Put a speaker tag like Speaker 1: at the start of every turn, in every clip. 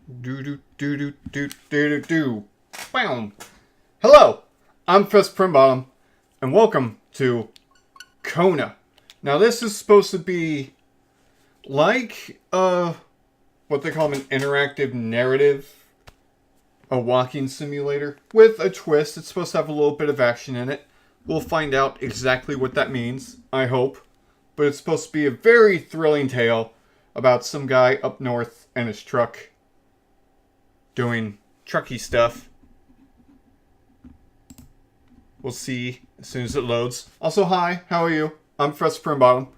Speaker 1: Do do do do do do do do. Bam. Hello, I'm Fist Primbottom, and welcome to Kona. Now this is supposed to be like what they call an interactive narrative, a walking simulator with a twist. It's supposed to have a little bit of action in it. We'll find out exactly what that means, I hope. But it's supposed to be a very thrilling tale about some guy up north and his truck doing trucky stuff. We'll see as soon as it loads. Also, hi, how are you? I'm Fred Primbottom.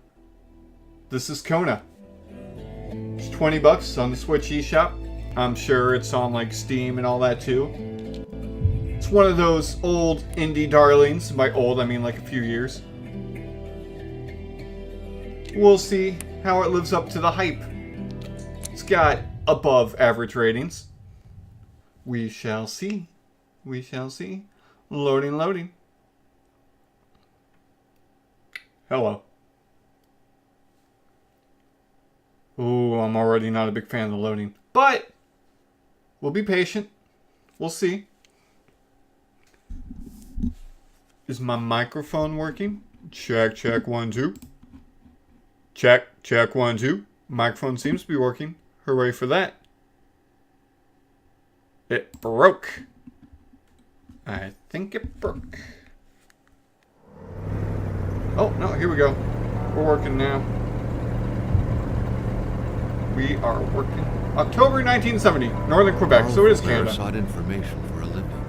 Speaker 1: This is Kona. It's $20 on the Switch eShop. I'm sure it's on like Steam and all that too. It's one of those old indie darlings. By old, I mean like a few years. We'll see how it lives up to the hype. It's got above average ratings. We shall see. We shall see. Loading, loading. Hello. Ooh, I'm already not a big fan of the loading. But we'll be patient. We'll see. Is my microphone working? Check, check, 1, 2. Check, check, 1, 2. Microphone seems to be working. Hooray for that. It broke. I think it broke. Oh, no, here we go. We're working now. We are working. October 1970, Northern Quebec, so it is Canada.
Speaker 2: Sought information for a living.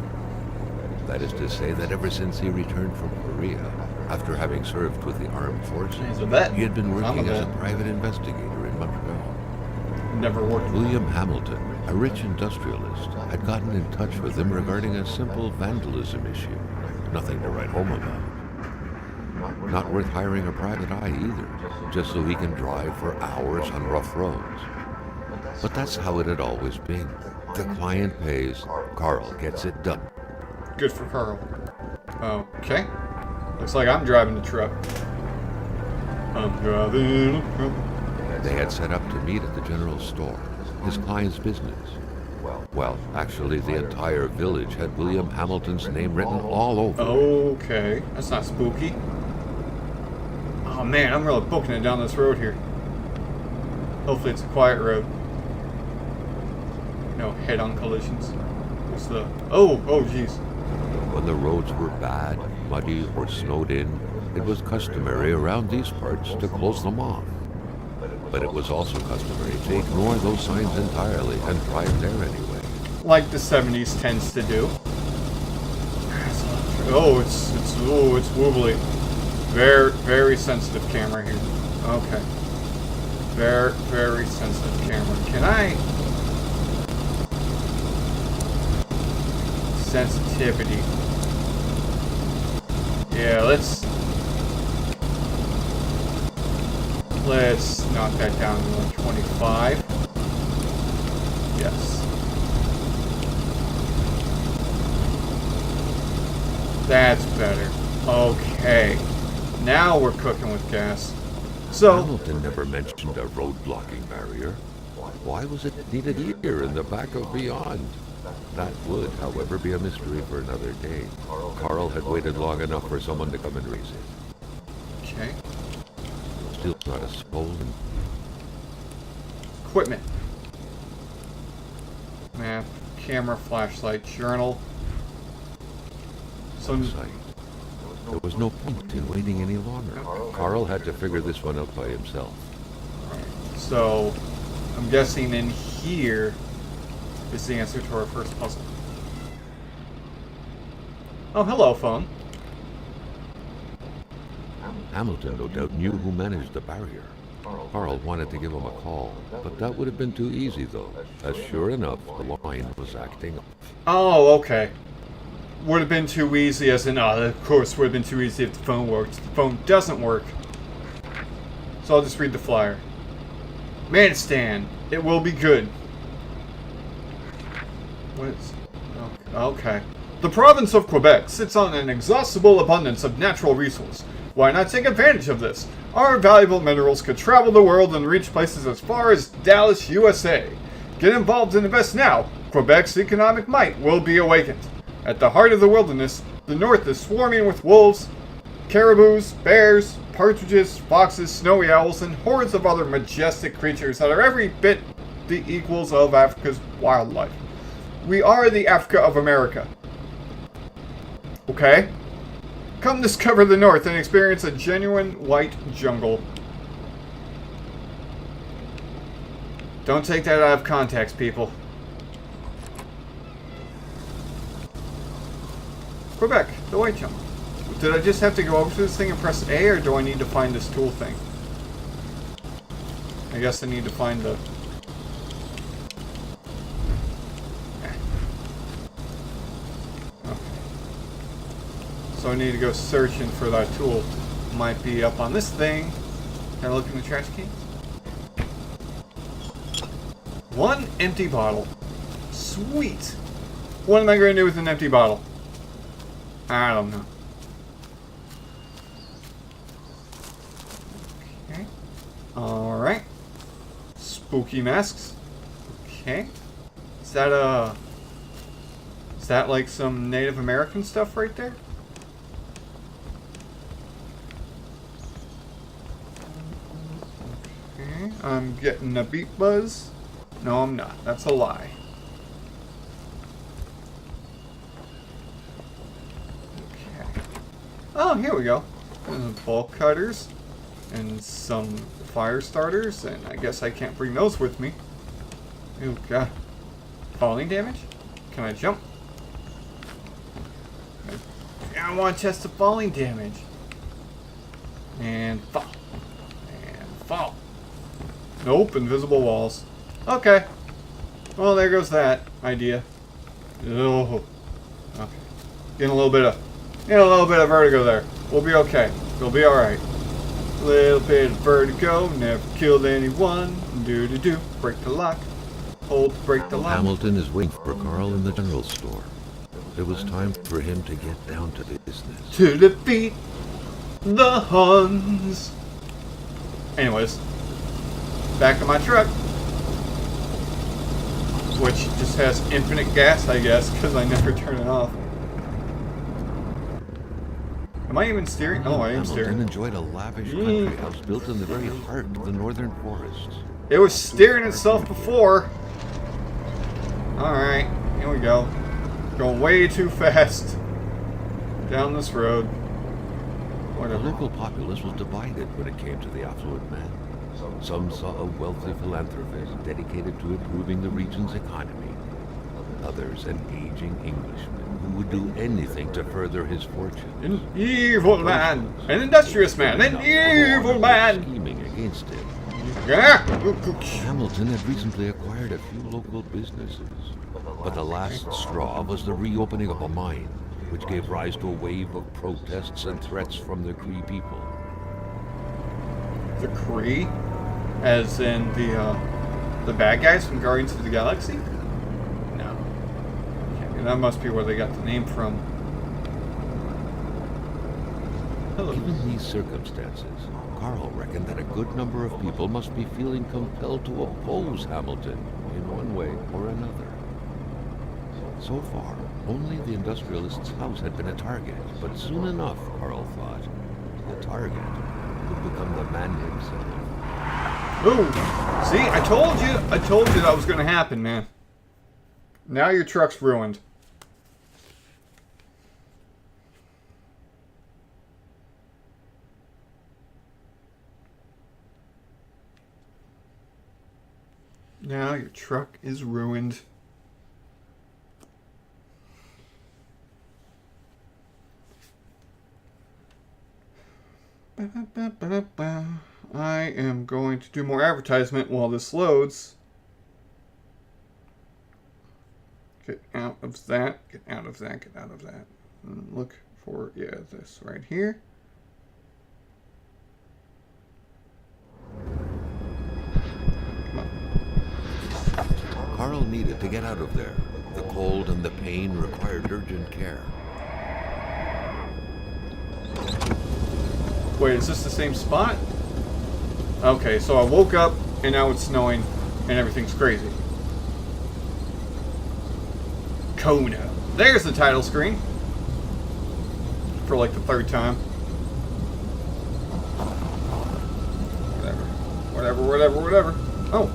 Speaker 2: That is to say that ever since he returned from Korea, after having served with the armed forces, he had been working as a private investigator in Montreal.
Speaker 1: Never worked.
Speaker 2: William Hamilton, a rich industrialist, had gotten in touch with him regarding a simple vandalism issue. Nothing to write home about. Not worth hiring a private eye either, just so he can drive for hours on rough roads. But that's how it had always been. The client pays, Carl gets it done.
Speaker 1: Good for Carl. Okay. Looks like I'm driving the truck. I'm driving a truck.
Speaker 2: They had set up to meet at the general store, his client's business. Well, actually, the entire village had William Hamilton's name written all over.
Speaker 1: Okay, that's not spooky. Oh man, I'm really booking it down this road here. Hopefully it's a quiet road. No head-on collisions. What's the... Oh jeez.
Speaker 2: When the roads were bad, muddy, or snowed in, it was customary around these parts to close them off. But it was also customary to ignore those signs entirely and drive there anyway. Like
Speaker 1: the 70s tends to do. It's wobbly. Very sensitive camera here. Okay. Very sensitive camera. Can I... Sensitivity. Yeah, let's knock that down to like 25. Yes. That's better. Okay. Now we're cooking with gas. So
Speaker 2: Hamilton never mentioned a road blocking barrier. Why was it needed here in the back of Beyond? That would, however, be a mystery for another day. Carl had waited long enough for someone to come and raise it.
Speaker 1: Okay.
Speaker 2: Still not a soul.
Speaker 1: Equipment. Map, camera, flashlight, journal.
Speaker 2: There was no point in waiting any longer. Carl had to figure this one out by himself.
Speaker 1: So, I'm guessing in here is the answer to our first puzzle. Oh, hello, phone.
Speaker 2: Hamilton no doubt knew who managed the barrier. Carl wanted to give him a call, but that would have been too easy though, as sure enough, the line was acting up.
Speaker 1: Oh, okay. Would have been too easy as in, of course would have been too easy if the phone worked. The phone doesn't work. So I'll just read the flyer. Man stand. It will be good. What is... Okay. The province of Quebec sits on an inexhaustible abundance of natural resource. Why not take advantage of this? Our valuable minerals could travel the world and reach places as far as Dallas, USA. Get involved and invest now. Quebec's economic might will be awakened. At the heart of the wilderness, the north is swarming with wolves, caribous, bears, partridges, foxes, snowy owls, and hordes of other majestic creatures that are every bit the equals of Africa's wildlife. We are the Africa of America. Okay? Come discover the north and experience a genuine white jungle. Don't take that out of context, people. Quebec, the white jungle. Did I just have to go over to this thing and press A, or do I need to find this tool thing? I guess I need to find the... Okay. So I need to go searching for that tool. Might be up on this thing. Can I look in the trash can? One empty bottle. Sweet. What am I going to do with an empty bottle? I don't know. Okay. Alright. Spooky masks. Okay. Is that like some Native American stuff right there? Okay. I'm getting a beat buzz. No, I'm not. That's a lie. Okay. Oh, here we go. Bolt cutters. And some fire starters. And I guess I can't bring those with me. Oh, God. Falling damage? Can I jump? I want a chest of falling damage. And fall. And fall. Nope, invisible walls. Okay. Well, there goes that idea. Oh. Okay. Getting a little bit of vertigo there. We'll be okay. We'll be alright. Little bit of vertigo, never killed anyone. Do. Break the lock. Hold, break the lock.
Speaker 2: Hamilton is waiting for Carl in the general store. It was time for him to get down to business.
Speaker 1: To defeat the Huns. Anyways. Back to my truck. Which just has infinite gas, I guess, because I never turn it off. Am I even steering? Oh, I am steering.
Speaker 2: Hamilton enjoyed a lavish country house built in the very heart of the northern forests.
Speaker 1: It was steering itself before. Alright, here we go. Going way too fast down this road.
Speaker 2: The local populace was divided when it came to the affluent man. Some saw a wealthy philanthropist dedicated to improving the region's economy. Others, an aging Englishman who would do anything to further his fortune.
Speaker 1: An evil man! An industrious man! An evil man!
Speaker 2: Scheming against him.
Speaker 1: Yeah.
Speaker 2: Hamilton had recently acquired a few local businesses, but the last straw was the reopening of a mine, which gave rise to a wave of protests and threats from the Cree people.
Speaker 1: The Cree? As in the bad guys from Guardians of the Galaxy? No. Okay, that must be where they got the name from. Hello.
Speaker 2: Given these circumstances, Carl reckoned that a good number of people must be feeling compelled to oppose Hamilton in one way or another. So far, only the industrialist's house had been a target, but soon enough, Carl thought, the target would become the man himself.
Speaker 1: Ooh! See, I told you that was gonna happen, man. Now your truck's ruined. Now your truck is ruined. I am going to do more advertisement while this loads. Get out of that, get out of that, get out of that. And look for, yeah, this right here. Come on.
Speaker 2: Carl needed to get out of there. The cold and the pain required urgent care.
Speaker 1: Wait, is this the same spot? Okay, so I woke up and now it's snowing and everything's crazy. Kona. There's the title screen. For like the third time. Whatever. Oh.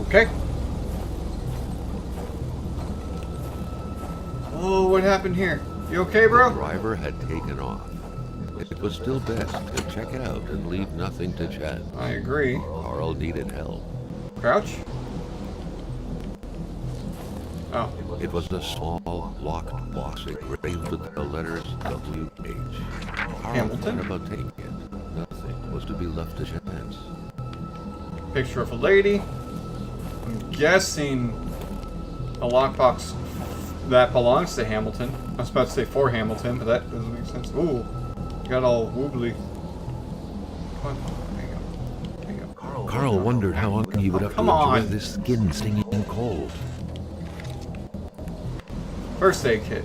Speaker 1: Okay. Oh, what happened here? You okay, bro?
Speaker 2: The driver had taken off. It was still best to check out and leave nothing to chance.
Speaker 1: I agree.
Speaker 2: Carl needed help.
Speaker 1: Crouch. Oh.
Speaker 2: It was a small, locked box engraved with the letters W.H. Carl
Speaker 1: Hamilton?
Speaker 2: thought about taking it. Nothing was to be left to chance.
Speaker 1: Picture of a lady. I'm guessing a lockbox that belongs to Hamilton. I was about to say for Hamilton, but that doesn't make sense. Ooh, got all wobbly. Come on, there you go.
Speaker 2: Carl wondered how long he would have to
Speaker 1: Come
Speaker 2: enjoy
Speaker 1: on.
Speaker 2: this skin stinging cold.
Speaker 1: First aid kit.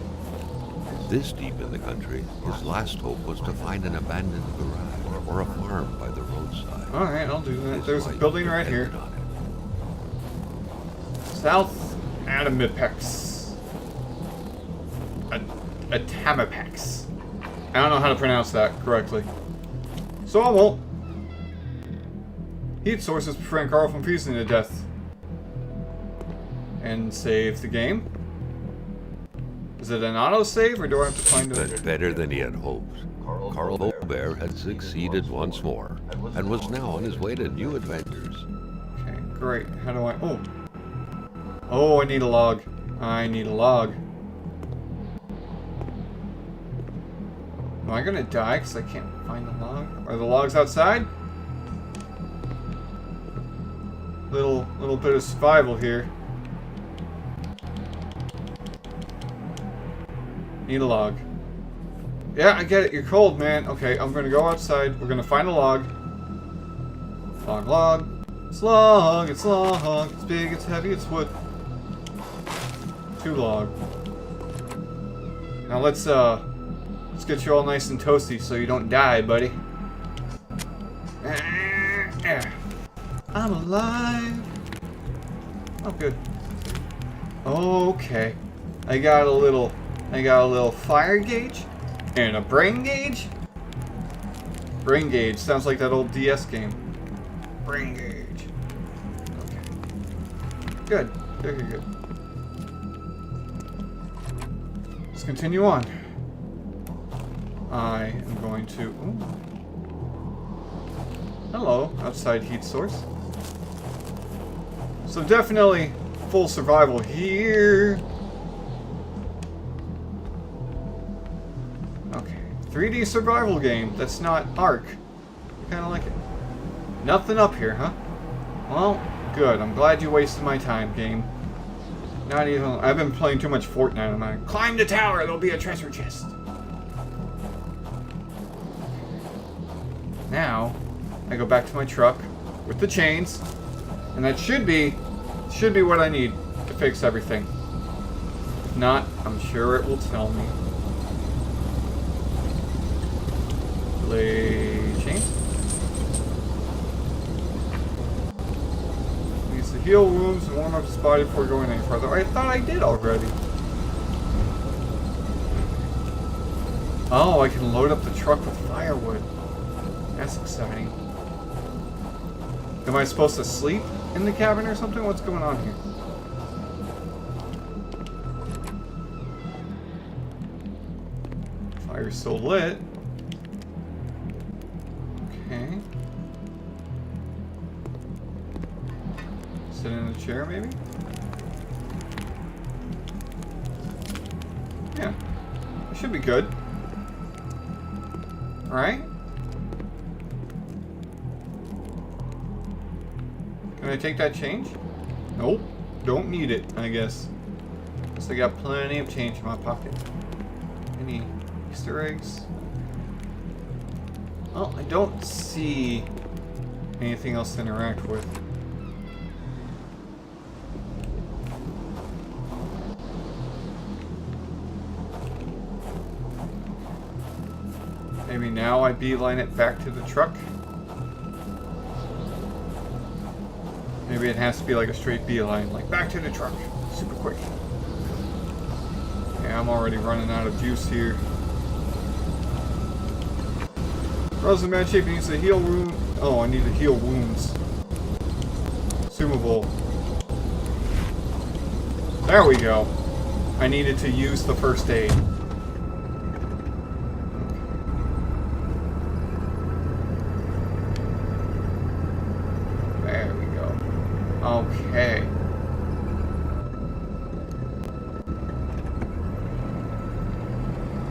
Speaker 2: This deep in the country, his last hope was to find an abandoned garage or a farm by the roadside.
Speaker 1: Alright, I'll do that.
Speaker 2: His
Speaker 1: There's a
Speaker 2: life
Speaker 1: building right
Speaker 2: depended
Speaker 1: here.
Speaker 2: on it.
Speaker 1: South Adamipex. Atamipex. I don't know how to pronounce that correctly. So I won't. Heat sources prevent Carl from freezing to death. And save the game. Is it an autosave, or do I have to find
Speaker 2: But
Speaker 1: it?
Speaker 2: better than he had hoped. Carl Bear had succeeded once more and was now on his way to new adventures.
Speaker 1: Okay, great. How do I... Oh. Oh, I need a log. I need a log. Am I gonna die because I can't find the log? Are the logs outside? Little bit of survival here. Need a log. Yeah, I get it. You're cold, man. Okay, I'm gonna go outside. We're gonna find a log. Log. It's log. It's log. It's big. It's heavy. It's wood. 2 log. Now let's get you all nice and toasty so you don't die, buddy. I'm alive. Oh, good. Okay. I got a little fire gauge and a brain gauge. Brain gauge sounds like that old DS game. Brain gauge. Okay. Good. Good. Let's continue on. I am going to... Ooh. Hello, outside heat source. So definitely full survival here. Okay, 3D survival game. That's not Ark. I kind of like it. Nothing up here, huh? Well, good. I'm glad you wasted my time, game. Not even... I've been playing too much Fortnite. I'm like, climb the tower. There'll be a treasure chest. Now, I go back to my truck with the chains, and that should be what I need to fix everything. If not, I'm sure it will tell me. Lay chains. Needs to heal wounds and warm up his body before going any further. I thought I did already. Oh, I can load up the truck with firewood. That's exciting. Am I supposed to sleep in the cabin or something? What's going on here? Fire's still lit. Okay. Sit in a chair, maybe? Yeah. It should be good. Alright. Can I take that change? Nope. Don't need it, I guess. Guess I got plenty of change in my pocket. Any Easter eggs? Well, I don't see anything else to interact with. Maybe now I beeline it back to the truck. Maybe it has to be like a straight beeline, like back to the truck, super quick. Yeah, I'm already running out of juice here. Brother's in bad shape, he needs to heal wound. Oh, I need to heal wounds. Consumable. There we go. I needed to use the first aid. There we go. Okay.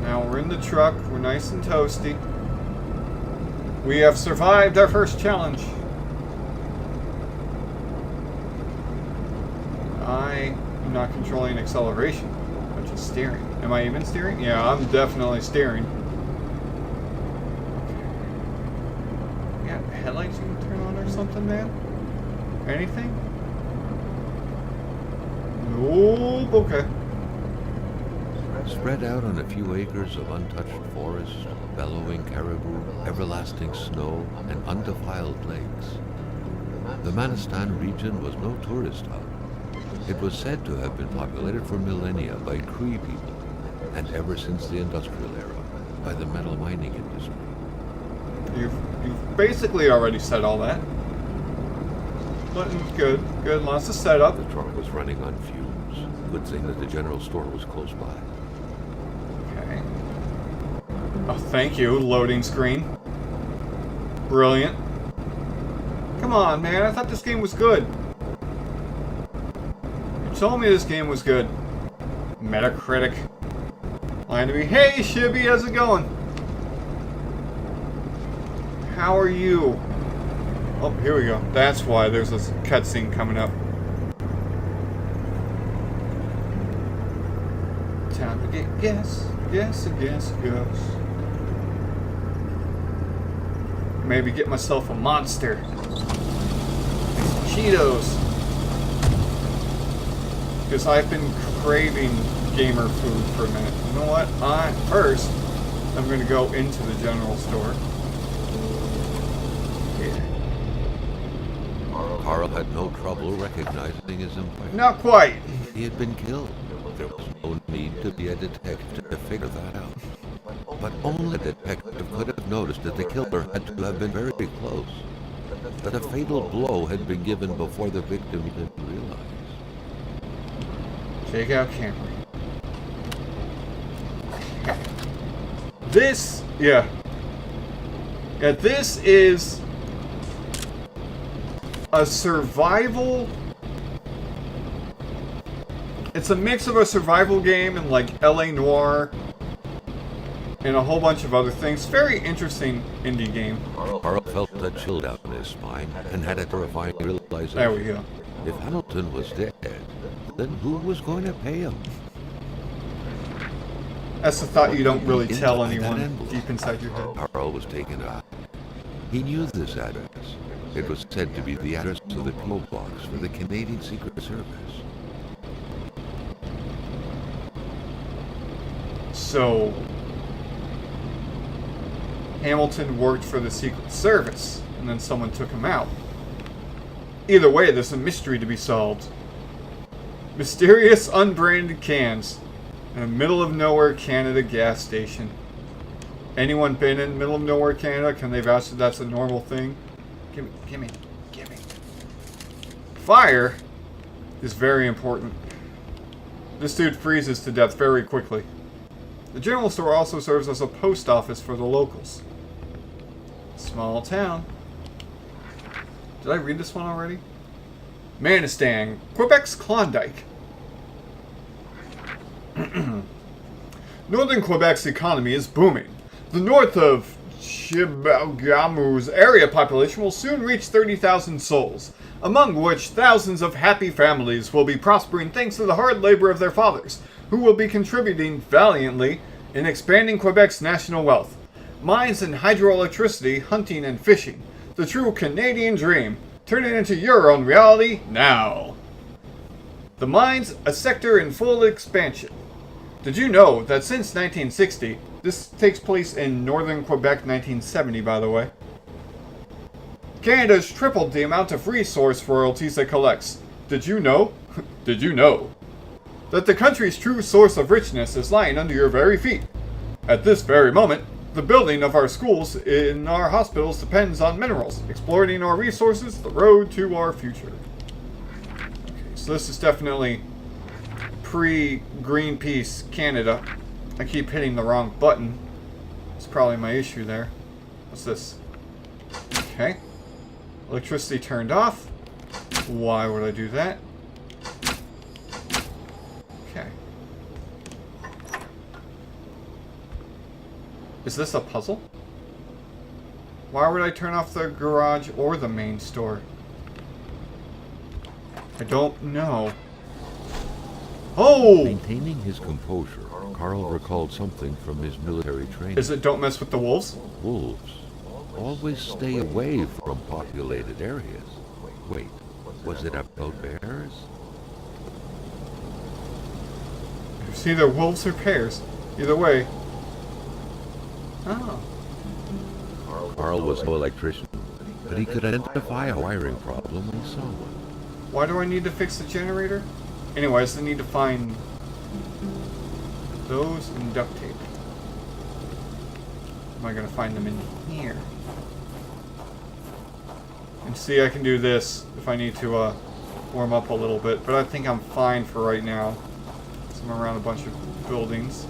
Speaker 1: Now we're in the truck. We're nice and toasty. We have survived our first challenge. I am not controlling acceleration, but just steering. Am I even steering? Yeah, I'm definitely steering. Okay. Yeah, headlights you can turn on or something, man? Anything? Nope, okay.
Speaker 2: Spread out on a few acres of untouched forest, bellowing caribou, everlasting snow, and undefiled lakes. The Manistan region was no tourist hub. It was said to have been populated for millennia by Cree people, and ever since the industrial era, by the metal mining industry.
Speaker 1: You've basically already said all that. But good, good, lots of setup.
Speaker 2: The truck was running on fumes. Good thing that the general store was close by.
Speaker 1: Okay. Oh, thank you, loading screen. Brilliant. Come on, man, I thought this game was good. You told me this game was good. Metacritic. Lying to me. Hey, Shibby, how's it going? How are you? Oh, here we go. That's why there's this cutscene coming up. Time to get gas. Yes. Maybe get myself a monster. Cheetos. Because I've been craving gamer food for a minute. You know what? First, I'm going to go into the general store. Yeah.
Speaker 2: Carl had no trouble recognizing his employer.
Speaker 1: Not quite.
Speaker 2: He had been killed. There was no need to be a detective to figure that out. But only a detective could have noticed that the killer had to have been very close. That a fatal blow had been given before the victim even realized.
Speaker 1: Take out Camry. This, yeah, this is a survival. It's a mix of a survival game and like LA Noire and a whole bunch of other things. Very interesting indie game.
Speaker 2: Carl felt a chill down his spine and had a terrifying realization.
Speaker 1: There we go.
Speaker 2: If Hamilton was dead, then who was going to pay him?
Speaker 1: That's the thought you don't really tell anyone deep inside your head.
Speaker 2: Carl was taken aback. He knew this address. It was said to be the address of the P.O. box for the Canadian Secret Service.
Speaker 1: So, Hamilton worked for the Secret Service, and then someone took him out. Either way, there's a mystery to be solved. Mysterious unbranded cans in a middle of nowhere Canada gas station. Anyone been in middle of nowhere Canada? Can they vouch that that's a normal thing? Gimme. Fire is very important. This dude freezes to death very quickly. The general store also serves as a post office for the locals. Small town. Did I read this one already? Manistan, Quebec's Klondike. Northern Quebec's economy is booming. The north of Chibougamu's area population will soon reach 30,000 souls, among which thousands of happy families will be prospering thanks to the hard labor of their fathers, who will be contributing valiantly in expanding Quebec's national wealth. Mines and hydroelectricity, hunting and fishing. The true Canadian dream. Turn it into your own reality now. The mines, a sector in full expansion. Did you know that since 1960, this takes place in northern Quebec, 1970 by the way, Canada has tripled the amount of resource royalties it collects. Did you know? Did you know that the country's true source of richness is lying under your very feet? At this very moment, the building of our schools and our hospitals depends on minerals. Exploiting our resources, the road to our future. Okay, so this is definitely pre-Greenpeace Canada. I keep hitting the wrong button. It's probably my issue there. What's this? Okay. Electricity turned off. Why would I do that? Okay. Is this a puzzle? Why would I turn off the garage or the main store? I don't know. Oh!
Speaker 2: Maintaining his composure, Carl recalled something from his military training.
Speaker 1: Is it don't mess with the wolves?
Speaker 2: Wolves. Always stay away from populated areas. Wait, was it about bears?
Speaker 1: It's either wolves or bears. Either way. Oh.
Speaker 2: Carl was no electrician, but he could identify a wiring problem when he saw one.
Speaker 1: Why do I need to fix the generator? Anyways, I need to find those and duct tape. Am I gonna find them in here? And see, I can do this if I need to warm up a little bit, but I think I'm fine for right now. So I'm around a bunch of buildings.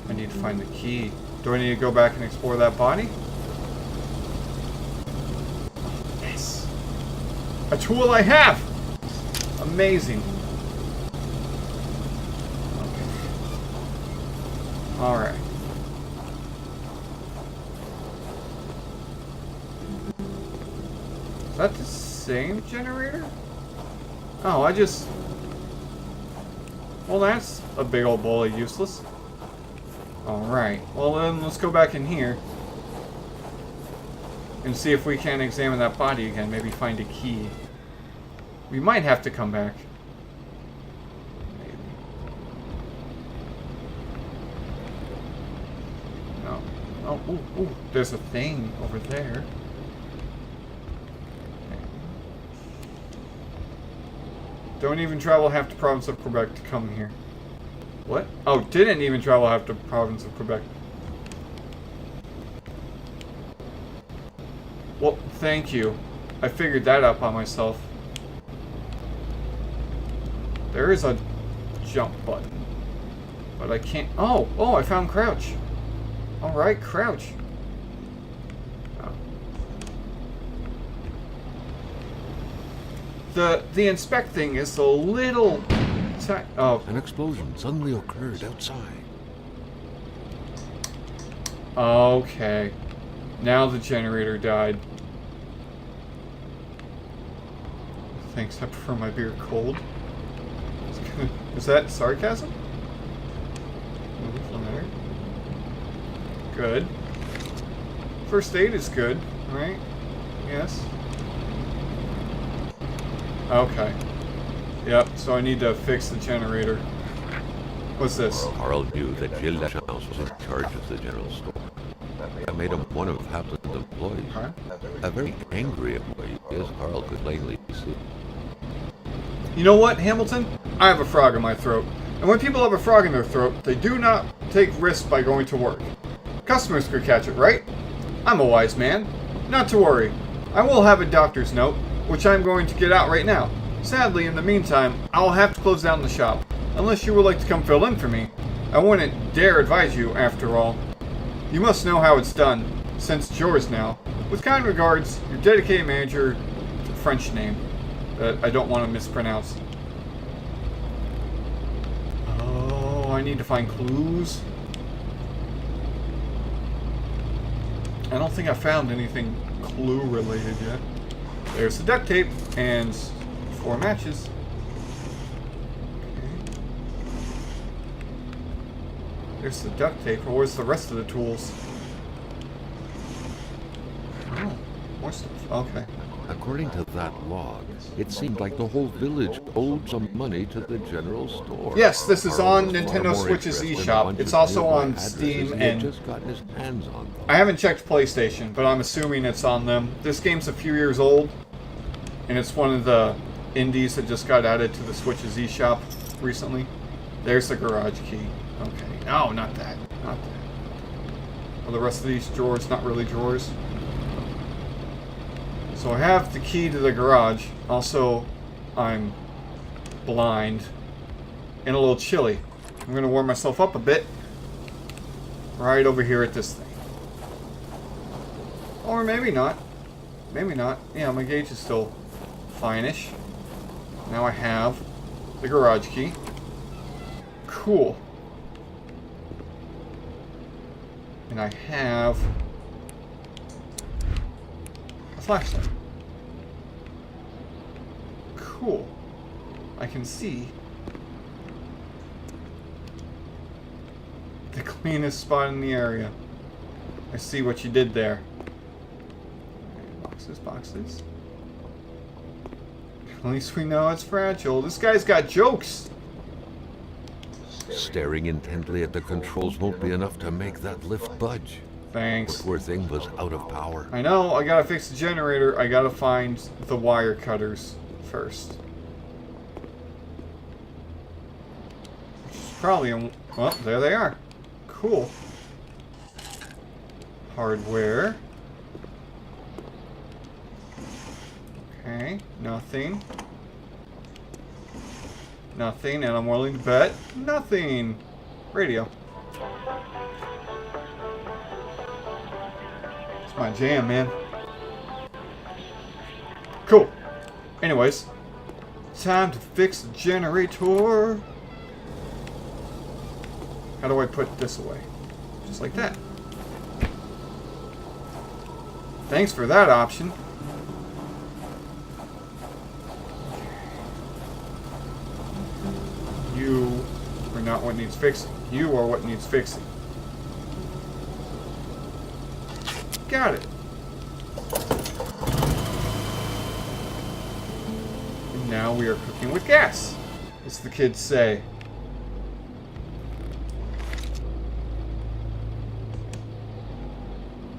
Speaker 1: I need to find the key. Do I need to go back and explore that body? Yes! A tool I have! Amazing. Okay. Alright. Is that the same generator? Oh, I just... Well, that's a big old bowl of useless. Alright, well then let's go back in here and see if we can examine that body again, maybe find a key. We might have to come back. Maybe. No. Oh, ooh, ooh, there's a thing over there. Okay. Don't even travel half the province of Quebec to come here. What? Oh, didn't even travel half the province of Quebec. Well, thank you. I figured that out by myself. There is a jump button. But I can't... Oh! Oh, I found crouch. Alright, crouch. Oh. The inspect thing is a little... Oh.
Speaker 2: An explosion suddenly occurred outside.
Speaker 1: Okay. Now the generator died. Thanks, I prefer my beer cold. Is that sarcasm? Good. First aid is good, right? Yes. Okay. Yep, so I need to fix the generator. What's this?
Speaker 2: Carl knew that Gilles Lachance was in charge of the general store. That made him one of Haplin's employees.
Speaker 1: Okay.
Speaker 2: A very angry employee, as Carl could plainly see.
Speaker 1: You know what, Hamilton? I have a frog in my throat. And when people have a frog in their throat, they do not take risks by going to work. Customers could catch it, right? I'm a wise man. Not to worry. I will have a doctor's note, which I'm going to get out right now. Sadly, in the meantime, I'll have to close down the shop. Unless you would like to come fill in for me. I wouldn't dare advise you, after all. You must know how it's done, since it's yours now. With kind regards, your dedicated manager, French name, that I don't want to mispronounce. Oh, I need to find clues. I don't think I found anything clue related yet. There's the duct tape and 4 matches. Okay. There's the duct tape. Or where's the rest of the tools? Oh, more stuff. Okay.
Speaker 2: According to that log, it seemed like the whole village owed some money to the general store.
Speaker 1: Yes, this is
Speaker 2: Carl
Speaker 1: on
Speaker 2: was far
Speaker 1: Nintendo
Speaker 2: more
Speaker 1: Switch's
Speaker 2: interested in a
Speaker 1: eShop.
Speaker 2: bunch
Speaker 1: It's
Speaker 2: of
Speaker 1: also
Speaker 2: nearby
Speaker 1: on
Speaker 2: addresses
Speaker 1: Steam
Speaker 2: he had
Speaker 1: and
Speaker 2: just gotten his hands on them.
Speaker 1: I haven't checked PlayStation, but I'm assuming it's on them. This game's a few years old, and it's one of the indies that just got added to the Switch's eShop recently. There's the garage key. Okay. No, not that. Not that. Well, the rest of these drawers, not really drawers. So I have the key to the garage. Also, I'm blind and a little chilly. I'm going to warm myself up a bit. Right over here at this thing. Or maybe not. Maybe not. Yeah, my gauge is still fine-ish. Now I have the garage key. Cool. And I have a flashlight. Cool. I can see the cleanest spot in the area. I see what you did there. Boxes, boxes. At least we know it's fragile. This guy's got jokes.
Speaker 2: Staring intently at the controls won't be enough to make that lift budge.
Speaker 1: Thanks.
Speaker 2: The poor thing was out of power.
Speaker 1: I know, I gotta fix the generator. I gotta find the wire cutters first. Which is probably, well, there they are. Cool. Hardware. Okay, nothing. Nothing, and I'm willing to bet nothing. Radio. It's my jam, man. Cool. Anyways, time to fix the generator. How do I put this away? Just like that. Thanks for that option. You are not what needs fixing. You are what needs fixing. Got it. And now we are cooking with gas, as the kids say.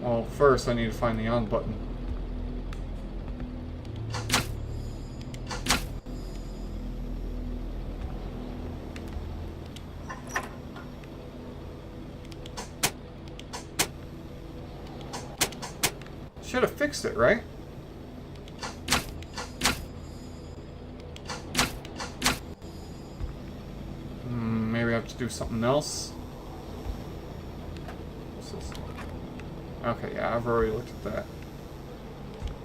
Speaker 1: Well, first I need to find the on button. Should have fixed it, right? Maybe I have to do something else. What's this? Okay, yeah, I've already looked at that.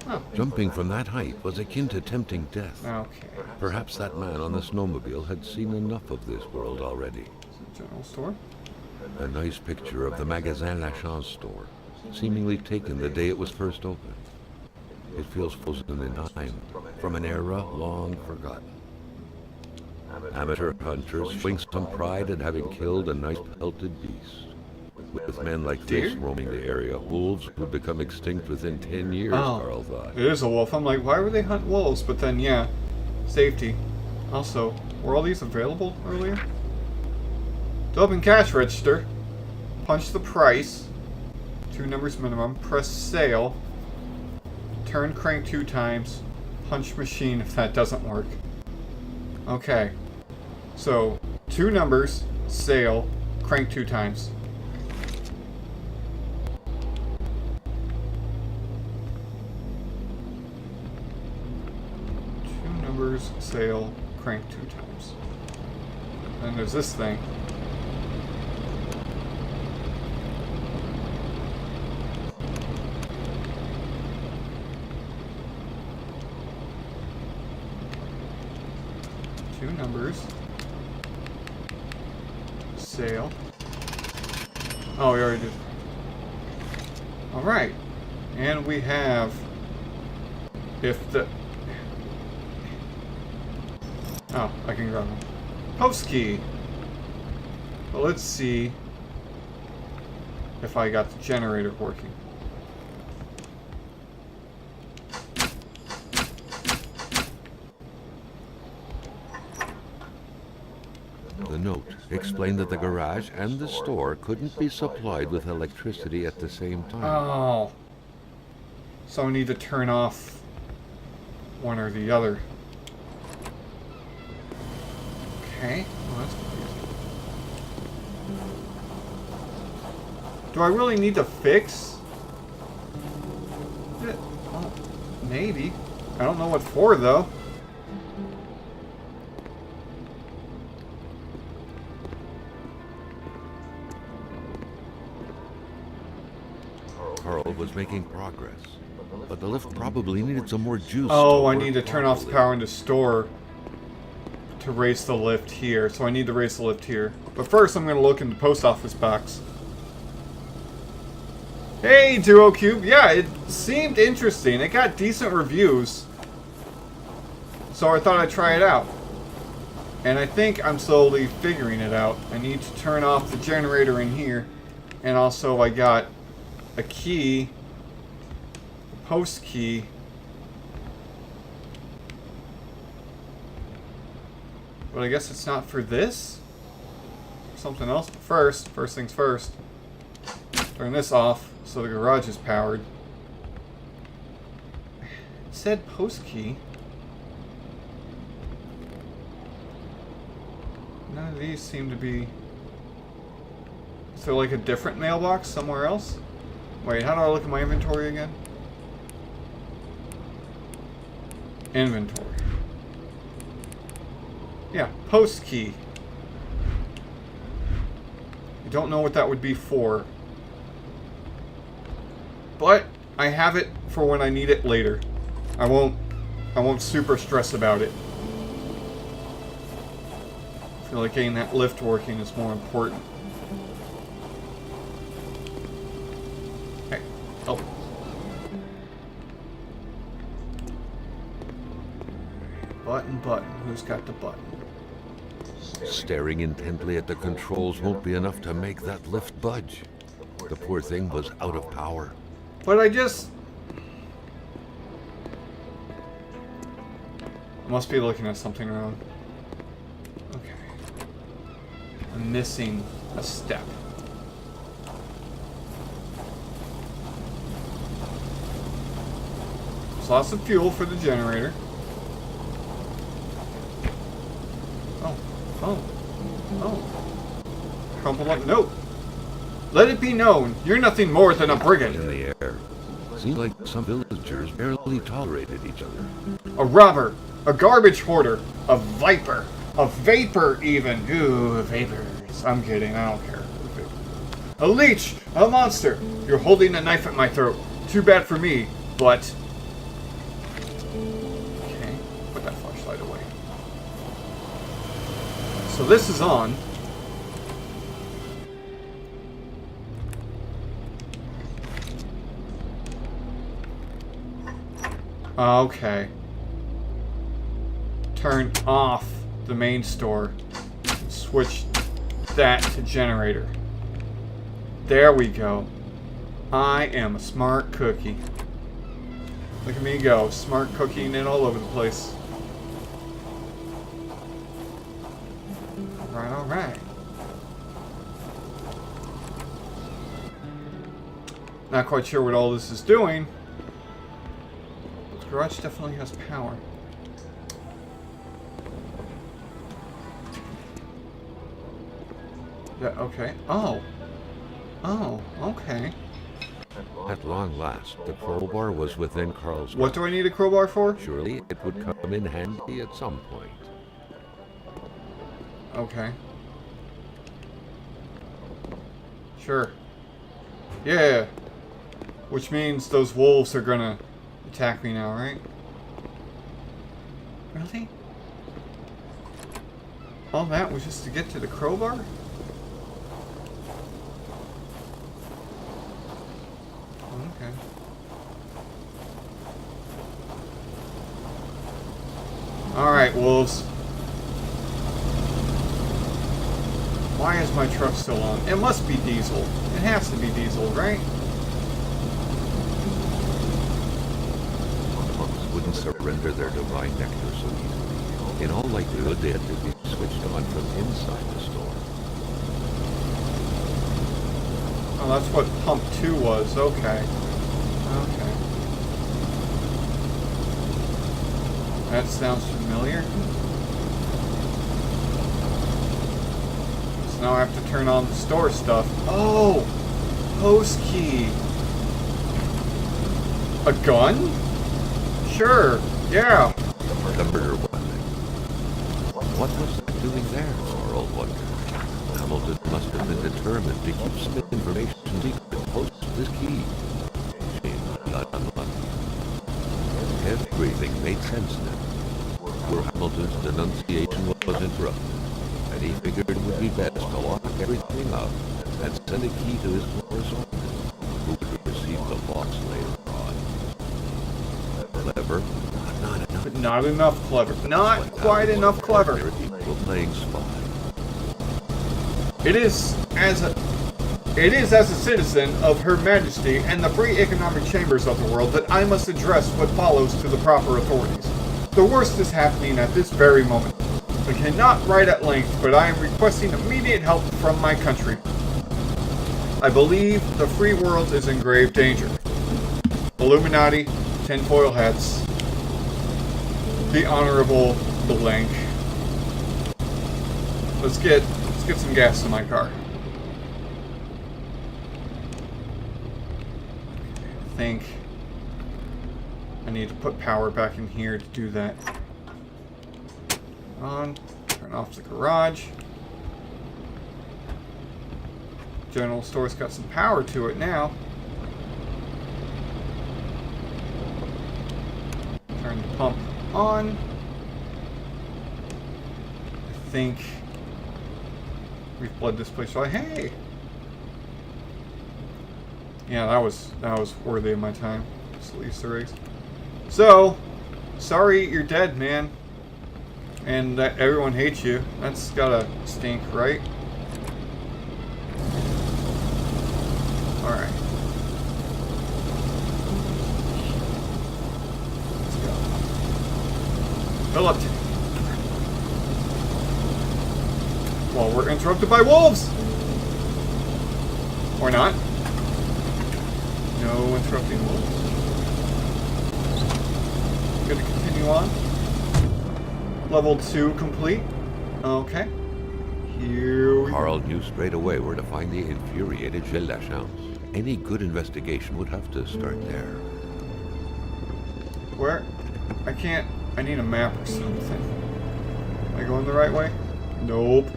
Speaker 1: Oh.
Speaker 2: Jumping from that height was akin to tempting death.
Speaker 1: Okay.
Speaker 2: Perhaps that man on the snowmobile had seen enough of this world already.
Speaker 1: Is it a general store?
Speaker 2: A nice picture of the Magasin Lachance store, seemingly taken the day it was first opened. It feels frozen in time, from an era long forgotten. Amateur hunters swing some pride in having killed a nice pelted beast. With men like this roaming the area, wolves would become extinct within 10 years, Carl thought.
Speaker 1: It is a wolf. I'm like, why would they hunt wolves? But then, yeah, safety. Also, were all these available earlier? To open cash register, punch the price, 2 numbers minimum, press sale, turn crank 2 times, punch machine if that doesn't work. Okay, so 2 numbers, sale, crank 2 times. Sale, crank 2 times. Then there's this thing. Two numbers. Sale. Oh, we already did. Alright. And we have, if the... Oh, I can grab them. Post key. Well, let's see if I got the generator working.
Speaker 2: note explained that the garage and the store couldn't be supplied with electricity at the same time.
Speaker 1: Oh. So I need to turn off one or the other. Okay. Well, that's confusing. Do I really need to fix it? Well, maybe. I don't know what for, though.
Speaker 2: Carl was making progress, but the lift probably needed some more juice.
Speaker 1: Oh, I need to turn off the power in the store to raise the lift here. So I need to raise the lift here. But first, I'm going to look in the post office box. Hey, Duo Cube. Yeah, it seemed interesting. It got decent reviews. So I thought I'd try it out. And I think I'm slowly figuring it out. I need to turn off the generator in here. And also I got a key, a post key. But I guess it's not for this? Something else. But first things first. Turn this off so the garage is powered. It said post key. None of these seem to be... Is there like a different mailbox somewhere else? Wait, how do I look at my inventory again? Inventory. Yeah, post key. I don't know what that would be for. But I have it for when I need it later. I won't super stress about it. I feel like getting that lift working is more important. Hey. Oh. Button. Who's got the button?
Speaker 2: Staring intently at the controls won't be enough to make that lift budge. The poor thing was out of power.
Speaker 1: But I must be looking at something wrong. Okay. I'm missing a step. There's lots of fuel for the generator. Oh. Crumple up. No. Let it be known, you're nothing more than a brigand.
Speaker 2: In the air. Seemed like some villagers barely tolerated each other.
Speaker 1: A robber. A garbage hoarder. A viper. A vapor, even. Ooh, vapors. I'm kidding. I don't care. A leech. A monster. You're holding a knife at my throat. Too bad for me, but... Okay. Put that flashlight away. So this is on. Okay. Turn off the main store. Switch that to generator. There we go. I am a smart cookie. Look at me go. Smart cooking it all over the place. Alright. Not quite sure what all this is doing. But the garage definitely has power. Yeah, okay. Oh, okay.
Speaker 2: At long last, the crowbar was within Carl's
Speaker 1: What do I need a crowbar for?
Speaker 2: Surely it would come in handy at some point.
Speaker 1: Okay. Sure. Yeah. Which means those wolves are gonna attack me now, right? Really? All that was just to get to the crowbar? Okay. Alright, wolves. Why is my truck still on? It must be diesel. It has to be diesel, right?
Speaker 2: Monks wouldn't surrender their divine nectar so easily. In all likelihood, they had to be switched on from inside the store.
Speaker 1: Oh, that's what pump 2 was. Okay. Okay. That sounds familiar. So now I have to turn on the store stuff. Oh! Host key. A gun? Sure. Yeah.
Speaker 2: The murder weapon. What was it doing there, Carl wondered. Hamilton must have been determined to keep some information secret close to this key. She got unlucky. Everything made sense then. Poor Hamilton's denunciation was interrupted, and he figured it would be best to lock everything up and send a key to his correspondent, who would receive the box later on. Clever, but not enough.
Speaker 1: But not enough clever. Not quite enough clever.
Speaker 2: Equal playing spy.
Speaker 1: It is as a citizen of Her Majesty and the free economic chambers of the world that I must address what follows to the proper authorities. The worst is happening at this very moment. I cannot write at length, but I am requesting immediate help from my country. I believe the free world is in grave danger. Illuminati, tinfoil hats, the Honorable Blank. Let's get some gas in my car. I think I need to put power back in here to do that. On, turn off the garage. General store's got some power to it now. Turn the pump on. I think we've bled this place dry. Hey! Yeah, that was worthy of my time. Just Easter eggs. So, sorry you're dead, man. And that everyone hates you. That's gotta stink, right? Alright. Let's go. Fill up. Well, we're interrupted by wolves! Or not. No interrupting wolves. Good to continue on. Level 2 complete. Okay. Here we
Speaker 2: Carl knew straight away where to find the infuriated Gilles Lachance. Any good investigation would have to start there.
Speaker 1: Where? I can't. I need a map or something. Am I going the right way? Nope.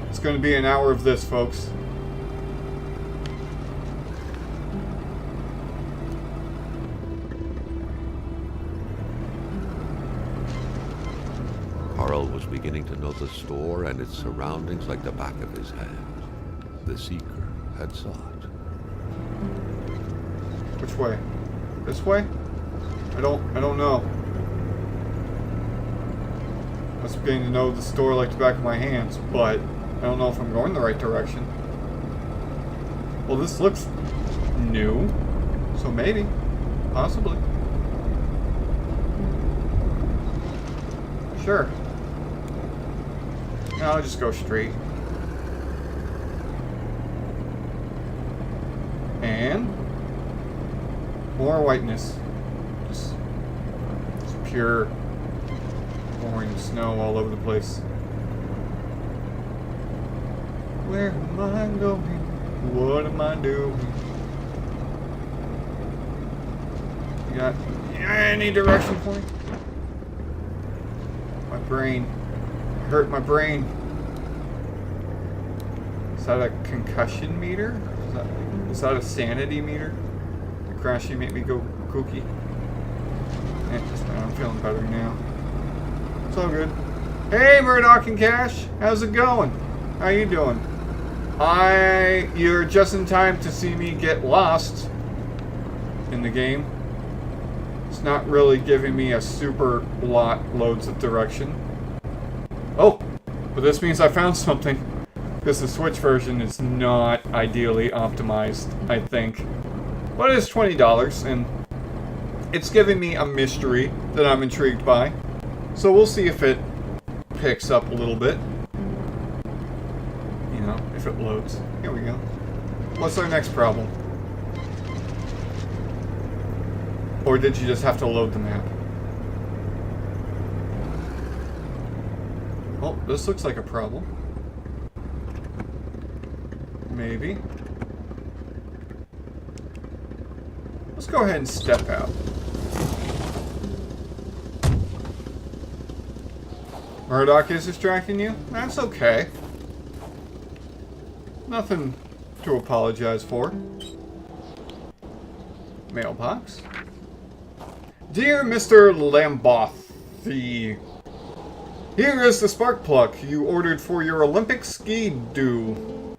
Speaker 1: It's going to be an hour of this, folks.
Speaker 2: Carl was beginning to know the store and its surroundings like the back of his hand. The seeker had sought.
Speaker 1: Which way? This way? I don't know. I was beginning to know the store like the back of my hands, but I don't know if I'm going the right direction. Well, this looks new, so maybe, possibly. Sure. No, I'll just go straight. And more whiteness. Just pure pouring snow all over the place. Where am I going? What am I doing? You got any direction for me? My brain. Hurt my brain. Is that a concussion meter? Is that a sanity meter? The crashing made me go kooky. I'm feeling better now. It's all good. Hey, Murdoch and Cash, how's it going? How you doing? You're just in time to see me get lost in the game. It's not really giving me a super lot loads of direction. Oh, but this means I found something. Because the Switch version is not ideally optimized, I think. But it is $20, and it's giving me a mystery that I'm intrigued by. So we'll see if it picks up a little bit. You know, if it loads. Here we go. What's our next problem? Or did you just have to load the map? Oh, this looks like a problem. Maybe. Let's go ahead and step out. Murdoch is distracting you? That's okay. Nothing to apologize for. Mailbox. Dear Mr. Lamboth, here is the spark plug you ordered for your Olympic ski-doo.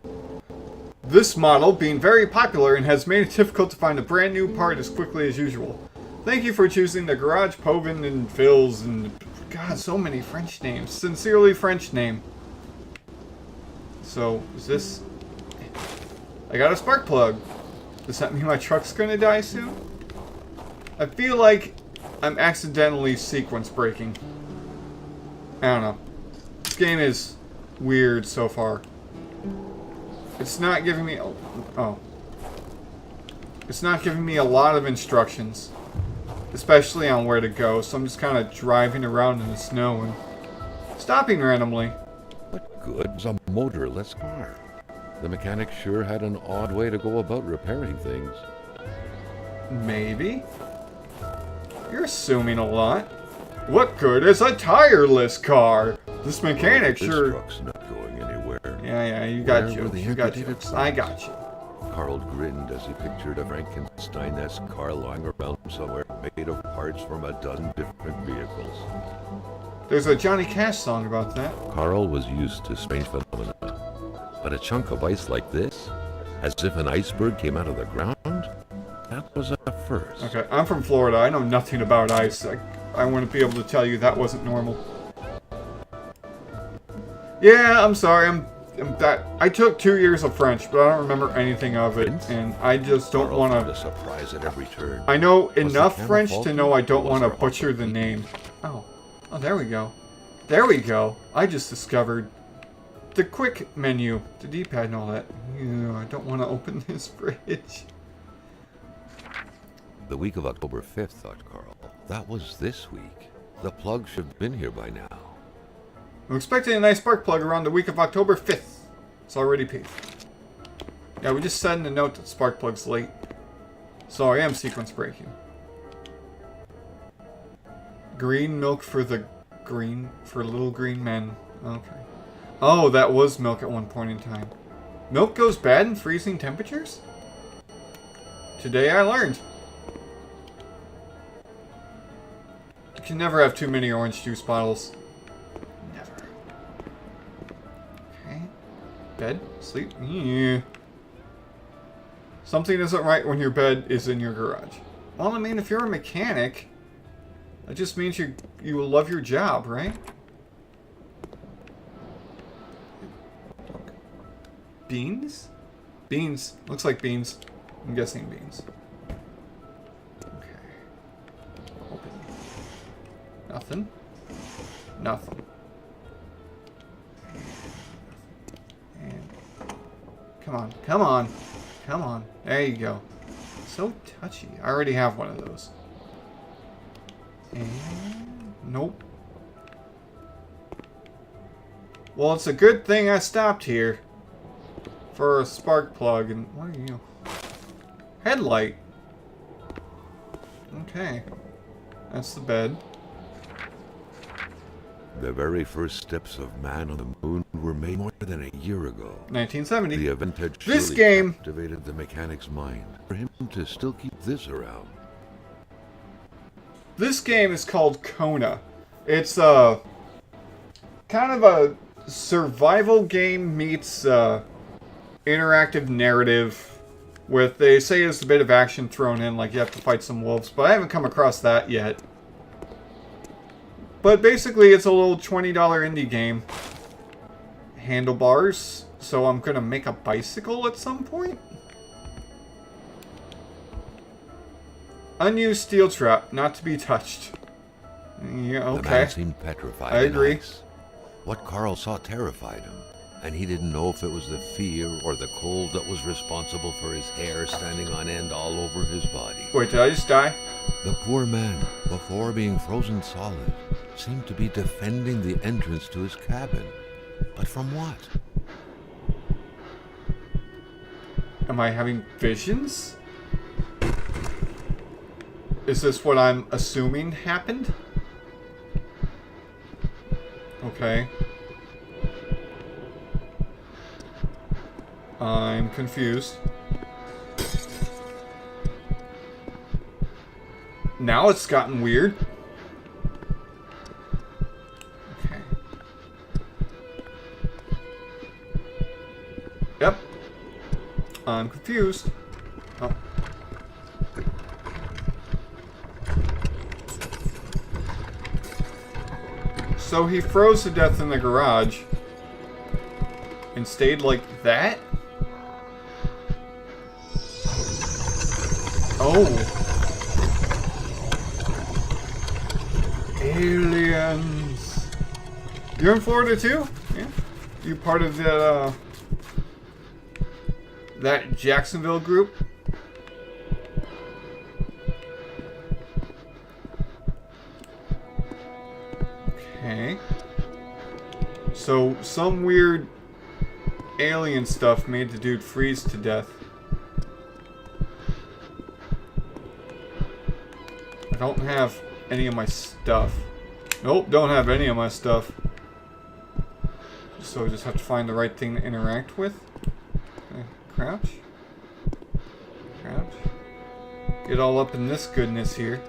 Speaker 1: This model being very popular and has made it difficult to find a brand new part as quickly as usual. Thank you for choosing the Garage Povin and Phil's and... God, so many French names. Sincerely French name. So, is this... I got a spark plug. Does that mean my truck's gonna die soon? I feel like I'm accidentally sequence breaking. I don't know. This game is weird so far. It's not giving me... Oh. It's not giving me a lot of instructions. Especially on where to go, so I'm just kind of driving around in the snow and stopping randomly.
Speaker 2: What good is a motorless car? The mechanic sure had an odd way to go about repairing things.
Speaker 1: Maybe? You're assuming a lot. What good is a tireless car? This mechanic sure...
Speaker 2: This truck's not going anywhere.
Speaker 1: Yeah, you got
Speaker 2: Where
Speaker 1: you.
Speaker 2: were the
Speaker 1: You got
Speaker 2: amputated
Speaker 1: you. I got you.
Speaker 2: Carl grinned as he pictured a Frankenstein-esque car lying around somewhere made of parts from a dozen different vehicles.
Speaker 1: There's a Johnny Cash song about that.
Speaker 2: Carl was used to strange phenomena. But a chunk of ice like this, as if an iceberg came out of the ground, that was a first.
Speaker 1: Okay, I'm from Florida. I know nothing about ice. I wouldn't be able to tell you that wasn't normal. Yeah, I'm sorry. I took 2 years of French, but I don't remember anything of it, and I just don't want
Speaker 2: to surprise at every turn.
Speaker 1: I know enough French to know I don't want to butcher the name. Oh, there we go. There we go. I just discovered the quick menu, the D-pad and all that. Ew, I don't want to open this fridge.
Speaker 2: The week of October 5th, thought Carl. That was this week. The plug should have been here by now.
Speaker 1: I'm expecting a nice spark plug around the week of October 5th. It's already paid. Yeah, we just said in the note that spark plug's late. So I am sequence breaking. Green milk for little green men. Okay. Oh, that was milk at one point in time. Milk goes bad in freezing temperatures? Today I learned. You can never have too many orange juice bottles. Never. Okay. Bed? Sleep? Yeah. Something isn't right when your bed is in your garage. Well, I mean, if you're a mechanic, that just means you will love your job, right? Beans? Beans. Looks like beans. I'm guessing beans. Okay. Open. Nothing. Nothing. And come on. Come on. Come on. There you go. So touchy. I already have one of those. And nope. Well, it's a good thing I stopped here for a spark plug. And what are you? Headlight. Okay. That's the bed.
Speaker 2: The very first steps of man on the moon were made more than a year ago.
Speaker 1: 1970.
Speaker 2: The event had
Speaker 1: This
Speaker 2: surely
Speaker 1: game
Speaker 2: captivated the mechanic's mind for him to still keep this around.
Speaker 1: This game is called Kona. It's kind of a survival game meets interactive narrative with, they say there's a bit of action thrown in, like you have to fight some wolves, but I haven't come across that yet. But basically it's a little $20 indie game. Handlebars, so I'm gonna make a bicycle at some point? Unused steel trap, not to be touched. Yeah,
Speaker 2: The
Speaker 1: okay.
Speaker 2: man seemed petrified.
Speaker 1: I agree.
Speaker 2: In ice. What Carl saw terrified him, and he didn't know if it was the fear or the cold that was responsible for his hair standing on end all over his body.
Speaker 1: Wait, did I just die?
Speaker 2: The poor man, before being frozen solid, seemed to be defending the entrance to his cabin. But from what?
Speaker 1: Am I having visions? Is this what I'm assuming happened? Okay. I'm confused. Now it's gotten weird. Okay. Yep. I'm confused. Oh. So he froze to death in the garage and stayed like that? Oh. Aliens. You're in Florida too? Yeah. You part of that Jacksonville group? Okay. So some weird alien stuff made the dude freeze to death. I don't have any of my stuff. Nope, don't have any of my stuff. So I just have to find the right thing to interact with. Okay. Crouch. Crouch. Get all up in this goodness here.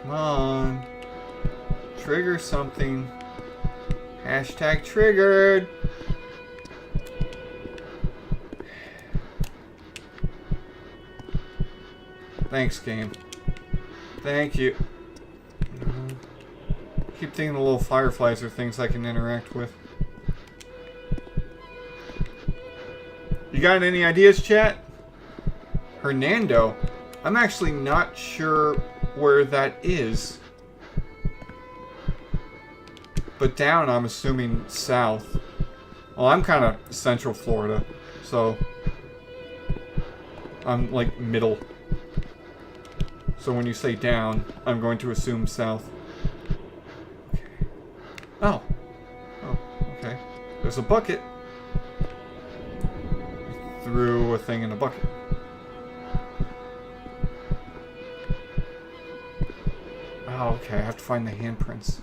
Speaker 1: Come on. Trigger something. Hashtag triggered. Thanks, game. Thank you. Keep thinking the little fireflies are things I can interact with. You got any ideas, chat? Hernando. I'm actually not sure where that is. But down, I'm assuming south. Well, I'm kind of central Florida, so I'm like middle. So when you say down, I'm going to assume south. Okay. Oh. Oh, okay. There's a bucket. Threw a thing in a bucket. Oh, okay. I have to find the handprints.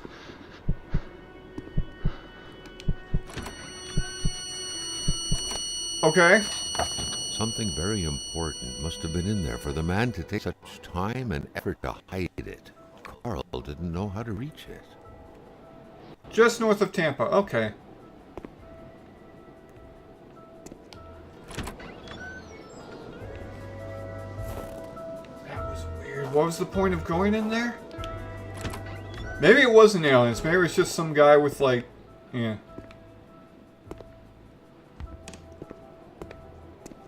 Speaker 1: Okay.
Speaker 2: Something very important must have been in there for the man to take such time and effort to hide it. Carl didn't know how to reach it.
Speaker 1: Just north of Tampa. Okay. That was weird. What was the point of going in there? Maybe it wasn't aliens. Maybe it was just some guy with like... Yeah.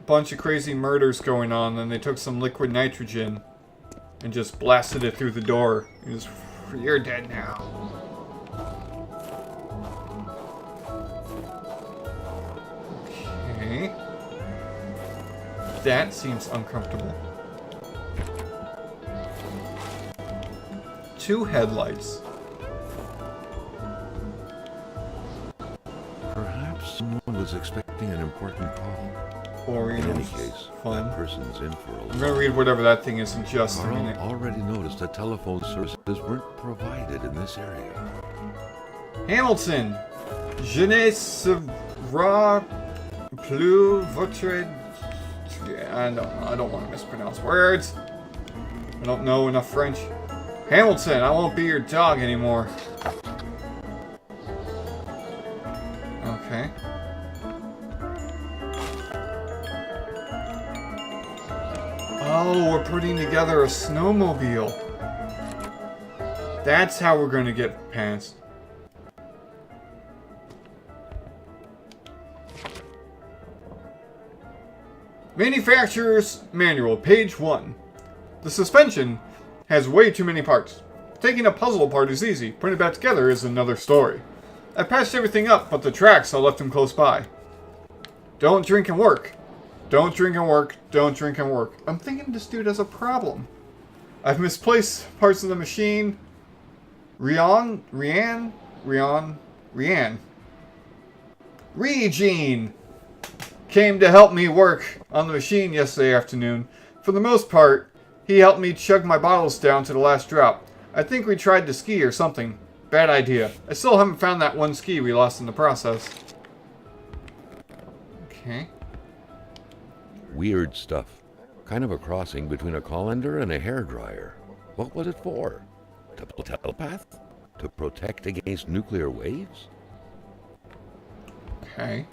Speaker 1: Bunch of crazy murders going on, and they took some liquid nitrogen and just blasted it through the door. You're dead now. Okay. That seems uncomfortable. 2 headlights.
Speaker 2: Perhaps someone was expecting an important call.
Speaker 1: Or,
Speaker 2: in any case,
Speaker 1: fun.
Speaker 2: that person's in for a
Speaker 1: I'm gonna read whatever that thing is in just a
Speaker 2: Carl
Speaker 1: minute.
Speaker 2: already noticed that telephone services weren't provided in this area.
Speaker 1: Hamilton! Je ne saurais plus votre... I don't want to mispronounce words. I don't know enough French. Hamilton, I won't be your dog anymore. Okay. Oh, we're putting together a snowmobile. That's how we're going to get past. Manufacturer's Manual, page 1. The suspension has way too many parts. Taking a puzzle apart is easy. Putting it back together is another story. I patched everything up but the tracks. I left them close by. Don't drink and work. Don't drink and work. Don't drink and work. I'm thinking this dude has a problem. I've misplaced parts of the machine. Regine came to help me work on the machine yesterday afternoon. For the most part, he helped me chug my bottles down to the last drop. I think we tried to ski or something. Bad idea. I still haven't found that one ski we lost in the process. Okay.
Speaker 2: Weird stuff. Kind of a crossing between a colander and a hairdryer. What was it for? To telepath? To protect against nuclear waves?
Speaker 1: Okay.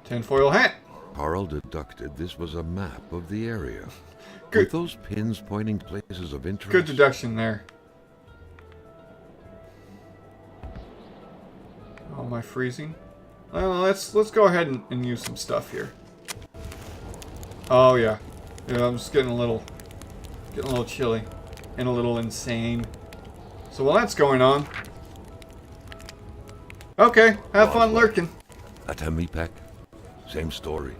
Speaker 1: Tinfoil hat.
Speaker 2: Carl deducted this was a map of the area.
Speaker 1: Good.
Speaker 2: With those pins pointing to places of interest.
Speaker 1: Good deduction there. Oh, am I freezing? Well, let's go ahead and use some stuff here. Oh yeah. Yeah, I'm just getting a little chilly and a little insane. So while that's going on, okay, have fun lurking.
Speaker 2: Atamipek, same story.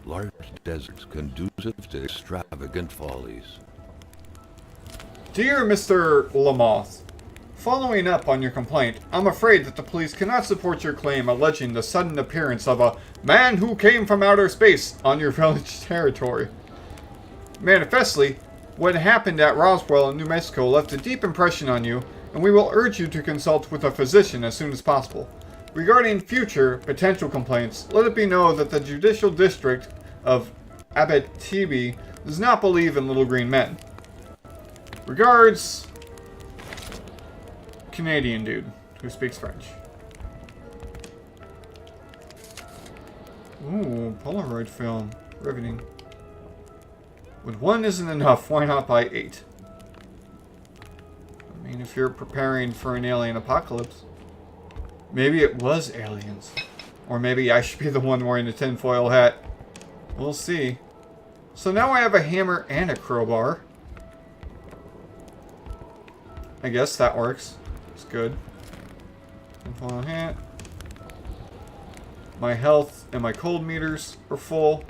Speaker 2: Large deserts conducive to extravagant follies.
Speaker 1: Dear Mr. Lamoth, following up on your complaint, I'm afraid that the police cannot support your claim alleging the sudden appearance of a man who came from outer space on your village territory. Manifestly, what happened at Roswell in New Mexico left a deep impression on you, and we will urge you to consult with a physician as soon as possible. Regarding future potential complaints, let it be known that the Judicial District of Abitibi does not believe in little green men. Regards, Canadian dude who speaks French. Ooh, Polaroid film. Riveting. When one isn't enough, why not buy 8? I mean, if you're preparing for an alien apocalypse. Maybe it was aliens. Or maybe I should be the one wearing the tinfoil hat. We'll see. So now I have a hammer and a crowbar. I guess that works. It's good. Tinfoil hat. My health and my cold meters are full.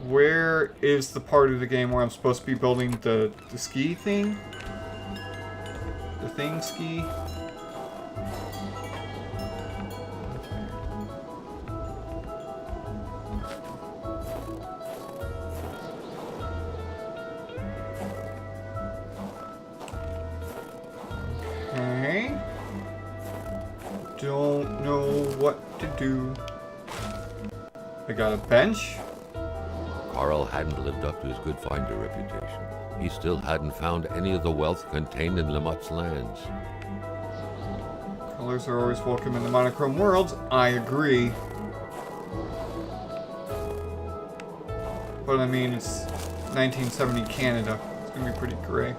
Speaker 1: Where is the part of the game where I'm supposed to be building the ski thing? The thing ski? Okay. Don't know what to do. I got a bench.
Speaker 2: Carl hadn't lived up to his good finder reputation. He still hadn't found any of the wealth contained in Lamotte's lands.
Speaker 1: Colors are always welcome in the monochrome worlds. I agree. But I mean, it's 1970 Canada. It's gonna be pretty gray.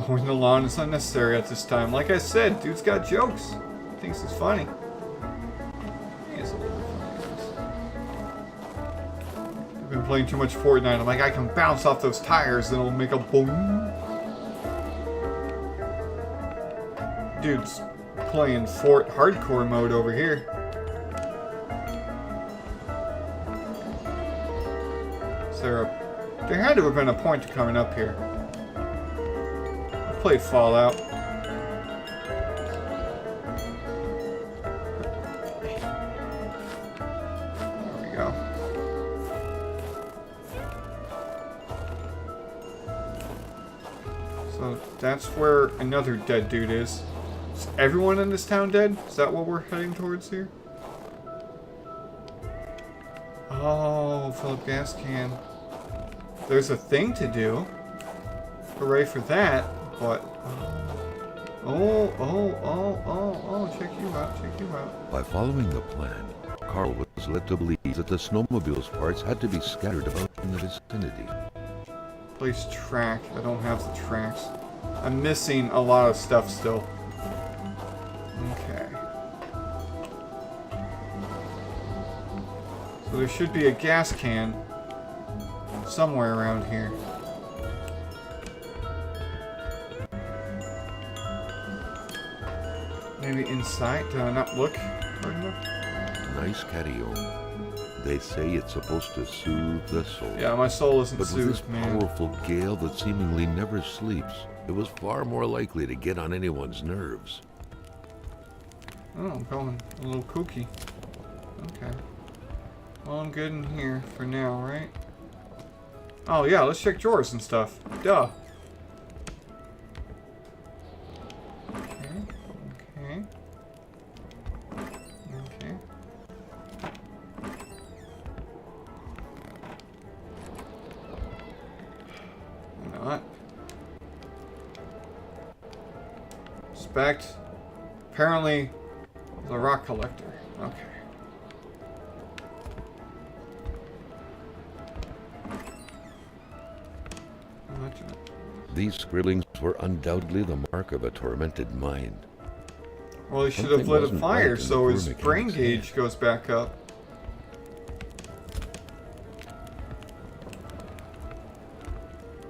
Speaker 1: Mowing the lawn is unnecessary at this time. Like I said, dude's got jokes. He thinks it's funny. He is a little bit funny. I've been playing too much Fortnite. I'm like, I can bounce off those tires and it'll make a boom. Dude's playing Fort Hardcore mode over here. Is there a... There had to have been a point to coming up here. I played Fallout. There we go. So that's where another dead dude is. Is everyone in this town dead? Is that what we're heading towards here? Oh, fill up gas can. There's a thing to do. Hooray for that, but... Oh, check you out.
Speaker 2: By following the plan, Carl was led to believe that the snowmobile's parts had to be scattered about in the vicinity.
Speaker 1: Place track. I don't have the tracks. I'm missing a lot of stuff still. Okay. So there should be a gas can somewhere around here. Maybe inside? Did I not look hard enough?
Speaker 2: Nice catio. They say it's supposed to soothe the soul.
Speaker 1: Yeah, my soul isn't
Speaker 2: But with this
Speaker 1: soothed, man.
Speaker 2: powerful gale that seemingly never sleeps, it was far more likely to get on anyone's nerves.
Speaker 1: Oh, I'm going a little kooky. Okay. Well, I'm good in here for now, right? Oh, yeah, let's check drawers and stuff. Duh. Okay. Okay. Okay. Not. Respect. Apparently, the rock collector. Okay.
Speaker 2: These scribblings were undoubtedly the mark of a tormented mind.
Speaker 1: Well, he should have
Speaker 2: Something
Speaker 1: lit a
Speaker 2: wasn't
Speaker 1: fire
Speaker 2: right in the
Speaker 1: so
Speaker 2: poor
Speaker 1: his brain
Speaker 2: mechanic's
Speaker 1: gauge
Speaker 2: head.
Speaker 1: goes back up.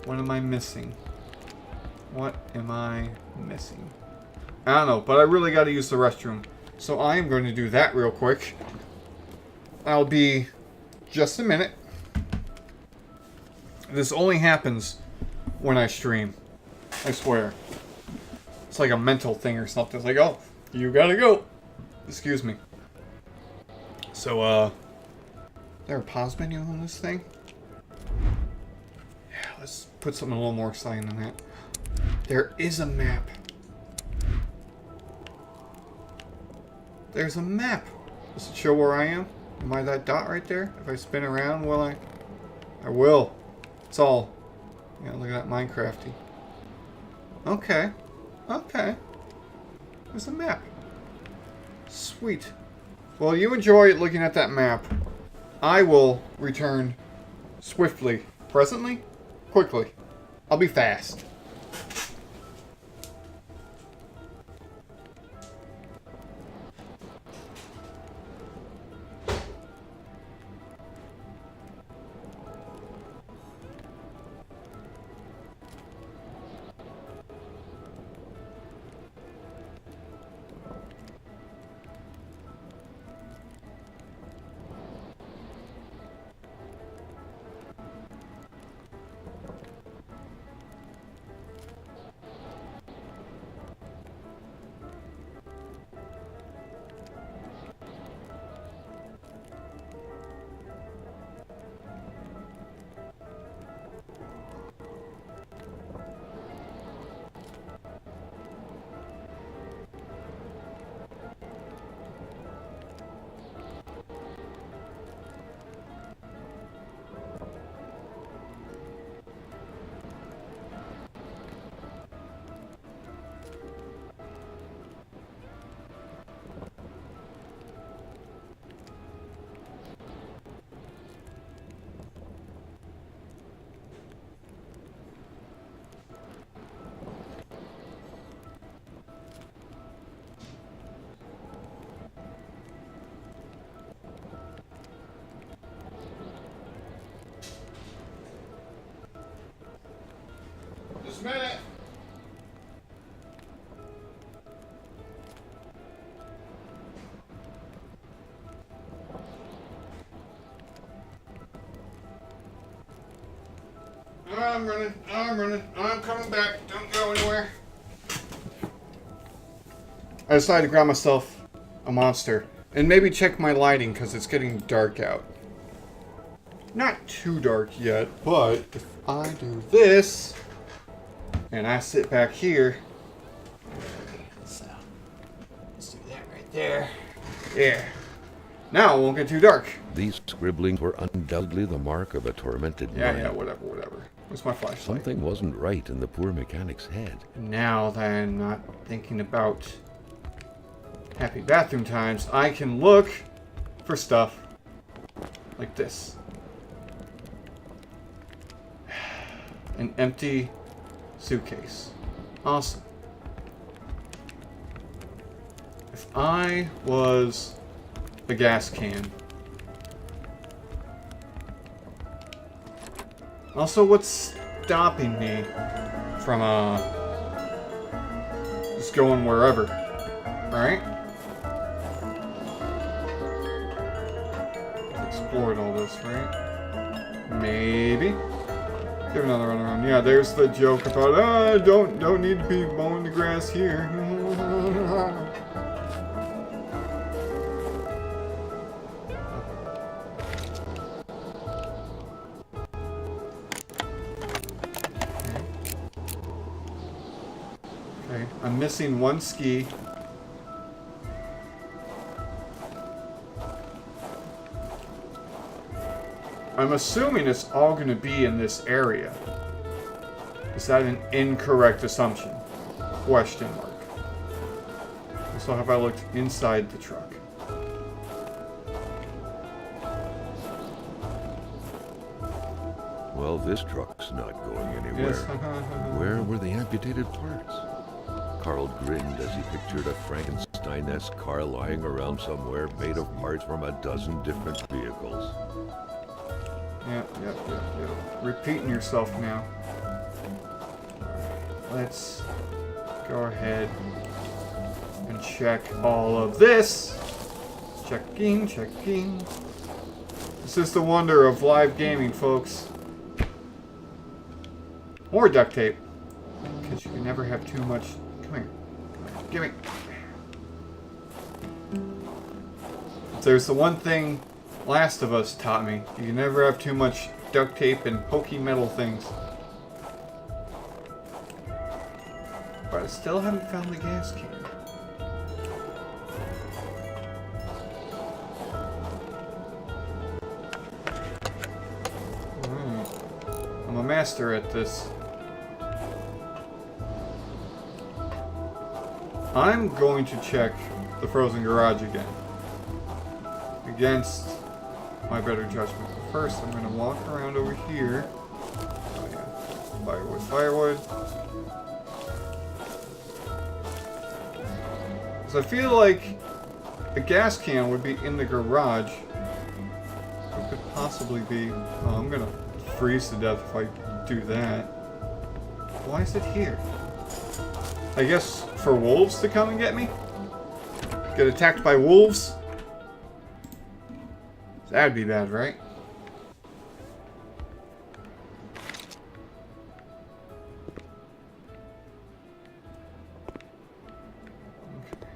Speaker 1: What am I missing? What am I missing? I don't know, but I really got to use the restroom. So I am going to do that real quick. I'll be just a minute. This only happens when I stream. I swear. It's like a mental thing or something. It's like, oh, you gotta go. Excuse me. So, is there a pause menu on this thing? Yeah, let's put something a little more exciting than that. There is a map. There's a map. Does it show where I am? Am I that dot right there? If I spin around, will I? I will. It's all. Yeah, look at that Minecrafty. Okay. Okay. There's a map. Sweet. Well, you enjoy looking at that map. I will return swiftly. Presently? Quickly. I'll be fast. Just a minute. I'm running. I'm running. I'm coming back. Don't go anywhere. I decided to grab myself a monster. And maybe check my lighting because it's getting dark out. Not too dark yet, but if I do this and I sit back here, so let's do that right there. Yeah. Now it won't get too dark.
Speaker 2: These scribblings were undoubtedly the mark of a tormented mind.
Speaker 1: Yeah, whatever, whatever. Where's my flashlight?
Speaker 2: Something wasn't right in the poor mechanic's head.
Speaker 1: Now that I'm not thinking about happy bathroom times, I can look for stuff like this. An empty suitcase. Awesome. If I was a gas can. Also, what's stopping me from just going wherever? Right? Explored all this, right? Maybe. Give another run around. Yeah, there's the joke about don't need to be mowing the grass here. Okay, I'm missing one ski. I'm assuming it's all going to be in this area. Is that an incorrect assumption? Question mark. So have I looked inside the truck?
Speaker 2: Well, this truck's not going anywhere.
Speaker 1: Yes.
Speaker 2: Where were the amputated parts? Carl grinned as he pictured a Frankenstein-esque car lying around somewhere made of parts from a dozen different vehicles.
Speaker 1: Yep. Repeating yourself now. Let's go ahead and check all of this. Checking. This is the wonder of live gaming, folks. More duct tape. Because you can never have too much. Come here. Give me. If there's the one thing Last of Us taught me, you can never have too much duct tape and pokey metal things. But I still haven't found the gas can. Alright. I'm a master at this. I'm going to check the frozen garage again. Against my better judgment. But first, I'm going to walk around over here. Oh yeah. Firewood. Because I feel like a gas can would be in the garage. It could possibly be... Oh, I'm going to freeze to death if I do that. Why is it here? I guess for wolves to come and get me? Get attacked by wolves? That'd be bad, right? Okay.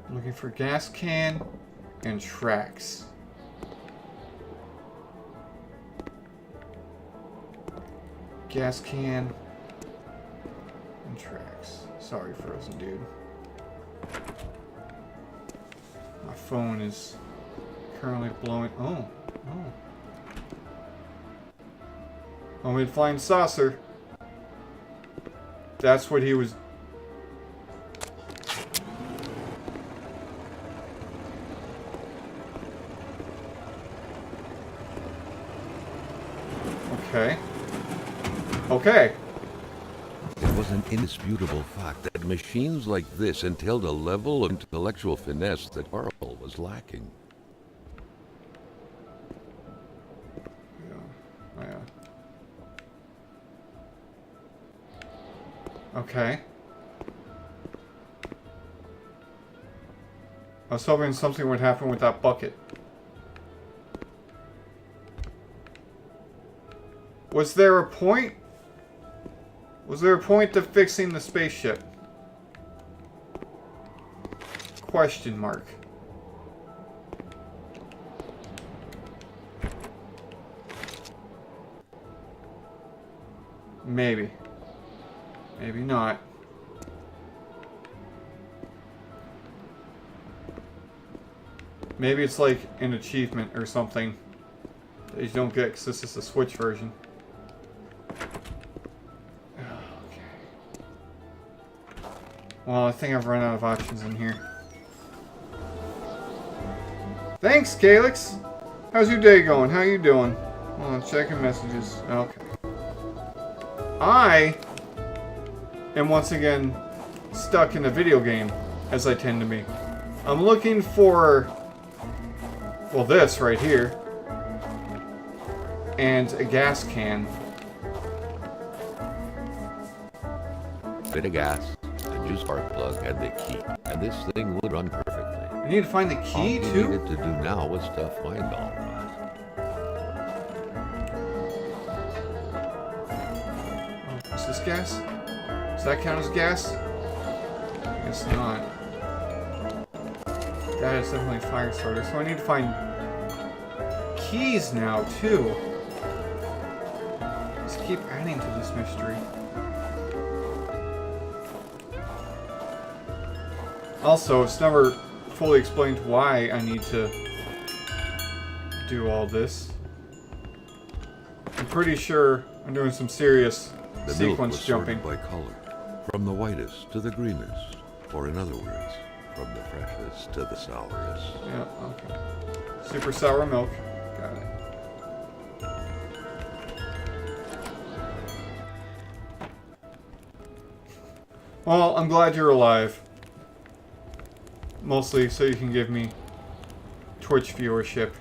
Speaker 1: I'm looking for gas can and tracks. Gas can and tracks. Sorry, frozen dude. My phone is currently blowing. Oh. Homemade flying saucer. That's what he was. Okay.
Speaker 2: It was an indisputable fact that machines like this entailed a level of intellectual finesse that Carl was lacking.
Speaker 1: Yeah. Okay. I was hoping something would happen with that bucket. Was there a point? Was there a point to fixing the spaceship? Question mark. Maybe. Maybe not. Maybe it's like an achievement or something that you don't get because this is a Switch version. Well, I think I've run out of options in here. Thanks, Calyx! How's your day going? How you doing? Hold on, checking messages. Okay. I am once again stuck in a video game, as I tend to be. I'm looking for... well, this right here. And a gas can.
Speaker 2: bit of gas, a juice spark plug, and the key. And this thing would run perfectly.
Speaker 1: I need to find the key,
Speaker 2: all
Speaker 1: too?
Speaker 2: you needed to do now was to find all that.
Speaker 1: Oh, is this gas? Does that count as gas? I guess not. That is definitely a fire starter. So I need to find keys now, too. Let's keep adding to this mystery. Also, it's never fully explained why I need to do all this. I'm pretty sure I'm doing some serious
Speaker 2: The milk
Speaker 1: sequence
Speaker 2: was
Speaker 1: jumping.
Speaker 2: sorted by color, from the whitest to the greenest, or in other words, from the freshest to the sourest.
Speaker 1: Yeah, okay. Super sour milk. Got it. Well, I'm glad you're alive. Mostly so you can give me Twitch viewership.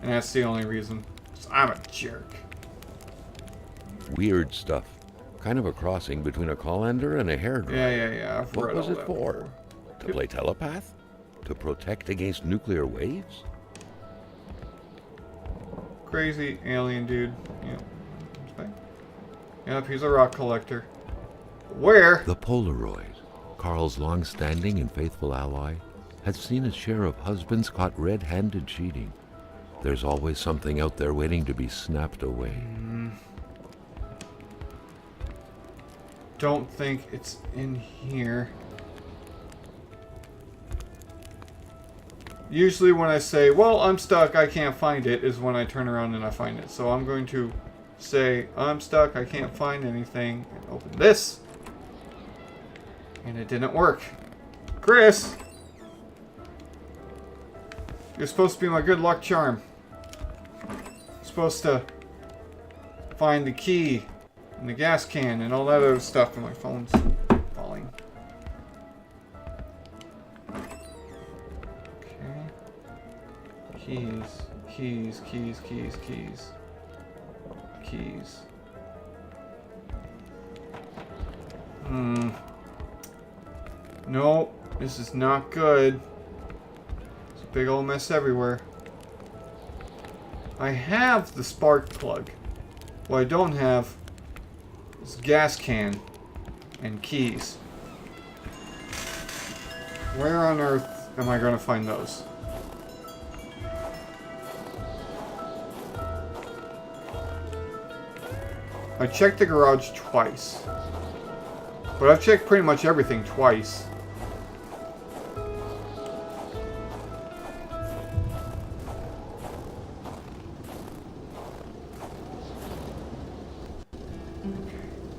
Speaker 1: And that's the only reason. 'Cause I'm a jerk.
Speaker 2: Weird stuff. Kind of a crossing between a colander and a hairdryer.
Speaker 1: Yeah. I've
Speaker 2: What
Speaker 1: read
Speaker 2: was
Speaker 1: all
Speaker 2: it
Speaker 1: that
Speaker 2: for?
Speaker 1: before.
Speaker 2: To play telepath? To protect against nuclear waves?
Speaker 1: Crazy alien dude. Yep. Yep, he's a rock collector. Where?
Speaker 2: The Polaroid, Carl's long-standing and faithful ally, had seen its share of husbands caught red-handed cheating. There's always something out there waiting to be snapped away.
Speaker 1: Don't think it's in here. Usually when I say, well, I'm stuck, I can't find it, is when I turn around and I find it. So I'm going to say, I'm stuck, I can't find anything, and open this. And it didn't work. Chris! You're supposed to be my good luck charm. You're supposed to find the key and the gas can and all that other stuff, and my phone's falling. Okay. Keys. No, this is not good. There's a big old mess everywhere. I have the spark plug. What I don't have is gas can and keys. Where on earth am I going to find those? I checked the garage twice. But I've checked pretty much everything twice.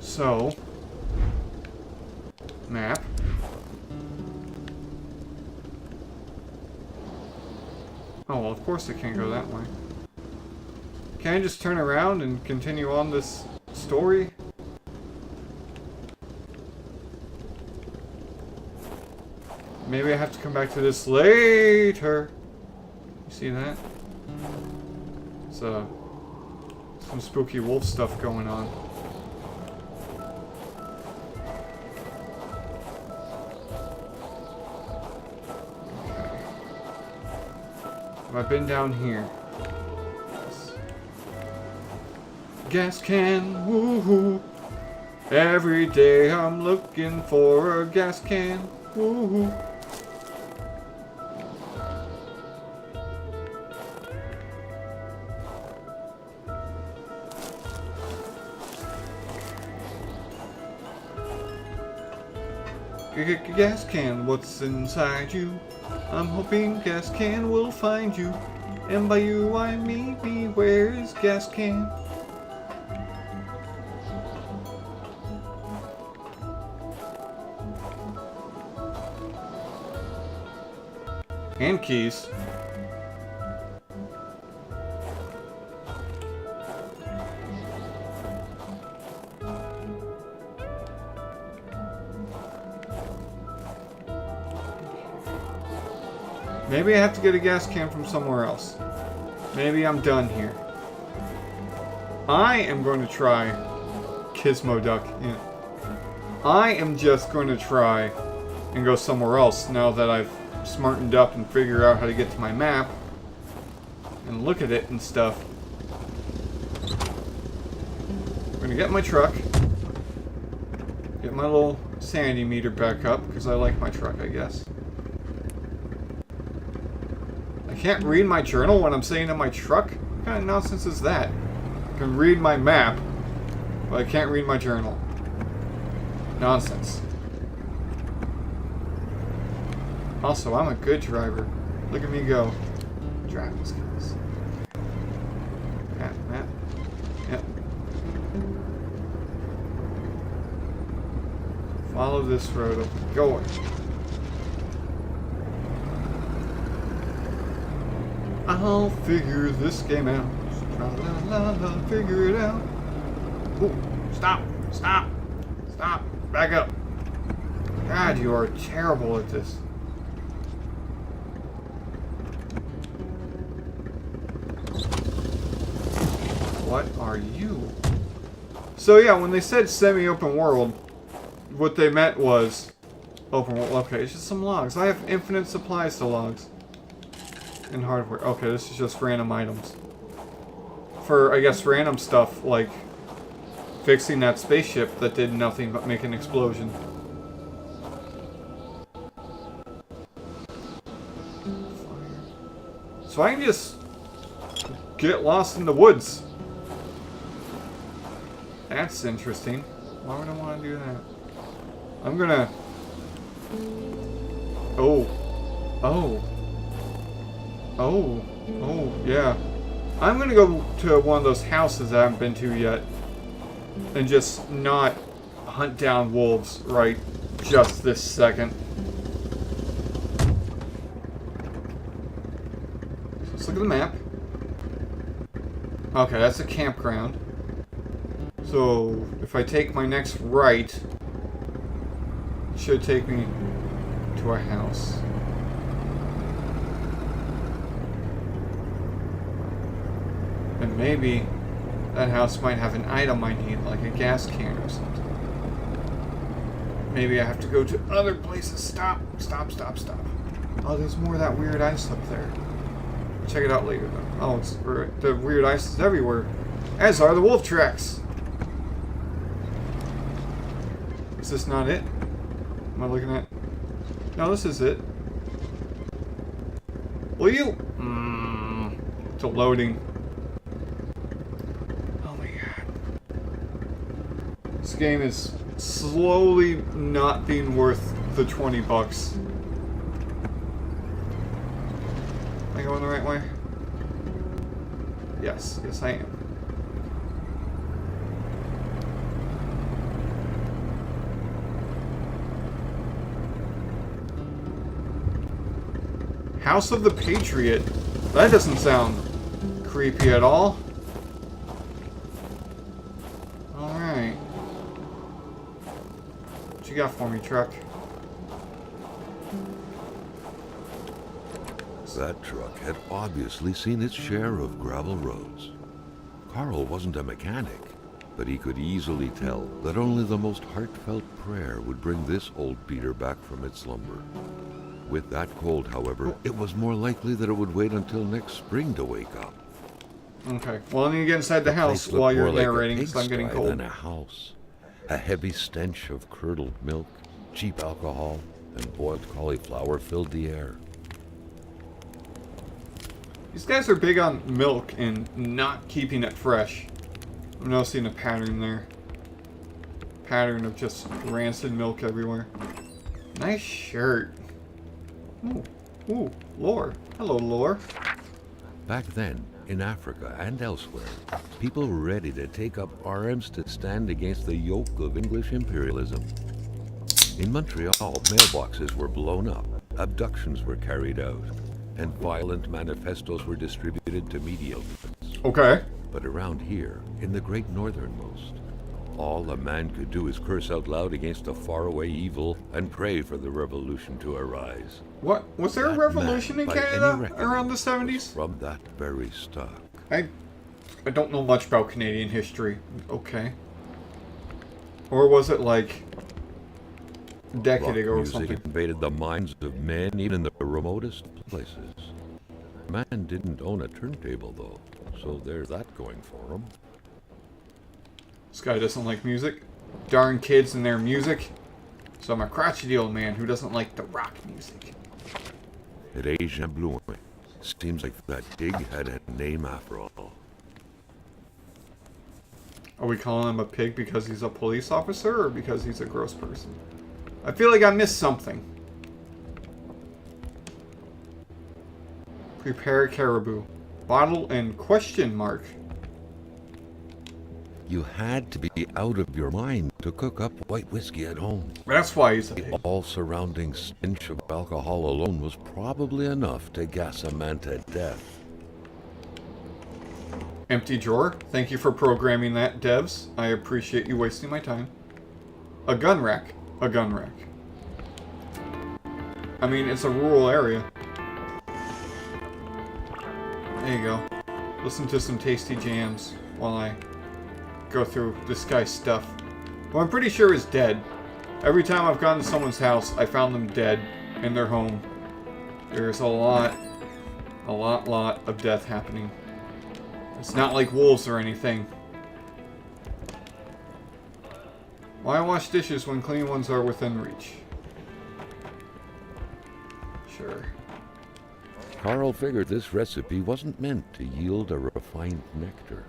Speaker 1: So, map. Oh, well, of course it can't go that way. Can I just turn around and continue on this story? Maybe I have to come back to this later. You see that? It's some spooky wolf stuff going on. Have I been down here? Yes. Gas can, woohoo. Every day I'm looking for a gas can, woohoo. Gas can, what's inside you? I'm hoping gas can will find you. And by you I mean me, where is gas can? And keys. Maybe I have to get a gas can from somewhere else. Maybe I'm done here. I am going to try Gizmo Duck. Yeah. I am just going to try and go somewhere else now that I've smartened up and figured out how to get to my map and look at it and stuff. I'm going to get my truck, get my little sanity meter back up, because I like my truck, I guess. I can't read my journal when I'm sitting in my truck? What kind of nonsense is that? I can read my map, but I can't read my journal. Nonsense. Also, I'm a good driver. Look at me go. Driving skills. Map. Yep. Follow this road. Going. I'll figure this game out. Tra-la-la-la, figure it out. Ooh, stop. Back up. God, you are terrible at this. What are you? So yeah, when they said semi-open world, what they meant was open world. Okay, it's just some logs. I have infinite supplies to logs. And hardware. Okay, this is just random items. For, I guess, random stuff, like fixing that spaceship that did nothing but make an explosion. So I can just get lost in the woods. That's interesting. Why would I want to do that? I'm gonna... Oh, yeah. I'm gonna go to one of those houses I haven't been to yet. And just not hunt down wolves right just this second. So let's look at the map. Okay, that's a campground. So, if I take my next right, it should take me to a house. And maybe that house might have an item I need, like a gas can or something. Maybe I have to go to other places. Stop. Oh, there's more of that weird ice up there. Check it out later, though. Oh, it's the weird ice is everywhere. As are the wolf tracks. Is this not it? Am I looking at... No, this is it. Will you... It's a loading. Oh my god. This game is slowly not being worth the $20. Am I going the right way? Yes, I am. House of the Patriot. That doesn't sound creepy at all. Alright. What you got for me, truck?
Speaker 2: That truck had obviously seen its share of gravel roads. Carl wasn't a mechanic, but he could easily tell that only the most heartfelt prayer would bring this old beater back from its slumber. With that cold, however, it was more likely that it would wait until next spring to wake up.
Speaker 1: Okay. Well, I need to get inside the house while you're narrating, because I'm getting cold.
Speaker 2: Than a house. A heavy stench of curdled milk, cheap alcohol, and boiled cauliflower filled the air.
Speaker 1: These guys are big on milk and not keeping it fresh. I'm noticing a pattern there. Pattern of just rancid milk everywhere. Nice shirt. Ooh, lore. Hello, lore.
Speaker 2: Back then, in Africa and elsewhere, people were ready to take up arms to stand against the yoke of English imperialism. In Montreal, mailboxes were blown up, abductions were carried out, and violent manifestos were distributed to media outlets.
Speaker 1: Okay.
Speaker 2: But around here, in the great northernmost, all a man could do is curse out loud against a faraway evil and pray for the revolution to arise.
Speaker 1: What? Was there a revolution in Canada around the 70s?
Speaker 2: From that very stock.
Speaker 1: I don't know much about Canadian history. Okay. Or was it like decade
Speaker 2: Rock
Speaker 1: ago or
Speaker 2: music
Speaker 1: something.
Speaker 2: invaded the minds of men even in the remotest places. Man didn't own a turntable, though, so there's that going for him.
Speaker 1: This guy doesn't like music. Darn kids and their music. So I'm a crotchety old man who doesn't like the rock music.
Speaker 2: It est Jean Blouin. Seems like that dig had a name after all.
Speaker 1: Are we calling him a pig because he's a police officer or because he's a gross person? I feel like I missed something. Prepare caribou. Bottle and question mark.
Speaker 2: You had to be out of your mind to cook up white whiskey at home.
Speaker 1: That's why he's a
Speaker 2: The
Speaker 1: pig.
Speaker 2: all-surrounding stench of alcohol alone was probably enough to gas a man to death.
Speaker 1: Empty drawer. Thank you for programming that, devs. I appreciate you wasting my time. A gun rack. A gun rack. I mean, it's a rural area. There you go. Listen to some tasty jams while I go through this guy's stuff. Who I'm pretty sure is dead. Every time I've gone to someone's house, I found them dead in their home. There's a lot of death happening. It's not like wolves or anything. Why wash dishes when clean ones are within reach? Sure.
Speaker 2: Carl figured this recipe wasn't meant to yield a refined nectar.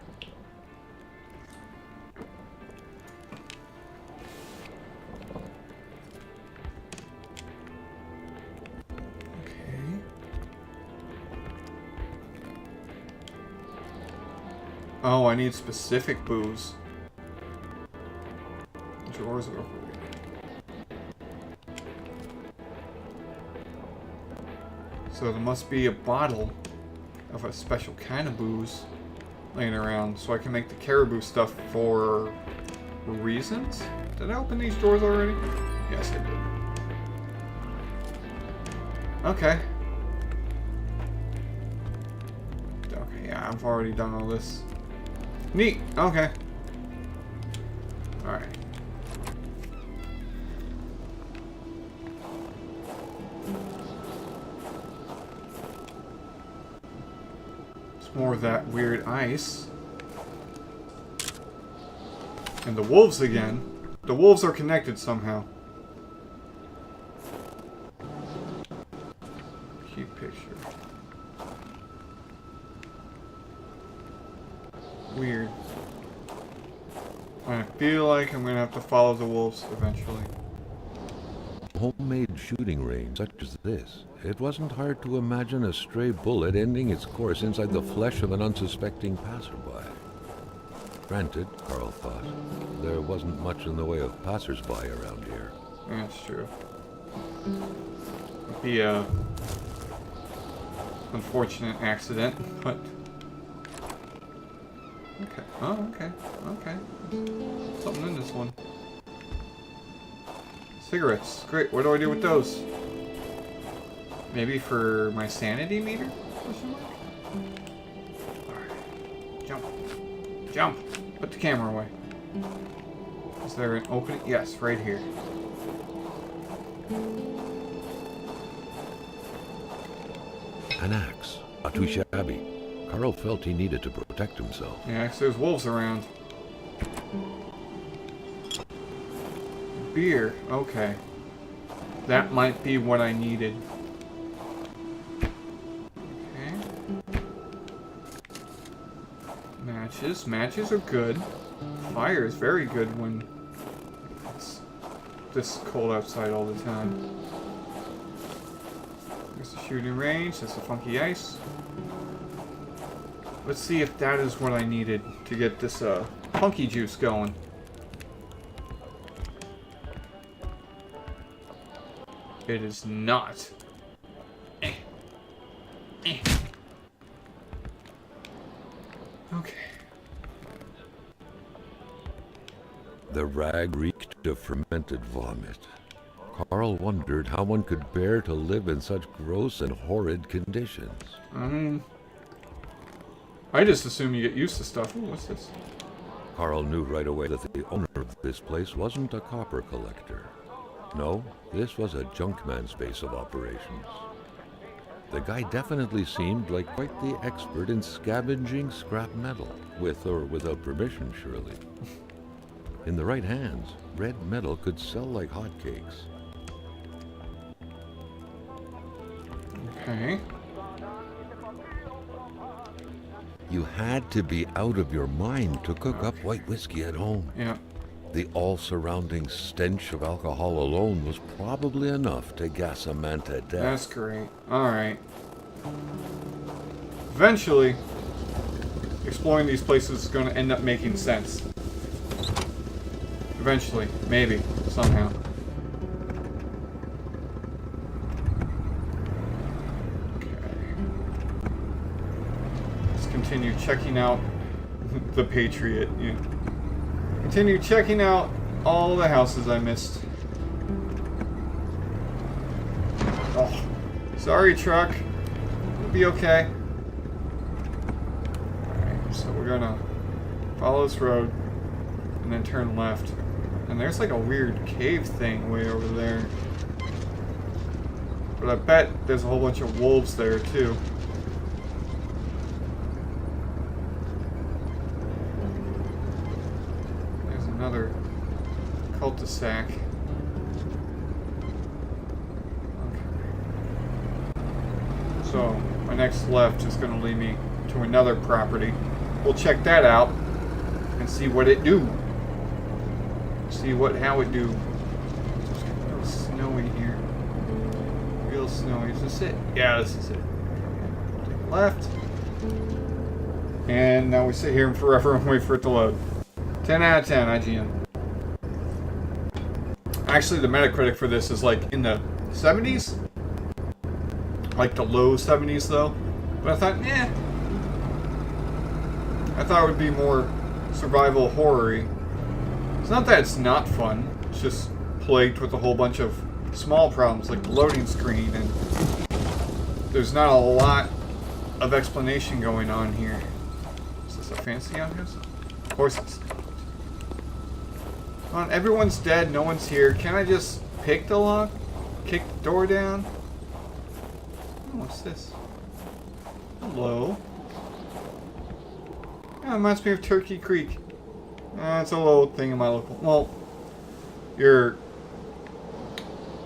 Speaker 1: Okay. Oh, I need specific booze. Drawers are over here. So there must be a bottle of a special kind of booze laying around so I can make the caribou stuff for reasons? Did I open these doors already? Yes, I did. Okay. Okay, yeah, I've already done all this. Neat. Okay. Alright. More of that weird ice. And the wolves again. The wolves are connected somehow. Cute picture. Weird. I feel like I'm gonna have to follow the wolves eventually.
Speaker 2: Homemade shooting range such as this, it wasn't hard to imagine a stray bullet ending its course inside the flesh of an unsuspecting passerby. Granted, Carl thought, there wasn't much in the way of passersby around here.
Speaker 1: That's true. It'd be a unfortunate accident, but okay. Oh, okay. Okay. Something in this one. Cigarettes. Great. What do I do with those? Maybe for my sanity meter? Alright. Jump. Jump! Put the camera away. Is there an opening? Yes, right here.
Speaker 2: An axe, not too shabby. Carl felt he needed to protect himself.
Speaker 1: Yeah, 'cause there's wolves around. Beer. Okay. That might be what I needed. Okay. Matches. Matches are good. Fire is very good when it's this cold outside all the time. There's the shooting range. That's the funky ice. Let's see if that is what I needed to get this funky juice going. It is not. Okay.
Speaker 2: The rag reeked of fermented vomit. Carl wondered how one could bear to live in such gross and horrid conditions.
Speaker 1: I just assume you get used to stuff. Ooh, what's this?
Speaker 2: Carl knew right away that the owner of this place wasn't a copper collector. No, this was a junkman's base of operations. The guy definitely seemed like quite the expert in scavenging scrap metal, with or without permission, surely. In the right hands, red metal could sell like hotcakes.
Speaker 1: Okay.
Speaker 2: You had to be out of your mind to cook up white whiskey at home.
Speaker 1: Yeah.
Speaker 2: The all-surrounding stench of alcohol alone was probably enough to gas a man to death.
Speaker 1: That's great. Alright. Eventually, exploring these places is going to end up making sense. Eventually. Maybe. Somehow. Okay. Let's continue checking out the Patriot. Yeah. Continue checking out all the houses I missed. Oh, sorry, truck. It'll be okay. Alright, so we're gonna follow this road and then turn left. And there's like a weird cave thing way over there. But I bet there's a whole bunch of wolves there too. Another cul-de-sac. Okay. So, my next left is going to lead me to another property. We'll check that out and see what it do. See how it do. It's just real snowy here. Real snowy. Is this it? Yeah, this is it. Take a left. And now we sit here and forever and wait for it to load. 10 out of 10, IGN. Actually, the Metacritic for this is like in the 70s? Like the low 70s, though. But I thought, I thought it would be more survival horror-y. It's not that it's not fun. It's just plagued with a whole bunch of small problems, like the loading screen, and there's not a lot of explanation going on here. Is this a fancy outhouse? Of course it's not. Come on, everyone's dead, no one's here. Can I just pick the lock? Kick the door down? Oh, what's this? Hello? Yeah, it reminds me of Turkey Creek. It's a little thing in my local... Well, the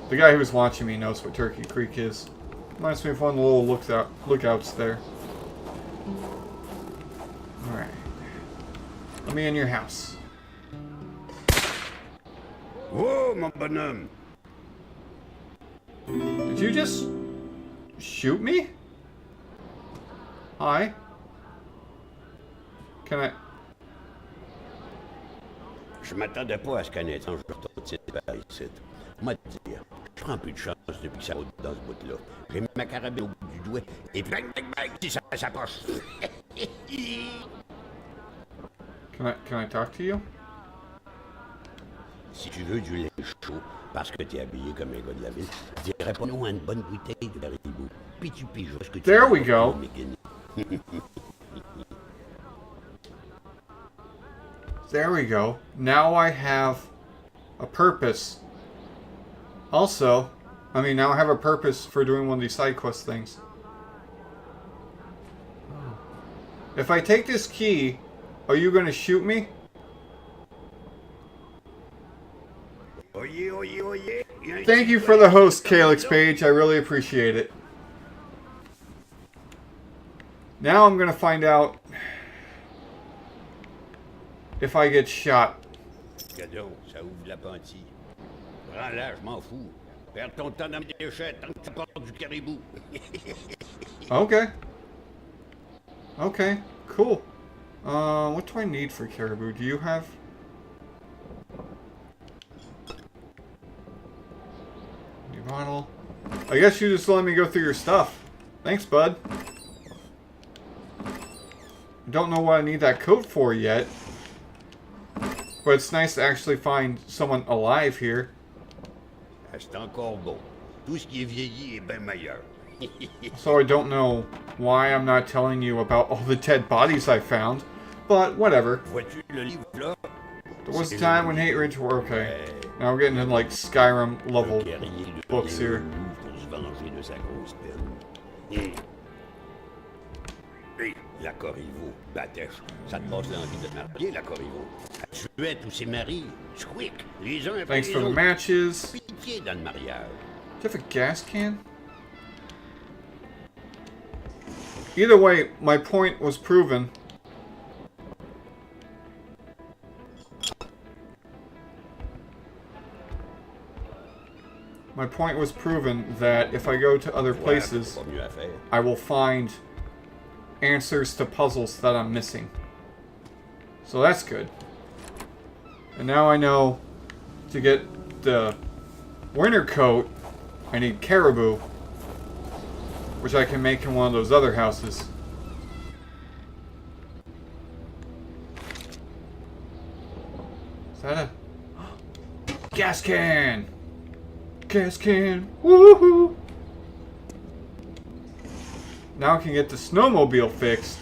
Speaker 1: guy who was watching me knows what Turkey Creek is. Reminds me of one of the little lookouts there. Alright. Let me in your house.
Speaker 3: Whoa, mon bonhomme!
Speaker 1: Did you just shoot me? Hi. Can I...
Speaker 3: Je m'attendais pas à ce qu'un étrange retourne par ici. Moi, te dire, je prends plus de chance depuis que ça roule dans ce bout-là. J'ai mis ma carabine au bout du doigt et bang, bang, bang, si ça s'approche.
Speaker 1: Can I talk to you?
Speaker 3: Si tu veux du lait chaud, parce que t'es habillé comme un gars de la ville, dirais pas non à une bonne bouteille de Caribou. Puis tu pigeras ce que tu
Speaker 1: There
Speaker 3: veux
Speaker 1: we go. There we go. Now I have a purpose. Also, now I have a purpose for doing one of these side quest things. If I take this key, are you going to shoot me? Thank you for the host, Calyx Page. I really appreciate it. Now I'm going to find out if I get shot.
Speaker 3: Gadon, ça ouvre l'appentis. Prends-la, je m'en fous. Perds ton temps dans mes déchets tant que tu portes du caribou.
Speaker 1: Okay. Okay, cool. What do I need for caribou? Do you have... New bottle. I guess you just let me go through your stuff. Thanks, bud. I don't know what I need that coat for yet. But it's nice to actually find someone alive here.
Speaker 3: C'est encore beau. Tout ce qui est vieilli est bien meilleur.
Speaker 1: So I don't know why I'm not telling you about all the dead bodies I found. But whatever.
Speaker 3: Vois-tu le livre là?
Speaker 1: There was a time when hate rage were okay. Now we're getting into like Skyrim level
Speaker 3: Un guerrier de
Speaker 1: books here.
Speaker 3: pour se venger de sa grosse peine. Et la Corriveau, Batèche, ça te passe l'envie de te marier, la Corriveau. Elle tuait tous ses maris, squick, les uns après
Speaker 1: Thanks
Speaker 3: les
Speaker 1: for the
Speaker 3: autres.
Speaker 1: matches.
Speaker 3: Pitié dans le mariage.
Speaker 1: Do you have a gas can? Either way, my point was proven. My point was proven that if I go to other
Speaker 3: Ouais,
Speaker 1: places,
Speaker 3: pas mieux à faire.
Speaker 1: I will find answers to puzzles that I'm missing. So that's good. And now I know to get the winter coat, I need caribou, which I can make in one of those other houses. Is that a gas can? Gas can. Woohoo! Now I can get the snowmobile fixed.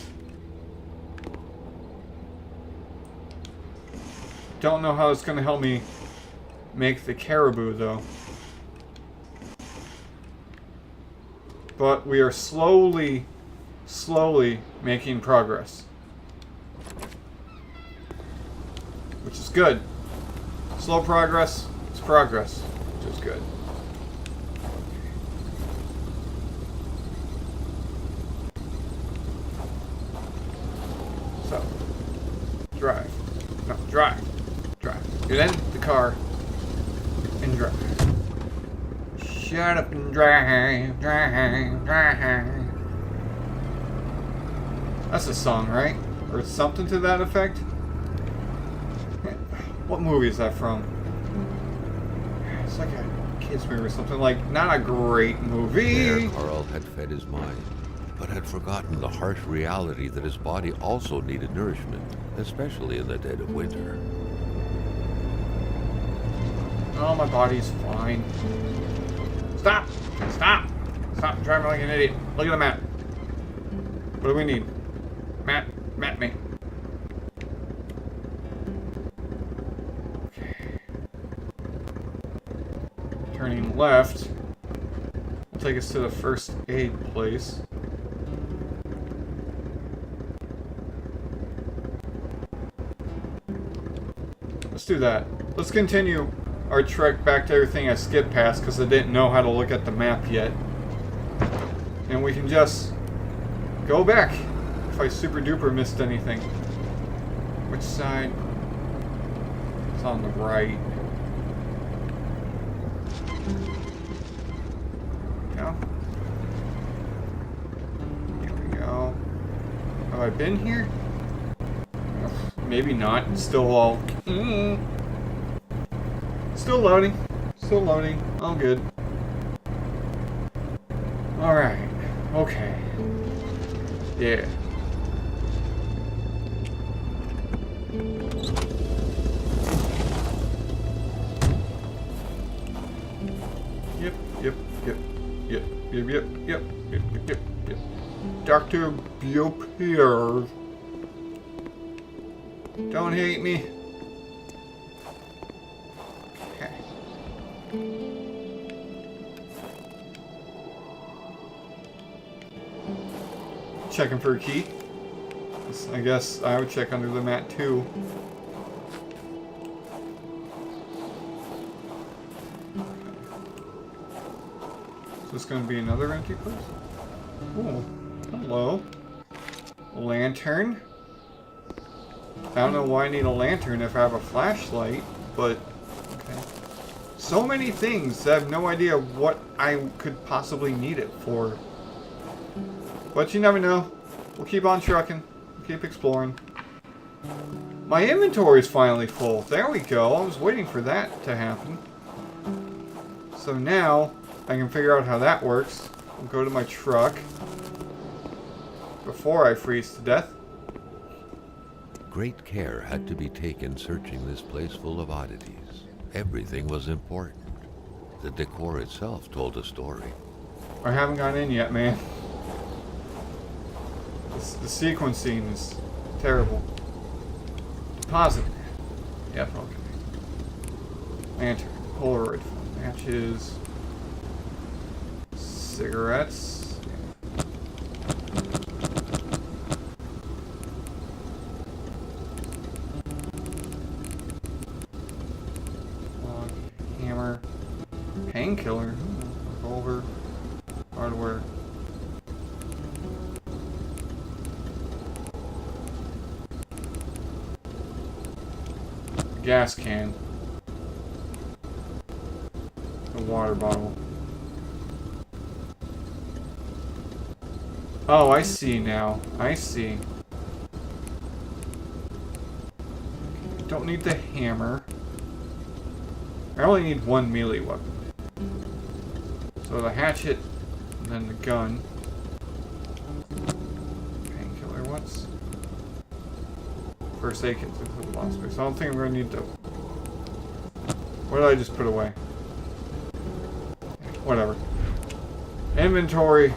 Speaker 1: Don't know how it's going to help me make the caribou though. But we are slowly making progress. Which is good. Slow progress is progress, which is good. So, drive. No, drive. Drive. Get in the car and drive. Shut up and drive. That's a song, right? Or something to that effect? What movie is that from? It's like a kids movie or something. Like, not a great movie.
Speaker 2: There, Carl had fed his mind, but had forgotten the harsh reality that his body also needed nourishment, especially in the dead of winter.
Speaker 1: Oh, my body's fine. Stop! Stop! Stop driving like an idiot. Look at the map. What do we need? Map me. Okay. Turning left will take us to the first aid place. Let's do that. Let's continue our trek back to everything I skipped past because I didn't know how to look at the map yet. And we can just go back if I super duper missed anything. Which side? It's on the right. Go. Here we go. Have I been here? Maybe not. It's still all... Still loading. Still loading. All good. Alright. Okay. Yeah. Yep. Dr. Biopierre. Don't hate me. Okay. Checking for a key. I guess I would check under the mat too. Is this going to be another empty place? Oh, hello. Lantern. I don't know why I need a lantern if I have a flashlight, but okay. So many things, I have no idea what I could possibly need it for. But you never know. We'll keep on trucking. We'll keep exploring. My inventory is finally full. There we go. I was waiting for that to happen. So now I can figure out how that works. I'll go to my truck before I freeze to death.
Speaker 2: Great care had to be taken searching this place full of oddities. Everything was important. The decor itself told a story.
Speaker 1: I haven't gone in yet, man. The sequencing is terrible. Deposit. Yep, okay. Lantern. Polaroid film. Matches. Cigarettes. Log. Hammer. Painkiller. Revolver. Hardware. Gas can. A water bottle. Oh, I see now. I see. Don't need the hammer. I only need one melee weapon. So the hatchet, and then the gun. Painkiller, what's... First aid kit to the lost space. I don't think I'm going to need to... What did I just put away? Whatever. Inventory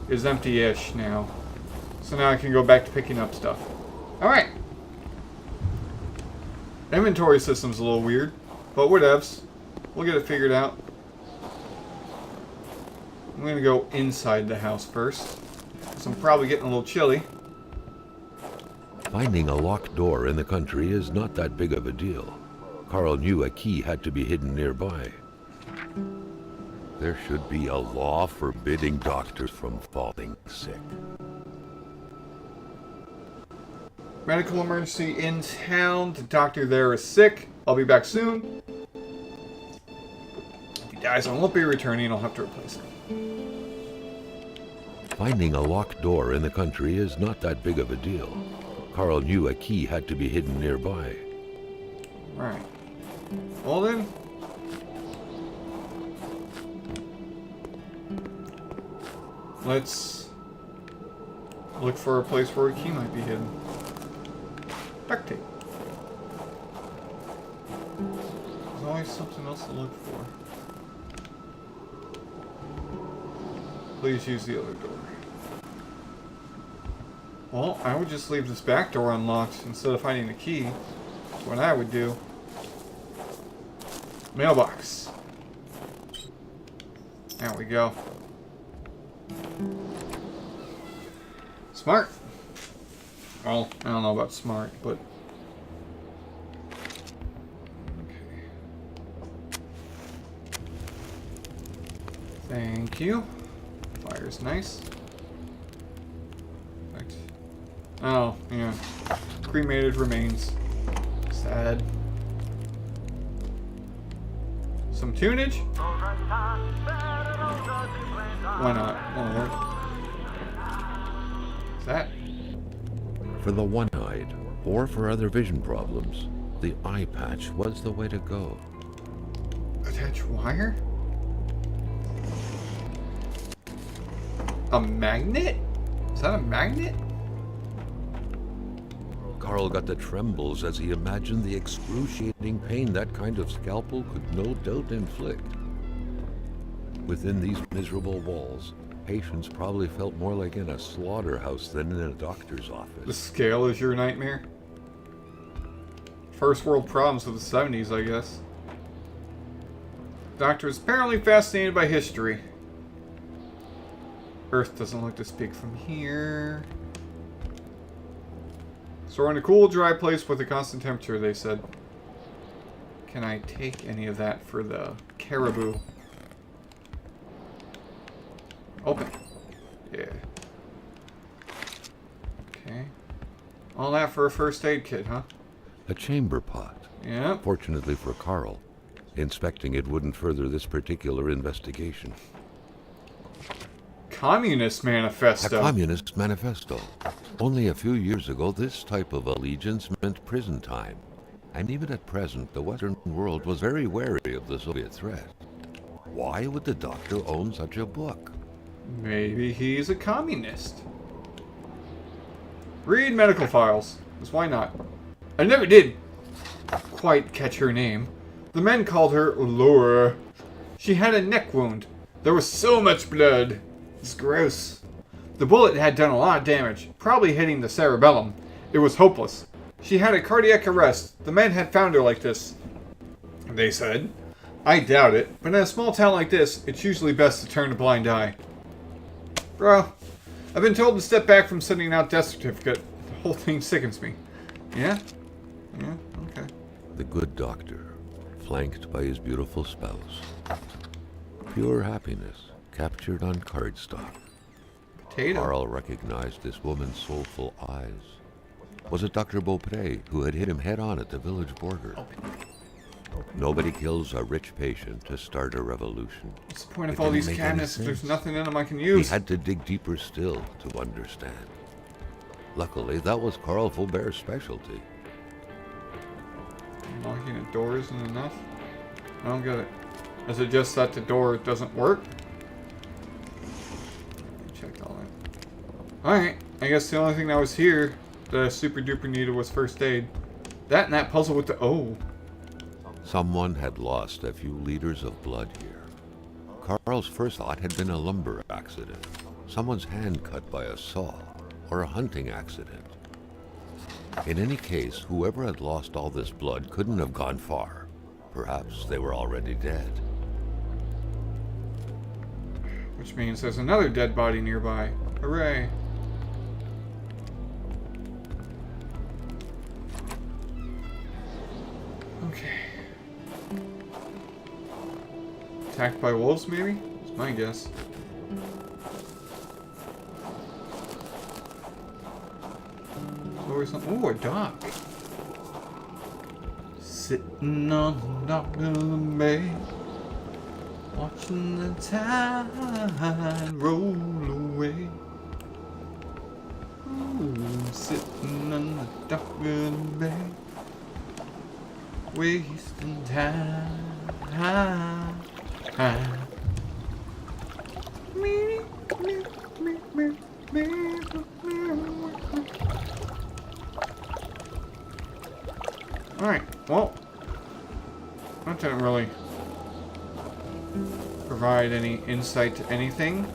Speaker 1: is empty-ish now. So now I can go back to picking up stuff. Alright. Inventory system's a little weird, but whatevs. We'll get it figured out. I'm going to go inside the house first. So I'm probably getting a little chilly.
Speaker 2: Finding a locked door in the country is not that big of a deal. Carl knew a key had to be hidden nearby. There should be a law forbidding doctors from falling sick.
Speaker 1: Medical emergency in town. The doctor there is sick. I'll be back soon. If he dies, I won't be returning. I'll have to replace him.
Speaker 2: Finding a locked door in the country is not that big of a deal. Carl knew a key had to be hidden nearby.
Speaker 1: Alright. Well then. Let's look for a place where a key might be hidden. Duct tape. There's always something else to look for. Please use the other door. Well, I would just leave this back door unlocked instead of finding the key. That's what I would do. Mailbox. There we go. Smart. Well, I don't know about smart, but... Okay. Thank you. Fire's nice. Right. Oh, yeah. Cremated remains. Sad. Some tunage? Why not? Won't work. Is that?
Speaker 2: For the one-eyed, or for other vision problems, the eye patch was the way to go.
Speaker 1: Attach wire? A magnet? Is that a magnet?
Speaker 2: Carl got the trembles as he imagined the excruciating pain that kind of scalpel could no doubt inflict. Within these miserable walls, patients probably felt more like in a slaughterhouse than in a doctor's
Speaker 1: The
Speaker 2: office.
Speaker 1: scale is your nightmare? First world problems of the 70s, I guess. Doctor is apparently fascinated by history. Earth doesn't look to speak from here. So we're in a cool, dry place with a constant temperature, they said. Can I take any of that for the caribou? Open. Yeah. Okay. All that for a first aid kit, huh?
Speaker 2: A chamber pot.
Speaker 1: Yeah.
Speaker 2: Fortunately for Carl, inspecting it wouldn't further this particular investigation.
Speaker 1: Communist
Speaker 2: A
Speaker 1: manifesto.
Speaker 2: communist manifesto. Only a few years ago, this type of allegiance meant prison time. And even at present, the Western world was very wary of the Soviet threat. Why would the doctor own such a book?
Speaker 1: Maybe he's a communist. Read medical files. Because why not? I never did quite catch her name. The men called her Laura. She had a neck wound. There was so much blood. It's gross. The bullet had done a lot of damage, probably hitting the cerebellum. It was hopeless. She had a cardiac arrest. The men had found her like this. They said. I doubt it, but in a small town like this, it's usually best to turn a blind eye. Bro, I've been told to step back from sending out death certificate. The whole thing sickens me. Yeah? Yeah, okay.
Speaker 2: The good doctor, flanked by his beautiful spouse. Pure happiness, captured on cardstock.
Speaker 1: Potato.
Speaker 2: Carl recognized this woman's soulful eyes. Was it Dr. Beaupre who had hit him head-on at the village border? Nobody kills a rich patient to start a revolution.
Speaker 1: What's the point
Speaker 2: It
Speaker 1: of all
Speaker 2: didn't
Speaker 1: these
Speaker 2: make
Speaker 1: cabinets
Speaker 2: any
Speaker 1: if there's
Speaker 2: sense.
Speaker 1: nothing in them I can
Speaker 2: He
Speaker 1: use?
Speaker 2: had to dig deeper still to understand. Luckily, that was Carl Faubert's specialty.
Speaker 1: Locking a door isn't enough? I don't get it. Is it just that the door doesn't work? I checked all that. Alright, I guess the only thing that was here that I super duper needed was first aid. That and that puzzle with the... Oh.
Speaker 2: Someone had lost a few liters of blood here. Carl's first thought had been a lumber accident, someone's hand cut by a saw, or a hunting accident. In any case, whoever had lost all this blood couldn't have gone far. Perhaps they were already dead.
Speaker 1: Which means there's another dead body nearby. Hooray. Okay. Attacked by wolves, maybe? That's my guess. Ooh, a dock. Sitting on the dock of the bay, watching the tide roll away. Ooh, sitting on the dock of the bay, wasting time. Alright, well, that didn't really provide any insight to anything.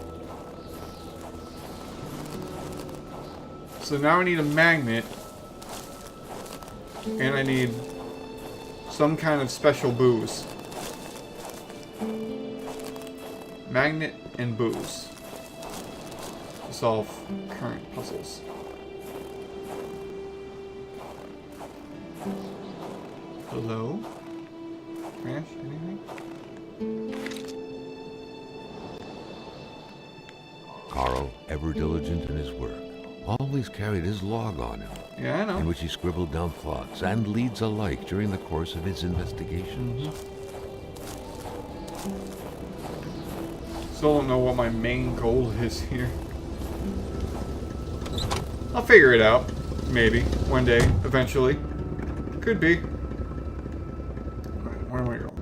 Speaker 1: So now I need a magnet, and I need some kind of special booze. Magnet and booze to solve current puzzles. Hello? Crash? Anything?
Speaker 2: Carl, ever diligent in his work, always carried his log on him,
Speaker 1: Yeah, I know.
Speaker 2: in which he scribbled down thoughts and leads alike during the course of his investigations.
Speaker 1: Still don't know what my main goal is here. I'll figure it out. Maybe. One day. Eventually. Could be. Alright, where am I going?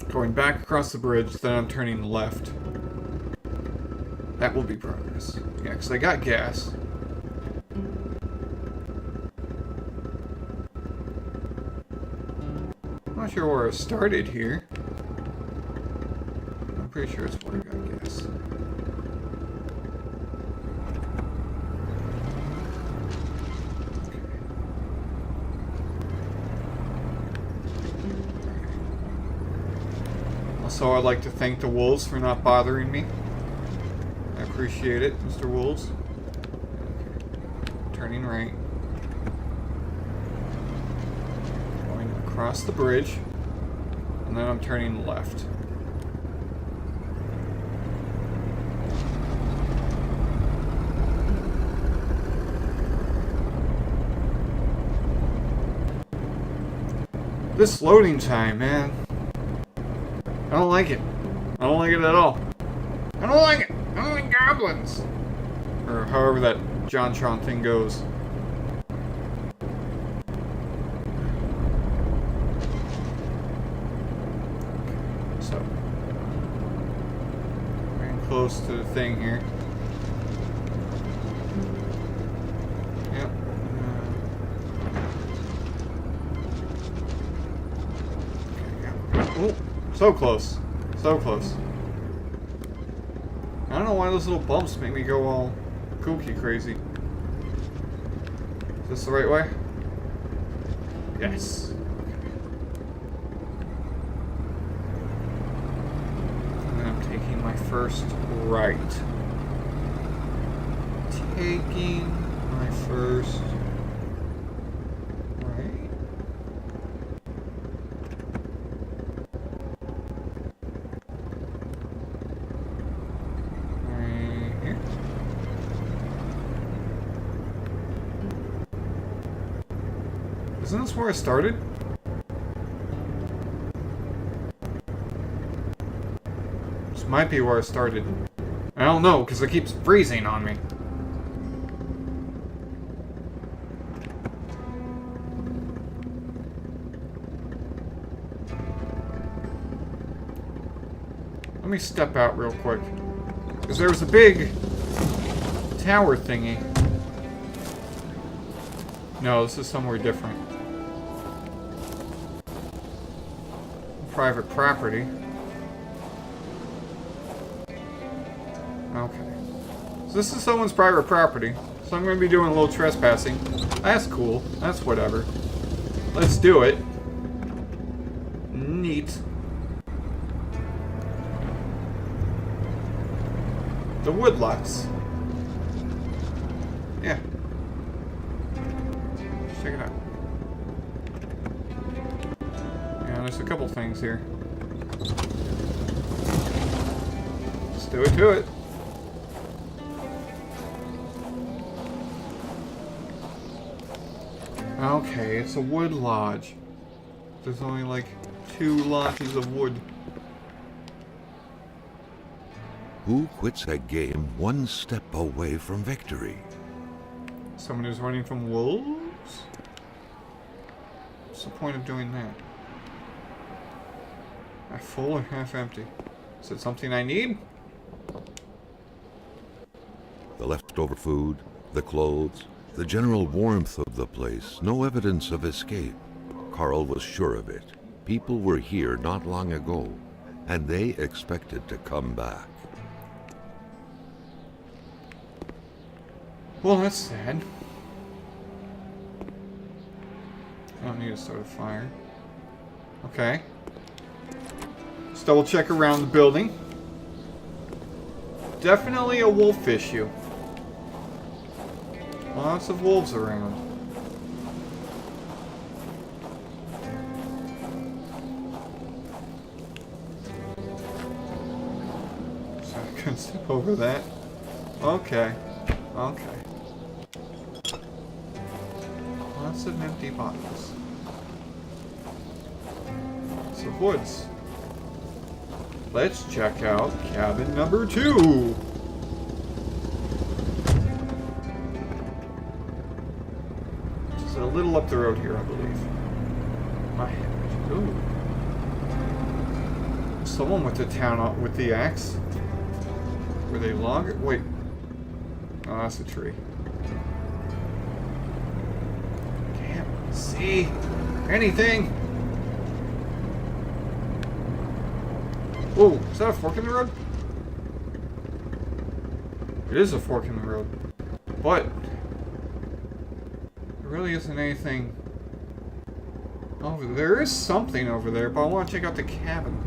Speaker 1: Going back across the bridge, then I'm turning left. That will be progress. Yeah, because I got gas. I'm not sure where I started here. I'm pretty sure it's where I got gas. Also, I'd like to thank the wolves for not bothering me. I appreciate it, Mr. Wolves. Okay. Turning right. Going across the bridge. And then I'm turning left. This loading time, man. I don't like it. I don't like it at all. I don't like it. I don't like goblins. Or however that JonTron thing goes. So. Getting close to the thing here. Yep. Oh, so close. So close. I don't know why those little bumps make me go all kooky crazy. Is this the right way? Yes. Okay. my first right. Taking my first right. Right here. Isn't this where I started? This might be where I started. I don't know, because it keeps freezing on me. Let me step out real quick. Because there was a big tower thingy. No, this is somewhere different. Private property. Okay. So this is someone's private property. So I'm going to be doing a little trespassing. That's cool. That's whatever. Let's do it. Neat. The woodlots. Yeah. Let's check it out. Yeah, there's a couple things here. Let's do it to it. Okay, it's a wood lodge. There's only like 2 lodges of wood.
Speaker 2: Who quits a game one step away from victory?
Speaker 1: Someone who's running from wolves? What's the point of doing that? Half full or half empty? Is it something I need?
Speaker 2: The leftover food, the clothes, the general warmth of the place, no evidence of escape. Carl was sure of it. People were here not long ago, and they expected to come back.
Speaker 1: Well, that's sad. I don't need to start a fire. Okay. Let's double check around the building. Definitely a wolf issue. Lots of wolves around. So I can step over that. Okay. Okay. Lots of empty bottles. Lots of woods. Let's check out cabin number 2. Just a little up the road here, I believe. Ooh. Someone went to town with the axe. Were they longer? Wait. Oh, that's a tree. Can't see anything. Whoa, is that a fork in the road? It is a fork in the road. But there really isn't anything. Oh, there is something over there, but I want to check out the cabin.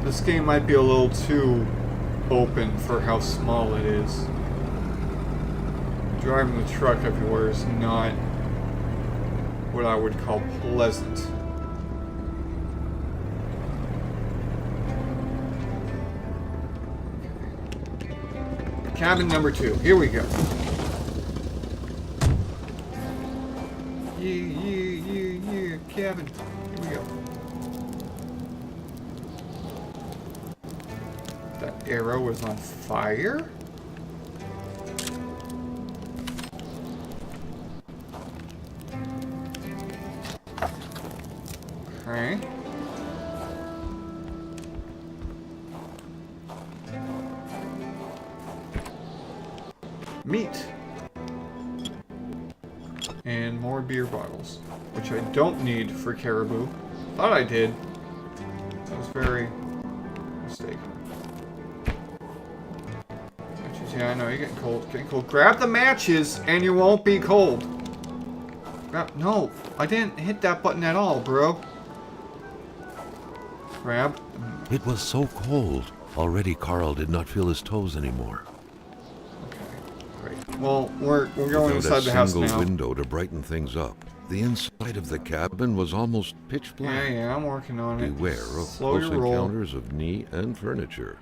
Speaker 1: This game might be a little too open for how small it is. Driving the truck everywhere is not what I would call pleasant. Cabin number 2. Here we go. Yeah, cabin. Here we go. That arrow is on fire? Okay. Meat. And more beer bottles, which I don't need for caribou. Thought I did. I was very mistaken. Matches, yeah, I know, you're getting cold. Getting cold. Grab the matches and you won't be cold. Grab. No, I didn't hit that button at all, bro. Grab.
Speaker 2: It was so cold. Already Carl did not feel his toes anymore.
Speaker 1: Okay, great. Well, we're going
Speaker 2: Without
Speaker 1: inside the house
Speaker 2: a single
Speaker 1: now.
Speaker 2: window to brighten things up, the inside of the cabin was almost pitch black.
Speaker 1: Yeah, I'm working on it.
Speaker 2: Beware of
Speaker 1: Slow
Speaker 2: close
Speaker 1: your roll.
Speaker 2: encounters of knee and furniture.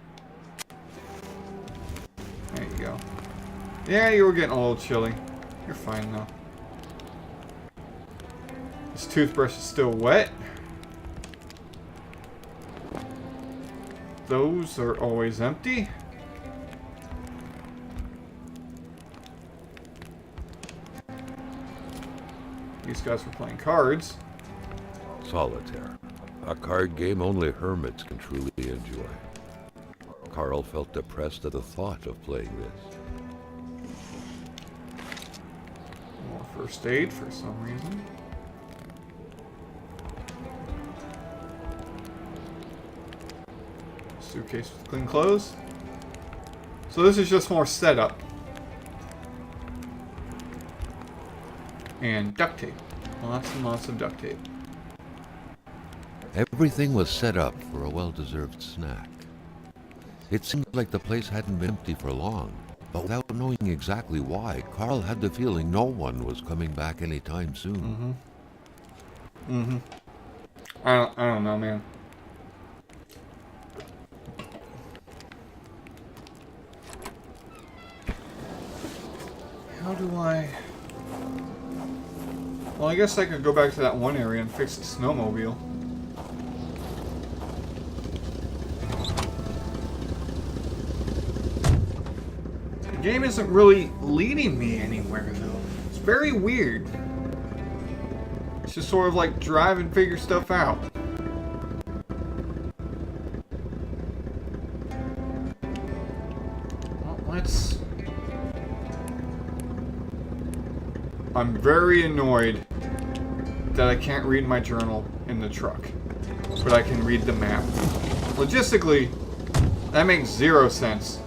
Speaker 1: There you go. Yeah, you were getting a little chilly. You're fine though. This toothbrush is still wet. Those are always empty. These guys were playing cards.
Speaker 2: Solitaire. A card game only hermits can truly enjoy. Carl felt depressed at the thought of playing this.
Speaker 1: More first aid for some reason. Suitcase with clean clothes. So this is just more setup. And duct tape. Lots and lots of duct tape.
Speaker 2: Everything was set up for a well-deserved snack. It seemed like the place hadn't been empty for long, but without knowing exactly why, Carl had the feeling no one was coming back anytime soon.
Speaker 1: I don't know, man. How do I... Well, I guess I could go back to that one area and fix the snowmobile. The game isn't really leading me anywhere, though. It's very weird. It's just sort of like drive and figure stuff out. Well, let's... I'm very annoyed that I can't read my journal in the truck, but I can read the map. Logistically, that makes zero sense,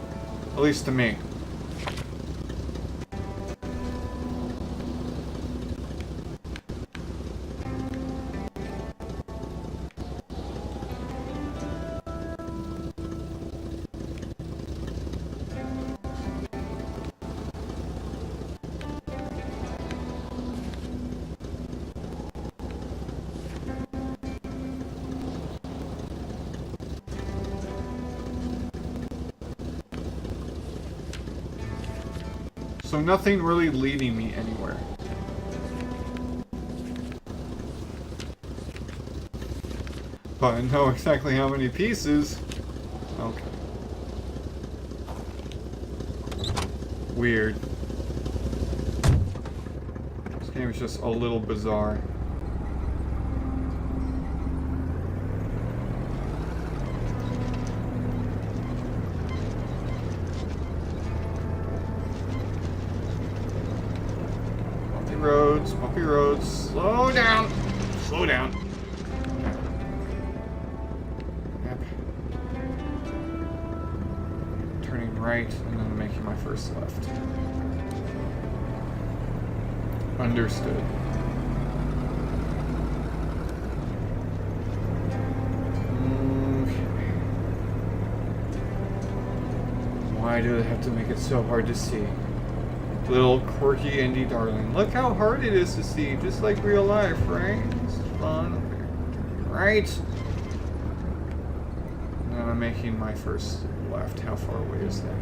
Speaker 1: at least to me. So nothing really leading me anywhere. But I know exactly how many pieces. Okay. Weird. This game is just a little bizarre. Bumpy roads. Slow down. Slow down. Yep. Turning right and then making my first left. Understood. Okay. Why do they have to make it so hard to see? Little quirky indie darling. Look how hard it is to see, just like real life, right? It's fun. Right? And I'm making my first left. How far away is that?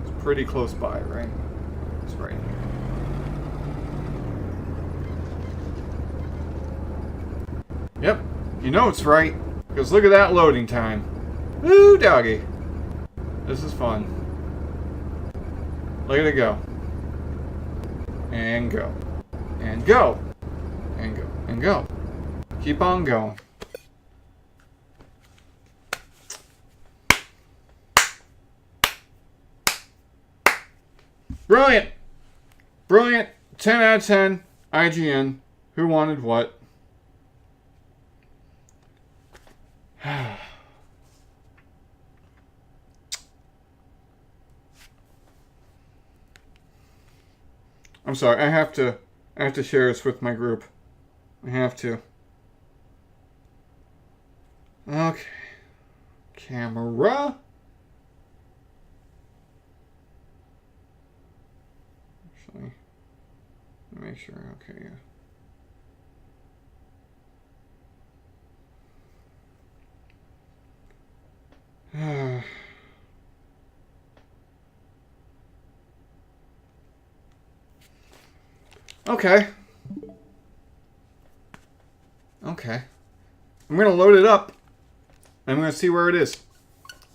Speaker 1: It's pretty close by, right? It's right here. Yep. You know it's right. Because look at that loading time. Woo, doggy. This is fun. Look at it go. And go. And go. And go. And go. Keep on going. Brilliant. Brilliant. 10 out of 10. IGN. Who wanted what? I'm sorry, I have to I have to share this with my group. I have to. Okay. Camera. Actually, make sure. Okay, yeah. Okay. Okay. I'm gonna load it up. I'm gonna see where it is.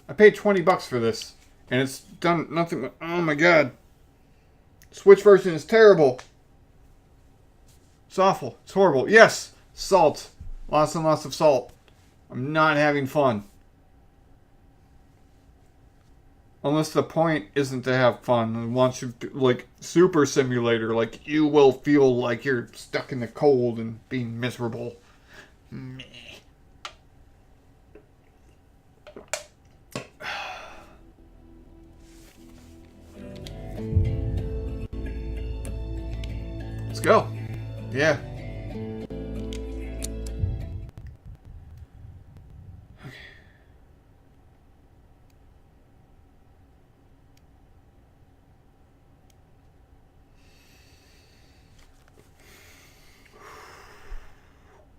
Speaker 1: I paid $20 for this, and it's done nothing. Oh my god. Switch version is terrible. It's awful. It's horrible. Yes, salt. Lots and lots of salt. I'm not having fun. Unless the point isn't to have fun and wants you to, like, super simulator, like you will feel like you're stuck in the cold and being miserable. Meh. Let's go. Yeah. Okay.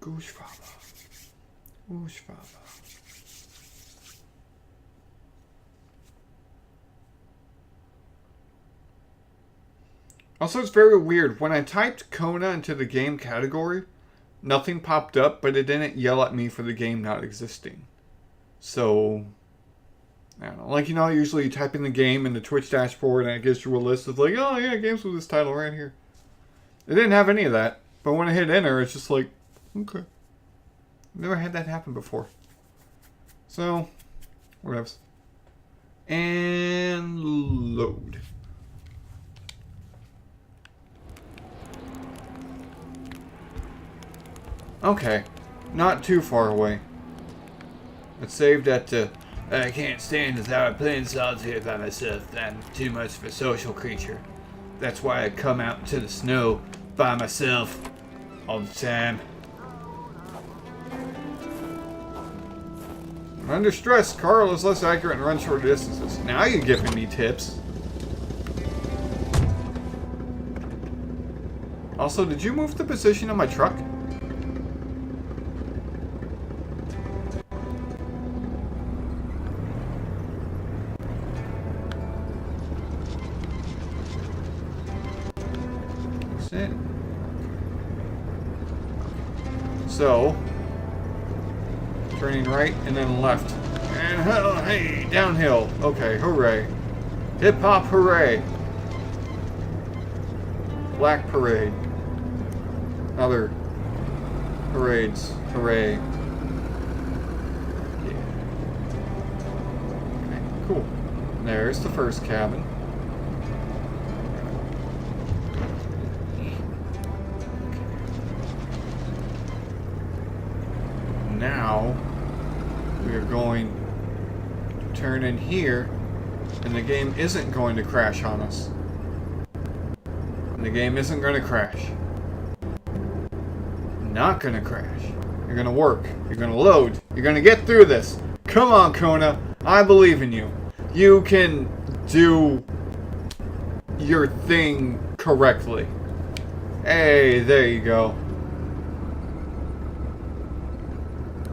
Speaker 1: Goosefaba. Goosefaba. Also, it's very weird. When I typed Kona into the game category, nothing popped up, but it didn't yell at me for the game not existing. So, I don't know. Like, you know, usually you type in the game in the Twitch dashboard and it gives you a list of like, oh yeah, games with this title right here. It didn't have any of that. But when I hit enter, it's just like, okay. Never had that happen before. So, whatever. And load. Okay, not too far away. It's saved at I can't stand without playing solitaire by myself. I'm too much of a social creature. That's why I come out into the snow by myself all the time. Under stress, Carl is less accurate and runs shorter distances. Now you're giving me tips. Also, did you move the position of my truck? That's it. So, turning right and then left. And hey, downhill. Okay, hooray. Hip hop, hooray. Black parade. Other parades, hooray. Yeah. Okay, cool. There's the first cabin. Now we are going to turn in here, and the game isn't going to crash on us. And the game isn't going to crash. Not going to crash. You're going to work. You're going to load. You're going to get through this. Come on, Kona. I believe in you. You can do your thing correctly. Hey, there you go.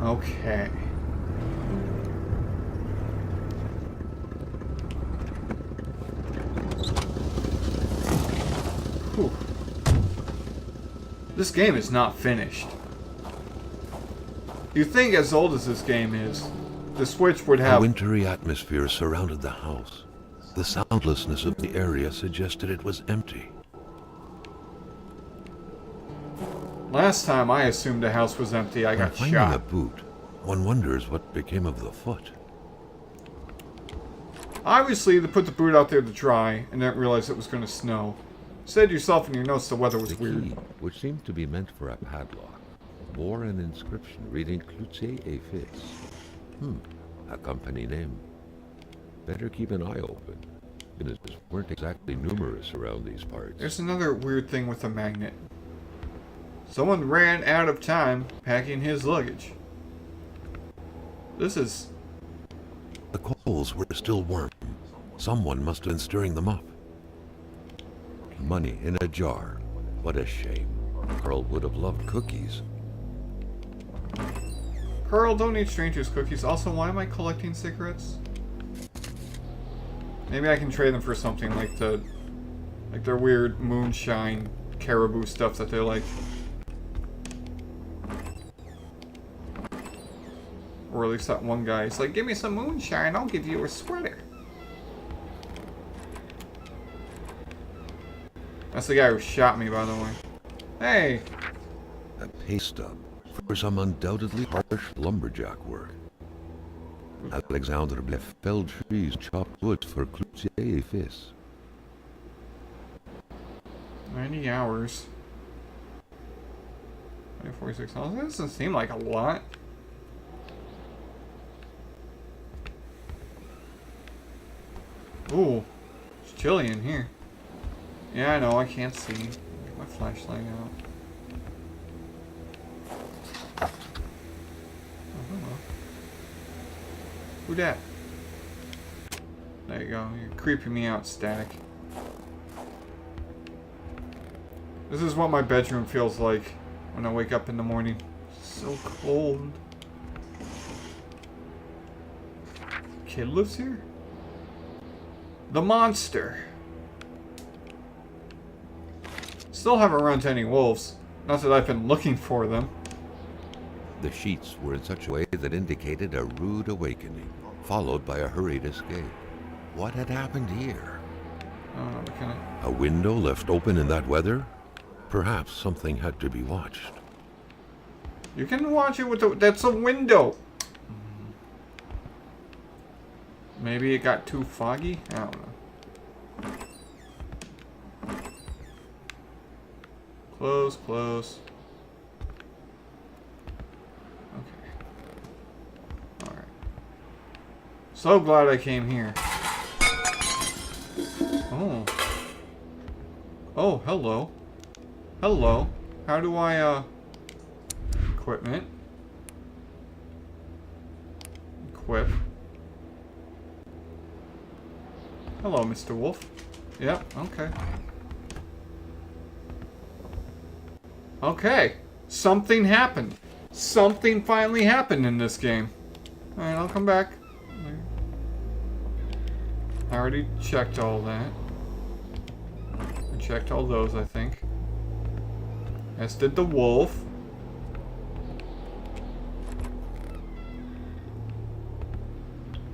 Speaker 1: Okay. Whew. This game is not finished. You think as old as this game is, the Switch would have...
Speaker 2: A wintry atmosphere surrounded the house. The soundlessness of the area suggested it was empty.
Speaker 1: Last time I assumed the house was empty, I got
Speaker 2: Finding
Speaker 1: shot.
Speaker 2: a boot, one wonders what became of the foot.
Speaker 1: Obviously, they put the boot out there to dry and didn't realize it was going to snow. You said yourself in your notes the weather was
Speaker 2: The
Speaker 1: weird.
Speaker 2: key, which seemed to be meant for a padlock, bore an inscription reading Cloutier et Fils. A company name. Better keep an eye open. Businesses weren't exactly numerous around these parts.
Speaker 1: There's another weird thing with the magnet. Someone ran out of time packing his luggage. This is...
Speaker 2: The coals were still warm. Someone must have been stirring them up. Money in a jar. What a shame. Carl would have loved cookies.
Speaker 1: Carl, don't eat strangers' cookies. Also, why am I collecting cigarettes? Maybe I can trade them for something like their weird moonshine caribou stuff that they like. Or at least that one guy. He's like, give me some moonshine, I'll give you a sweater. That's the guy who shot me, by the way. Hey!
Speaker 2: A pay stub for some undoubtedly harsh lumberjack work. Alexandre Blef felled trees, chopped wood for Cloutier et Fils.
Speaker 1: 90 hours. 46 hours. That doesn't seem like a lot. Ooh, it's chilly in here. Yeah, I know, I can't see. Get my flashlight out. Oh, hello. Who dat? There you go. You're creeping me out, Static. This is what my bedroom feels like when I wake up in the morning. It's so cold. Kid lives here? The monster. Still haven't run into any wolves. Not that I've been looking for them.
Speaker 2: The sheets were in such a way that indicated a rude awakening, followed by a hurried escape. What had happened here?
Speaker 1: I don't know, can I...
Speaker 2: A window left open in that weather? Perhaps something had to be watched.
Speaker 1: You can watch it with the... That's a window! Maybe it got too foggy? I don't know. Close, close. Okay. Alright. So glad I came here. Oh. Oh, hello. Hello. How do I, equipment. Equip. Hello, Mr. Wolf. Yep, okay. Okay. Something happened. Something finally happened in this game. Alright, I'll come back. I already checked all that. I checked all those, I think. As did the wolf.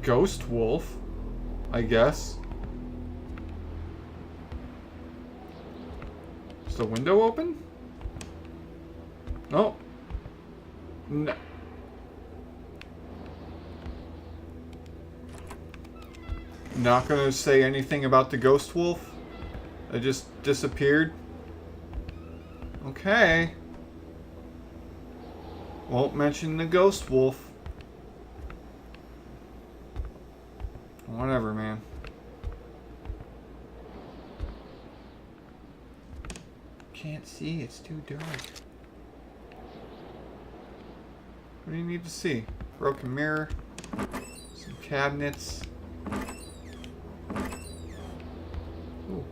Speaker 1: Ghost wolf, I guess. Is the window open? No. No. Not gonna say anything about the ghost wolf. It just disappeared. Okay. Won't mention the ghost wolf. Whatever, man. Can't see, it's too dark. What do you need to see? Broken mirror. Some cabinets. Ooh.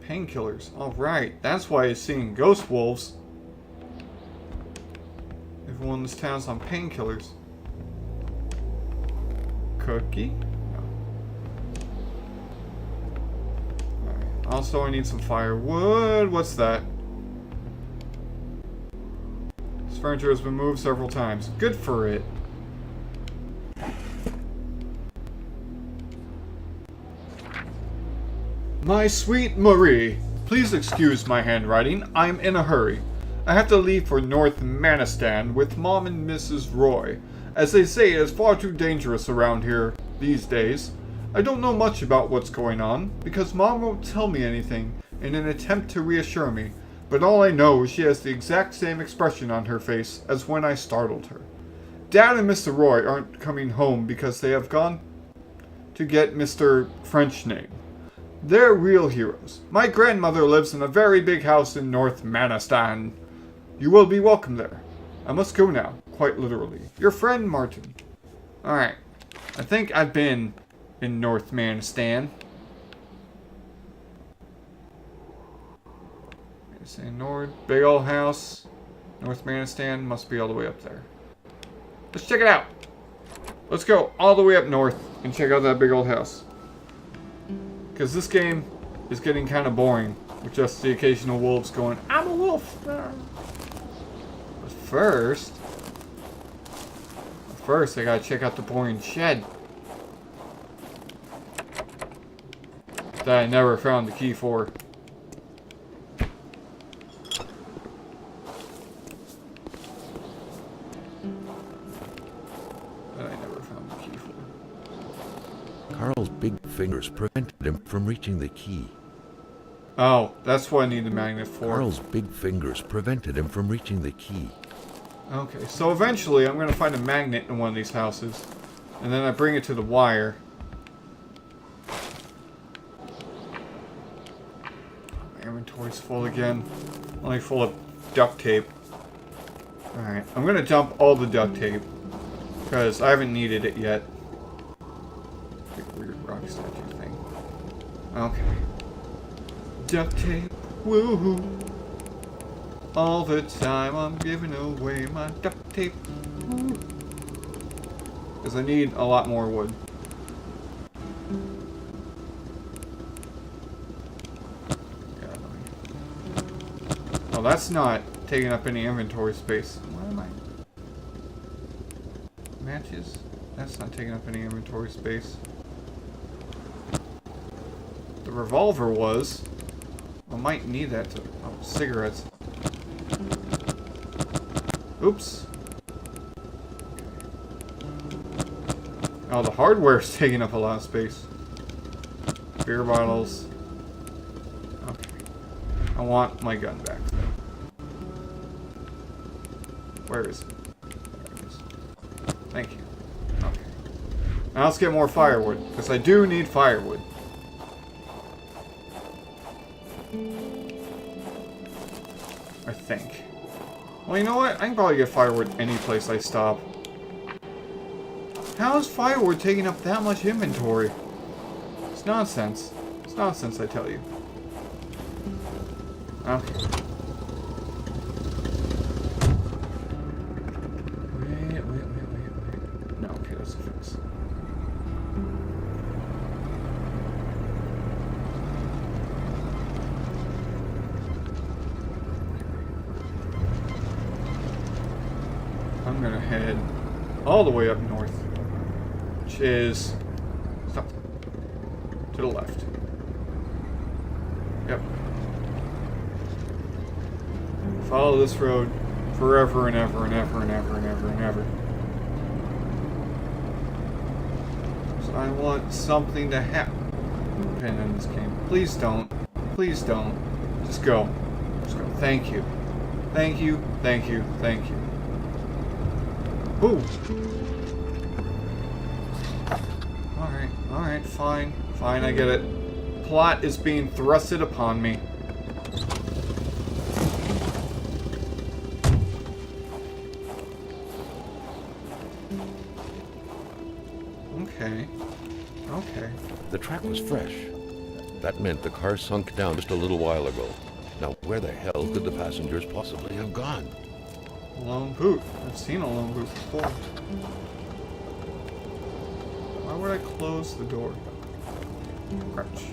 Speaker 1: Painkillers. Alright, that's why he's seeing ghost wolves. Everyone in this town's on painkillers. Cookie? No. Alright. Also, I need some firewood. What's that? This furniture has been moved several times. Good for it. My sweet Marie, please excuse my handwriting. I'm in a hurry. I have to leave for North Manistan with Mom and Mrs. Roy. As they say, it is far too dangerous around here these days. I don't know much about what's going on, because Mom won't tell me anything in an attempt to reassure me, but all I know is she has the exact same expression on her face as when I startled her. Dad and Mr. Roy aren't coming home because they have gone to get Mr. French name. They're real heroes. My grandmother lives in a very big house in North Manistan. You will be welcome there. I must go now, quite literally. Your friend, Martin. Alright. I think I've been in North Manistan. Say Nord, big old house. North Manistan must be all the way up there. Let's check it out. Let's go all the way up north and check out that big old house. Because this game is getting kind of boring with just the occasional wolves going, I'm a wolf. But first I gotta check out the boring shed that I never found the key for.
Speaker 2: Carl's big fingers prevented him from reaching the key.
Speaker 1: Oh, that's what I need the magnet for.
Speaker 2: Carl's big fingers prevented him from reaching the key.
Speaker 1: Okay, so eventually I'm going to find a magnet in one of these houses. And then I bring it to the wire. My inventory's full again. Only full of duct tape. Alright, I'm going to dump all the duct tape. Because I haven't needed it yet. Big weird rock statue thing. Okay. Duct tape, woohoo! All the time I'm giving away my duct tape. Because I need a lot more wood. Oh, that's not taking up any inventory space. What am I? Matches? That's not taking up any inventory space. The revolver was. I might need that to. Oh, cigarettes. Oops. Oh, the hardware's taking up a lot of space. Beer bottles. Okay. I want my gun back, though. Where is it? There it is. Thank you. Okay. Now let's get more firewood, because I do need firewood. I think. Well, you know what? I can probably get firewood any place I stop. How is firewood taking up that much inventory? It's nonsense. It's nonsense, I tell you. Okay. Wait. No, okay, that's a fix. I'm gonna head all the way up north, which is stop, to the left. Yep. Follow this road forever and ever and ever and ever and ever and ever. So I want something to happen in this game. Please don't. Please don't. Just go. Just go. Thank you. Thank you. Thank you. Thank you. Ooh. Alright, fine. Fine, I get it. Plot is being thrusted upon me. Okay.
Speaker 2: The track was fresh. That meant the car sunk down just a little while ago. Now, where the hell could the passengers possibly have gone?
Speaker 1: Lone boot. I've seen a lone boot before. Why would I close the door? Crouch.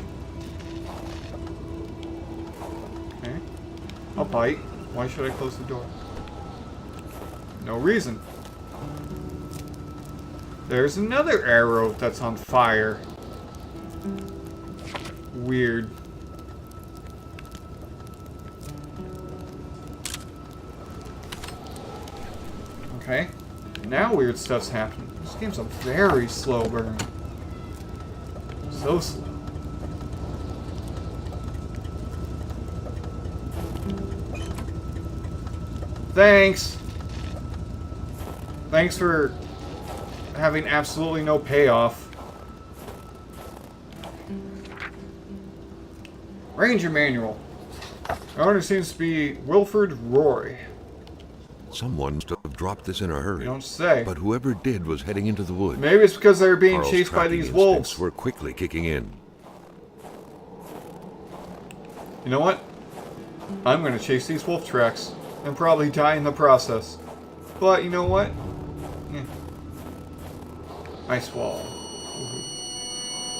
Speaker 1: Okay. I'll bite. Why should I close the door? No reason. There's another arrow that's on fire. Weird. Okay. Now weird stuff's happening. This game's a very slow burn. So slow. Thanks! Thanks for having absolutely no payoff. Ranger manual. The owner seems to be Wilford Roy.
Speaker 2: Someone must have dropped this in a hurry.
Speaker 1: You don't say.
Speaker 2: But whoever did was heading into the woods.
Speaker 1: Maybe it's because they were being
Speaker 2: Carl's
Speaker 1: chased by
Speaker 2: tracking
Speaker 1: these
Speaker 2: instincts
Speaker 1: wolves.
Speaker 2: were quickly kicking in.
Speaker 1: You know what? I'm going to chase these wolf tracks and probably die in the process. But you know what? Ice wall.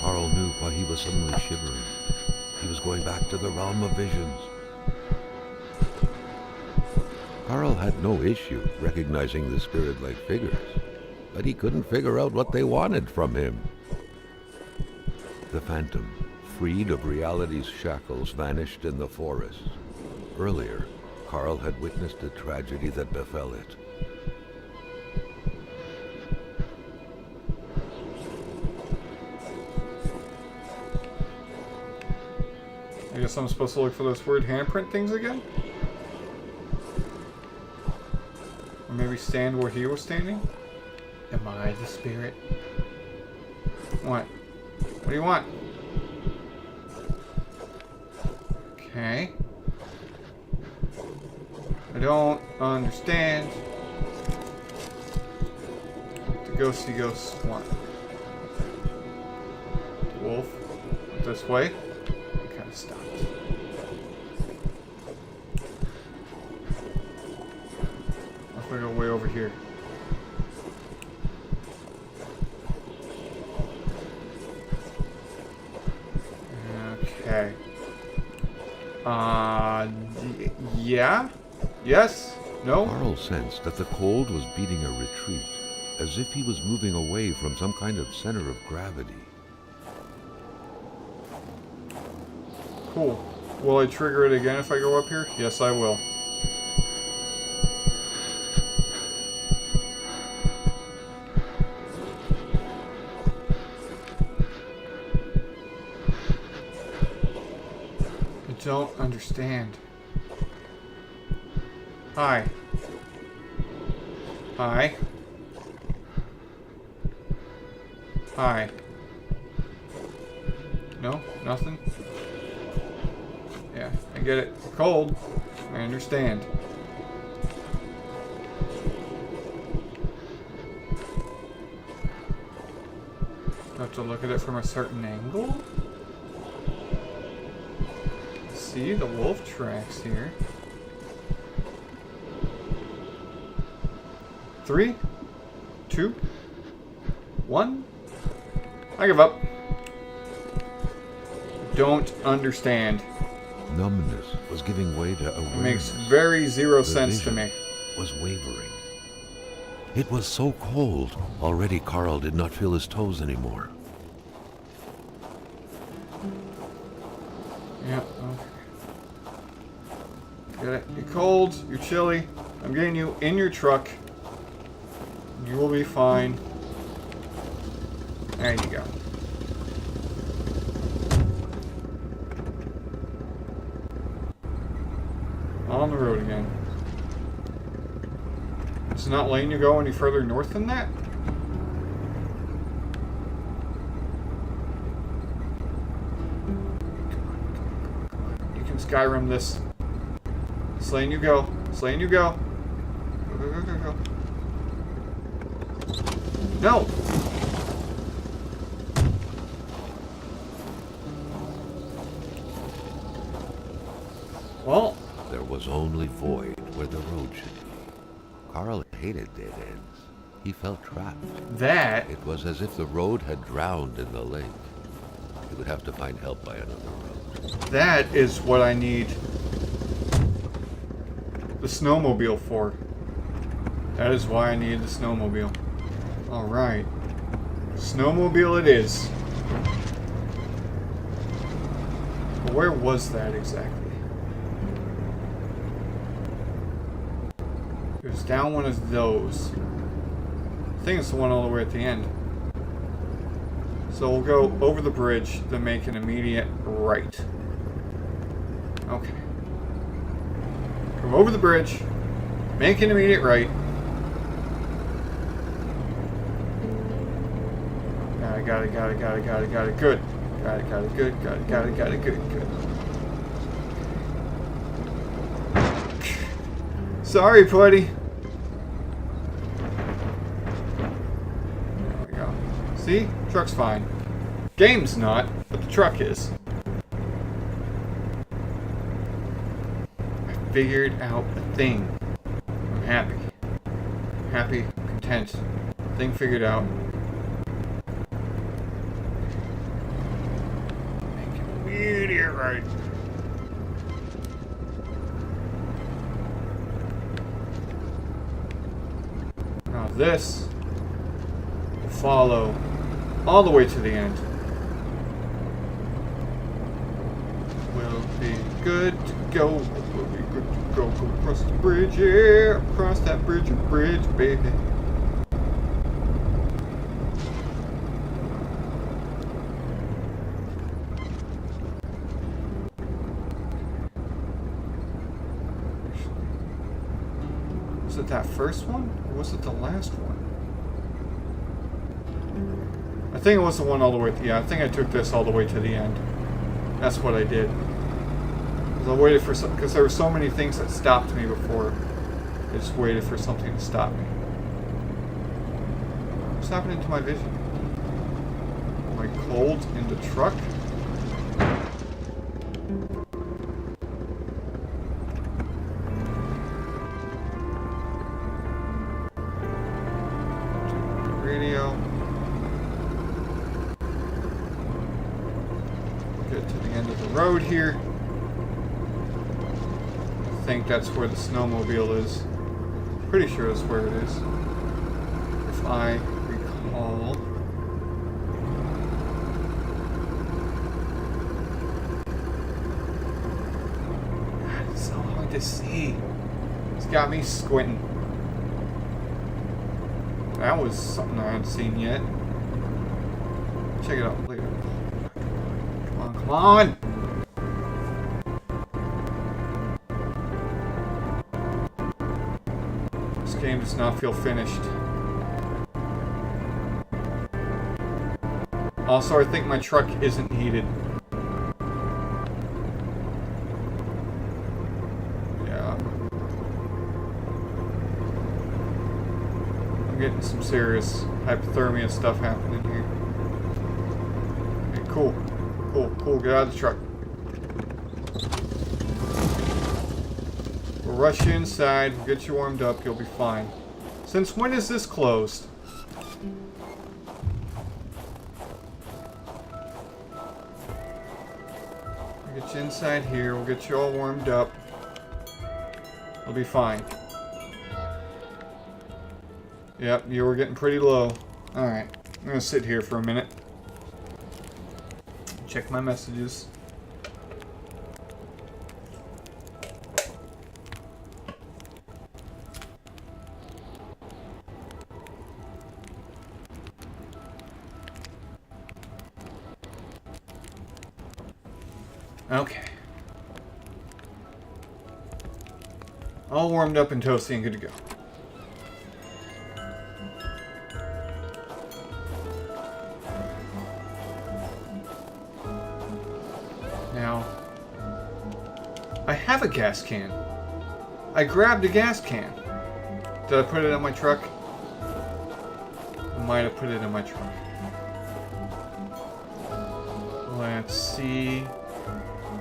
Speaker 2: Carl knew why he was suddenly shivering. He was going back to the realm of visions. Carl had no issue recognizing the spirit-like figures, but he couldn't figure out what they wanted from him. The phantom, freed of reality's shackles, vanished in the forest. Earlier, Carl had witnessed a tragedy that befell it.
Speaker 1: I guess I'm supposed to look for those weird handprint things again? Or maybe stand where he was standing? Am I the spirit? What? What do you want? Okay. I don't understand. The ghosty ghosts want. The wolf. This way. Stopped. I'm gonna go way over here. Okay. Yeah? Yes? No?
Speaker 2: Carl sensed that the cold was beating a retreat, as if he was moving away from some kind of center of gravity.
Speaker 1: Cool. Will I trigger it again if I go up here? Yes, I will. I don't understand. Hi. Hi. Hi. No? Nothing? Yeah, I get it. Cold. I understand. Do I have to look at it from a certain angle? See the wolf tracks here. 3, 2, 1. I give up. Don't understand.
Speaker 2: Numbness was giving way to awareness.
Speaker 1: It makes very zero sense to me.
Speaker 2: Was wavering. It was so cold. Already Carl did not feel his toes anymore.
Speaker 1: Yeah, okay. Get it. You're cold, you're chilly. I'm getting you in your truck. You will be fine. There you go. On the road again. It's not letting you go any further north than that? You can Skyrim this. It's letting you go. It's letting you go. Go, go, go, go, go. No! Well,
Speaker 2: there was only void where the road should be. Carl hated dead ends. He felt trapped.
Speaker 1: that
Speaker 2: It was as if the road had drowned in the lake. He would have to find help by another road.
Speaker 1: that is what I need the snowmobile for. That is why I needed the snowmobile. Alright. Snowmobile it is. But where was that exactly? It was down one of those. I think it's the one all the way at the end. So we'll go over the bridge, then make an immediate right. Okay. Go over the bridge, make an immediate right. Got it, got it, got it, got it, got it, got it. Good. Got it, good, good. Sorry, buddy. There we go. See? Truck's fine. Game's not, but the truck is. I figured out a thing. I'm happy. Happy, content. Thing figured out. Make it weird here, right? Now this will follow all the way to the end. We'll be good to go. We'll be good to go. Go across the bridge, yeah. Across that bridge, baby. Was it that first one? Or was it the last one? I think it was the one all the way. Yeah, I think I took this all the way to the end. That's what I did. I waited for some, because there were so many things that stopped me before. I just waited for something to stop me. What's happening to my vision? Am I cold in the truck? Radio. Get to the end of the road here. I think that's where the snowmobile is. Pretty sure that's where it is. If I recall. God, it's so hard to see. It's got me squinting. That was something I hadn't seen yet. Check it out later. Come on, come on! This game does not feel finished. Also, I think my truck isn't heated. Yeah. I'm getting some serious hypothermia stuff happening here. Okay, cool. Cool. Get out of the truck. We'll rush you inside. We'll get you warmed up. You'll be fine. Since when is this closed? We'll get you inside here. We'll get you all warmed up. We'll be fine. Yep, you were getting pretty low. Alright. I'm going to sit here for a minute. Check my messages. Okay. All warmed up and toasty and good to go. Now, I have a gas can. I grabbed a gas can. Did I put it in my truck? I might have put it in my truck. Let's see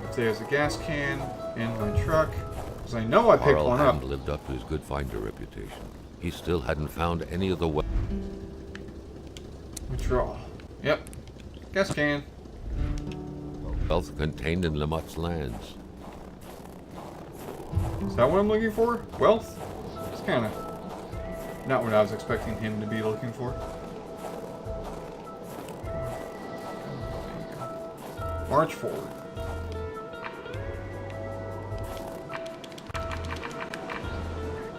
Speaker 1: if there's a gas can in my truck. Because I know I picked
Speaker 2: Carl
Speaker 1: one up.
Speaker 2: hadn't lived up to his good finder reputation. He still hadn't found any of the
Speaker 1: Withdraw. Yep. Gas can.
Speaker 2: wealth contained in Lamotte's lands.
Speaker 1: Is that what I'm looking for? Wealth? It's kind of not what I was expecting him to be looking for. March forward.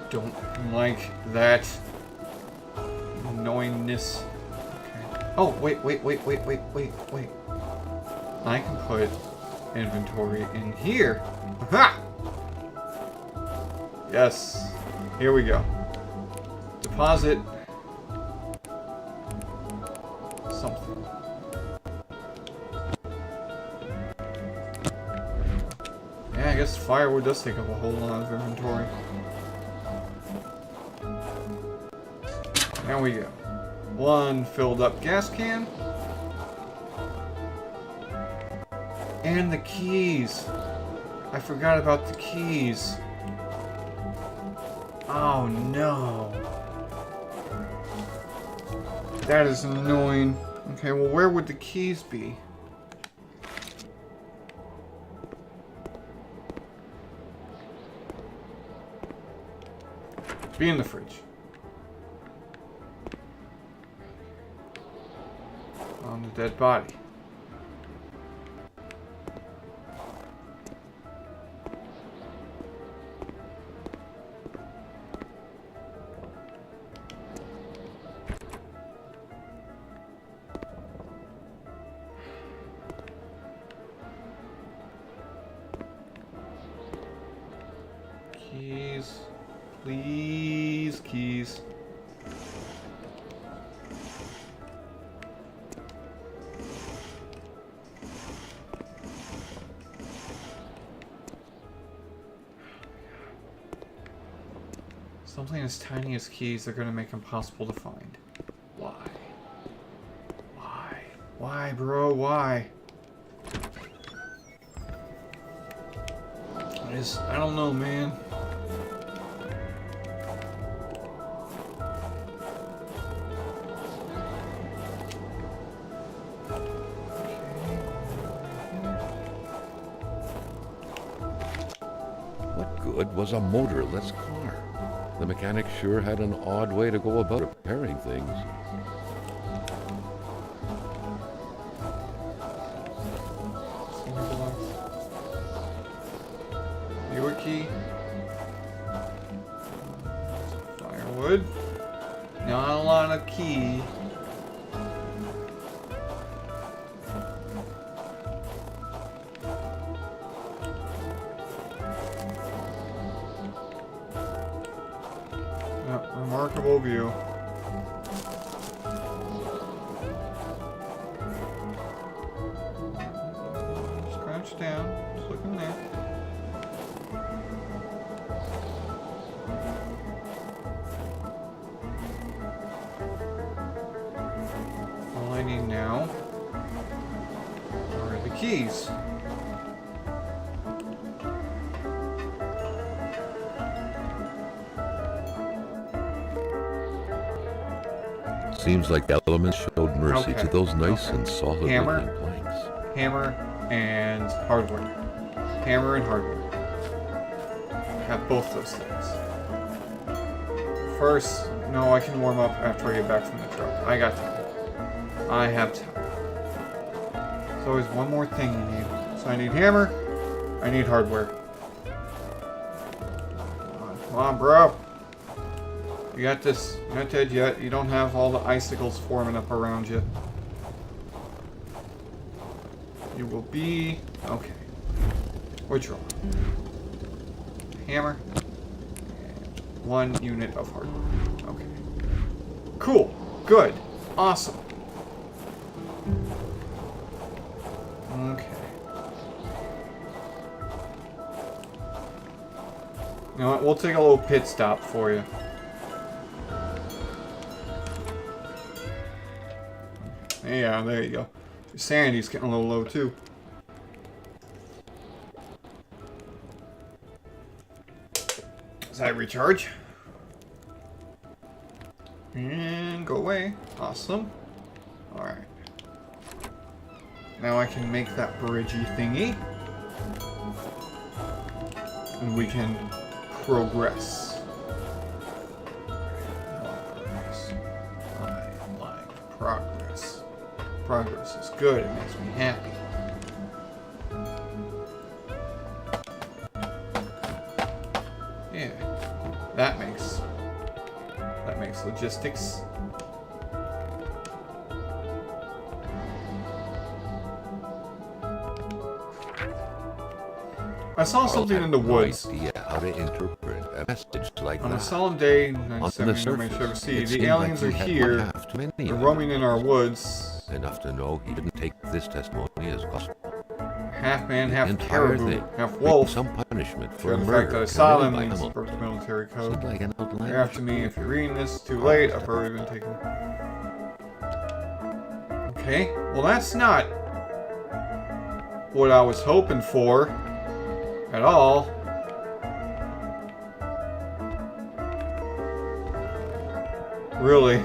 Speaker 1: Don't like that annoyingness. Okay. Oh, wait. I can put inventory in here. Aha! Yes. Here we go. Deposit something. Yeah, I guess firewood does take up a whole lot of inventory. There we go. One filled up gas can. And the keys. I forgot about the keys. Oh no. That is annoying. Okay, well, where would the keys be? Be in the fridge. On the dead body. Keys. Please, keys. Something as tiny as keys they're going to make impossible to find. Why? Why? Why, bro? Why? I don't know, man.
Speaker 2: What good was a motorless car? The mechanic sure had an odd way to go about repairing things.
Speaker 1: Your key. Firewood. Not a lot of key. Remarkable view. Scratch down. Just look in there. All I need now are the keys.
Speaker 2: Seems like the elements showed mercy
Speaker 1: Okay,
Speaker 2: to those nice
Speaker 1: okay.
Speaker 2: and solid
Speaker 1: Hammer.
Speaker 2: looking planks.
Speaker 1: Hammer and hardware. Hammer and hardware. Have both those things. First, no, I can warm up after I get back from the truck. I got time. I have time. There's always one more thing you need. So I need hammer. I need hardware. Come on, bro. You got this. You're not dead yet. You don't have all the icicles forming up around you. You will be... Okay. Which roll? Hammer. And 1 unit of hardware. Okay. Cool. Good. Awesome. Okay. You know what? We'll take a little pit stop for you. Yeah, there you go. Your sanity's getting a little low, too. Does that recharge? And go away. Awesome. Alright. Now I can make that bridgey thingy. And we can progress. I like progress. Progress is good. It makes me happy. Yeah. That makes logistics. I saw something in the woods.
Speaker 2: No idea how to interpret a message like
Speaker 1: On
Speaker 2: that.
Speaker 1: a solemn day,
Speaker 2: On the
Speaker 1: 1970,
Speaker 2: surface,
Speaker 1: see,
Speaker 2: it
Speaker 1: the
Speaker 2: seemed
Speaker 1: aliens
Speaker 2: like
Speaker 1: are
Speaker 2: he had
Speaker 1: here.
Speaker 2: one half too many
Speaker 1: They're
Speaker 2: of
Speaker 1: roaming
Speaker 2: them.
Speaker 1: in our woods.
Speaker 2: Enough to know he didn't take this testimony as gospel.
Speaker 1: half man, half
Speaker 2: entire
Speaker 1: caribou,
Speaker 2: thing,
Speaker 1: half
Speaker 2: like
Speaker 1: wolf.
Speaker 2: some punishment for
Speaker 1: The fact
Speaker 2: murder
Speaker 1: that I saw them
Speaker 2: committed by
Speaker 1: means
Speaker 2: a
Speaker 1: broke the military code.
Speaker 2: Seemed like an
Speaker 1: You're
Speaker 2: outlandish.
Speaker 1: after me if you're reading this. Too late. I've already been taken. Okay. Well, that's not what I was hoping for at all. Really.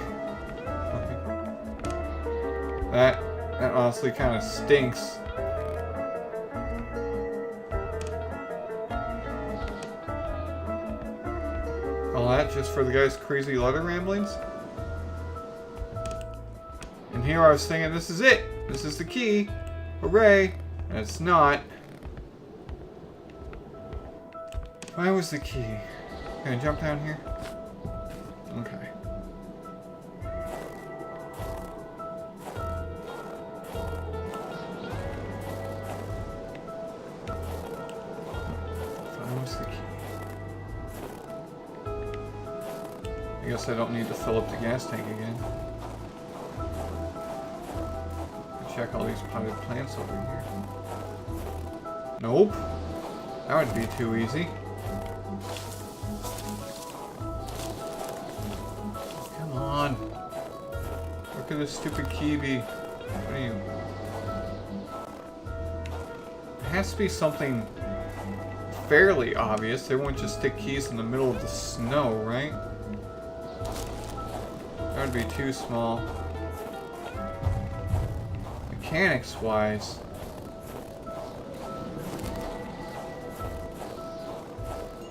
Speaker 1: That honestly kind of stinks. All that just for the guy's crazy letter ramblings? And here I was thinking, this is it. This is the key. Hooray. And it's not. Why was the key? Can I jump down here? Okay. Where's the key? I guess I don't need to fill up the gas tank again. Check all these potted plants over here. Nope. That would be too easy. Come on. Where could this stupid key be? What are you? It has to be something fairly obvious. They won't just stick keys in the middle of the snow, right? That would be too small. Mechanics-wise.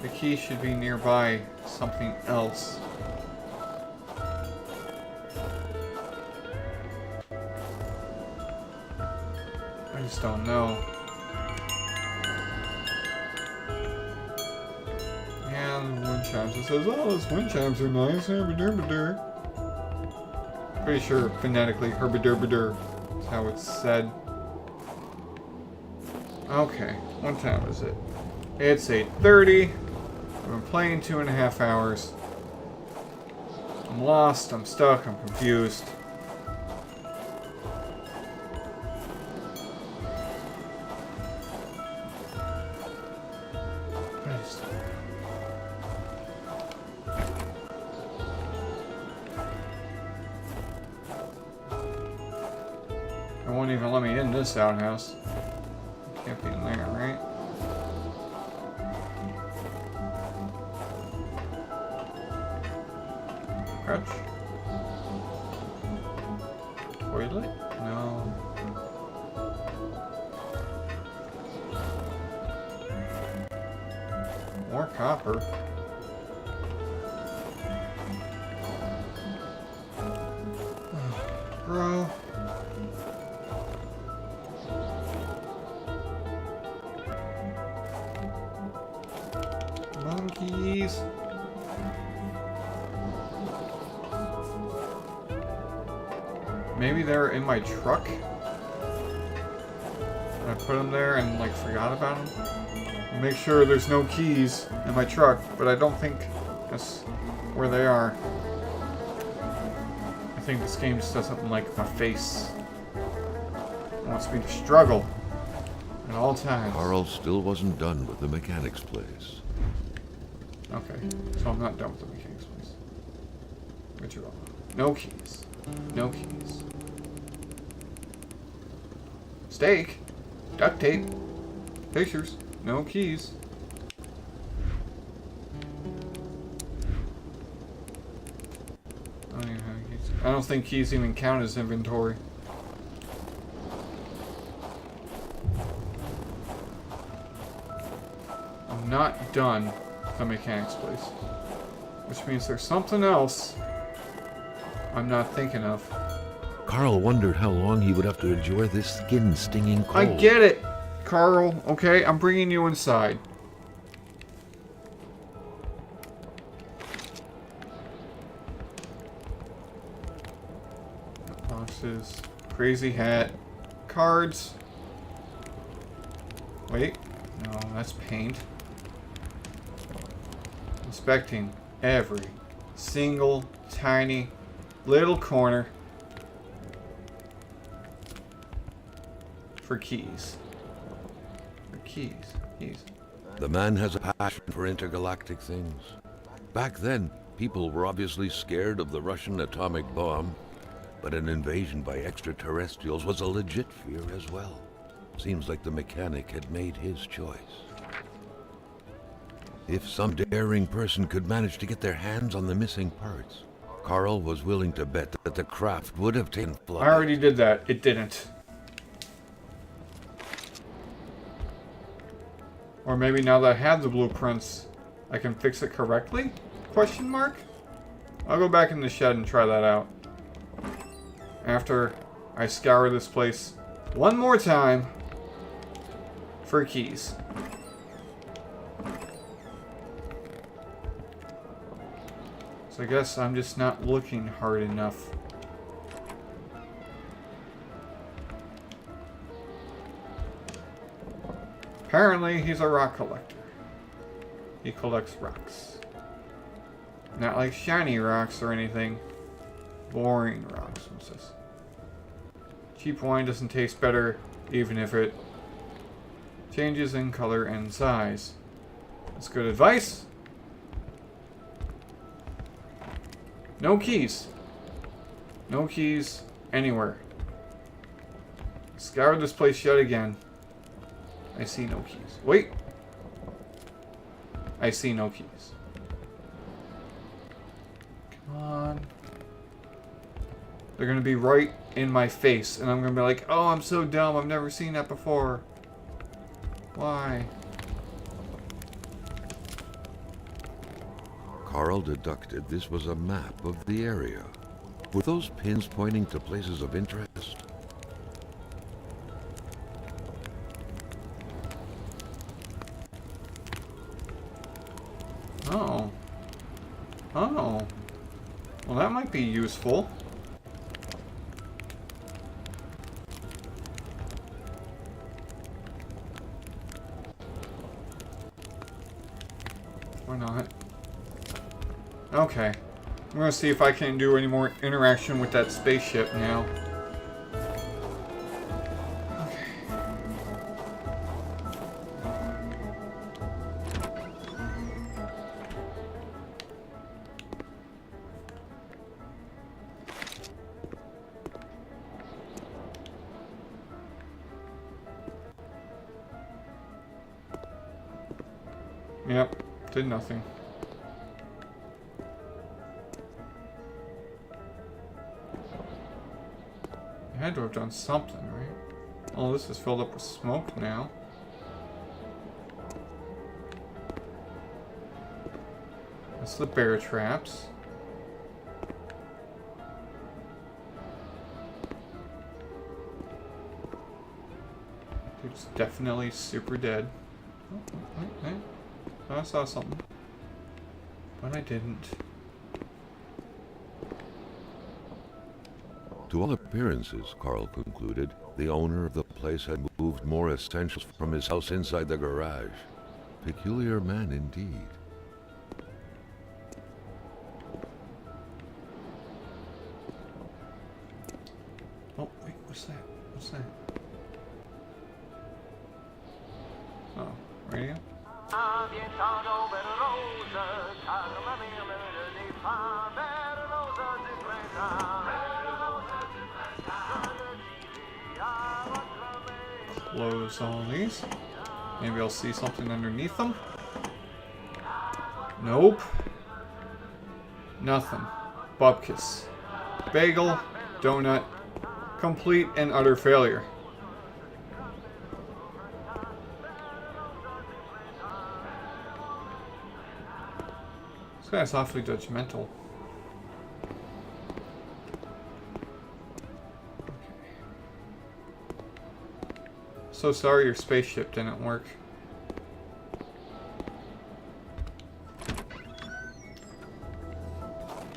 Speaker 1: The key should be nearby something else. I just don't know. Yeah, the wind chimes. It says, oh, those wind chimes are nice. Herbidur. Pretty sure phonetically, herbidur is how it's said. Okay, what time is it? It's 8:30. I've been playing 2.5 hours. I'm lost, I'm stuck, I'm confused. It won't even let me in this outhouse. Can't be in there, right? Crouch. Toilet? No. More copper. Bro. Monkeys. Maybe they're in my truck? I put them there and like forgot about them? Make sure there's no keys in my truck, but I don't think that's where they are. I think this game just doesn't like my face. It wants me to struggle at all times.
Speaker 2: Carl still wasn't done with the mechanic's place.
Speaker 1: Okay, so I'm not done with the mechanic's place. Withdraw. No keys. No keys. Steak. Duct tape. Pictures. No keys. I don't even have keys. I don't think keys even count as inventory. I'm not done with the mechanic's place. Which means there's something else I'm not thinking of.
Speaker 2: Carl wondered how long he would have to endure this skin-stinging cold.
Speaker 1: I get it, Carl. Okay, I'm bringing you inside. Boxes. Crazy hat. Cards. Wait. No, that's paint. Inspecting every single tiny little corner for keys. keys. Keys.
Speaker 2: The man has a passion for intergalactic things. Back then, people were obviously scared of the Russian atomic bomb, but an invasion by extraterrestrials was a legit fear as well. Seems like the mechanic had made his choice. If some daring person could manage to get their hands on the missing parts, Carl was willing to bet that the craft would have taken flight.
Speaker 1: I already did that. It didn't. Or maybe now that I have the blueprints, I can fix it correctly? Question mark? I'll go back in the shed and try that out. After I scour this place one more time for keys. So I guess I'm just not looking hard enough. Apparently, he's a rock collector. He collects rocks. Not like shiny rocks or anything. Boring rocks, what's this? Cheap wine doesn't taste better, even if it changes in color and size. That's good advice. No keys. No keys anywhere. Scour this place yet again. I see no keys. Wait. I see no keys. Come on. They're gonna be right in my face, and I'm gonna be like, oh, I'm so dumb. I've never seen that before. Why?
Speaker 2: Carl deducted this was a map of the area, with those pins pointing to places of interest.
Speaker 1: Oh. Oh. Well, that might be useful. Or not. Okay. I'm gonna see if I can do any more interaction with that spaceship now. Yep, did nothing. I had to have done something, right? Oh, this is filled up with smoke now. That's the bear traps. Dude's definitely super dead. Oh, wait. I saw something. But I didn't.
Speaker 2: To all appearances, Carl concluded, the owner of the place had moved more essentials from his house inside the garage. Peculiar man indeed.
Speaker 1: Oh, wait, what's that? What's that? Oh, radio? Close all these. Maybe I'll see something underneath them. Nope. Nothing. Bupkis. Bagel. Donut. Complete and utter failure. This guy's awfully judgmental. So sorry your spaceship didn't work.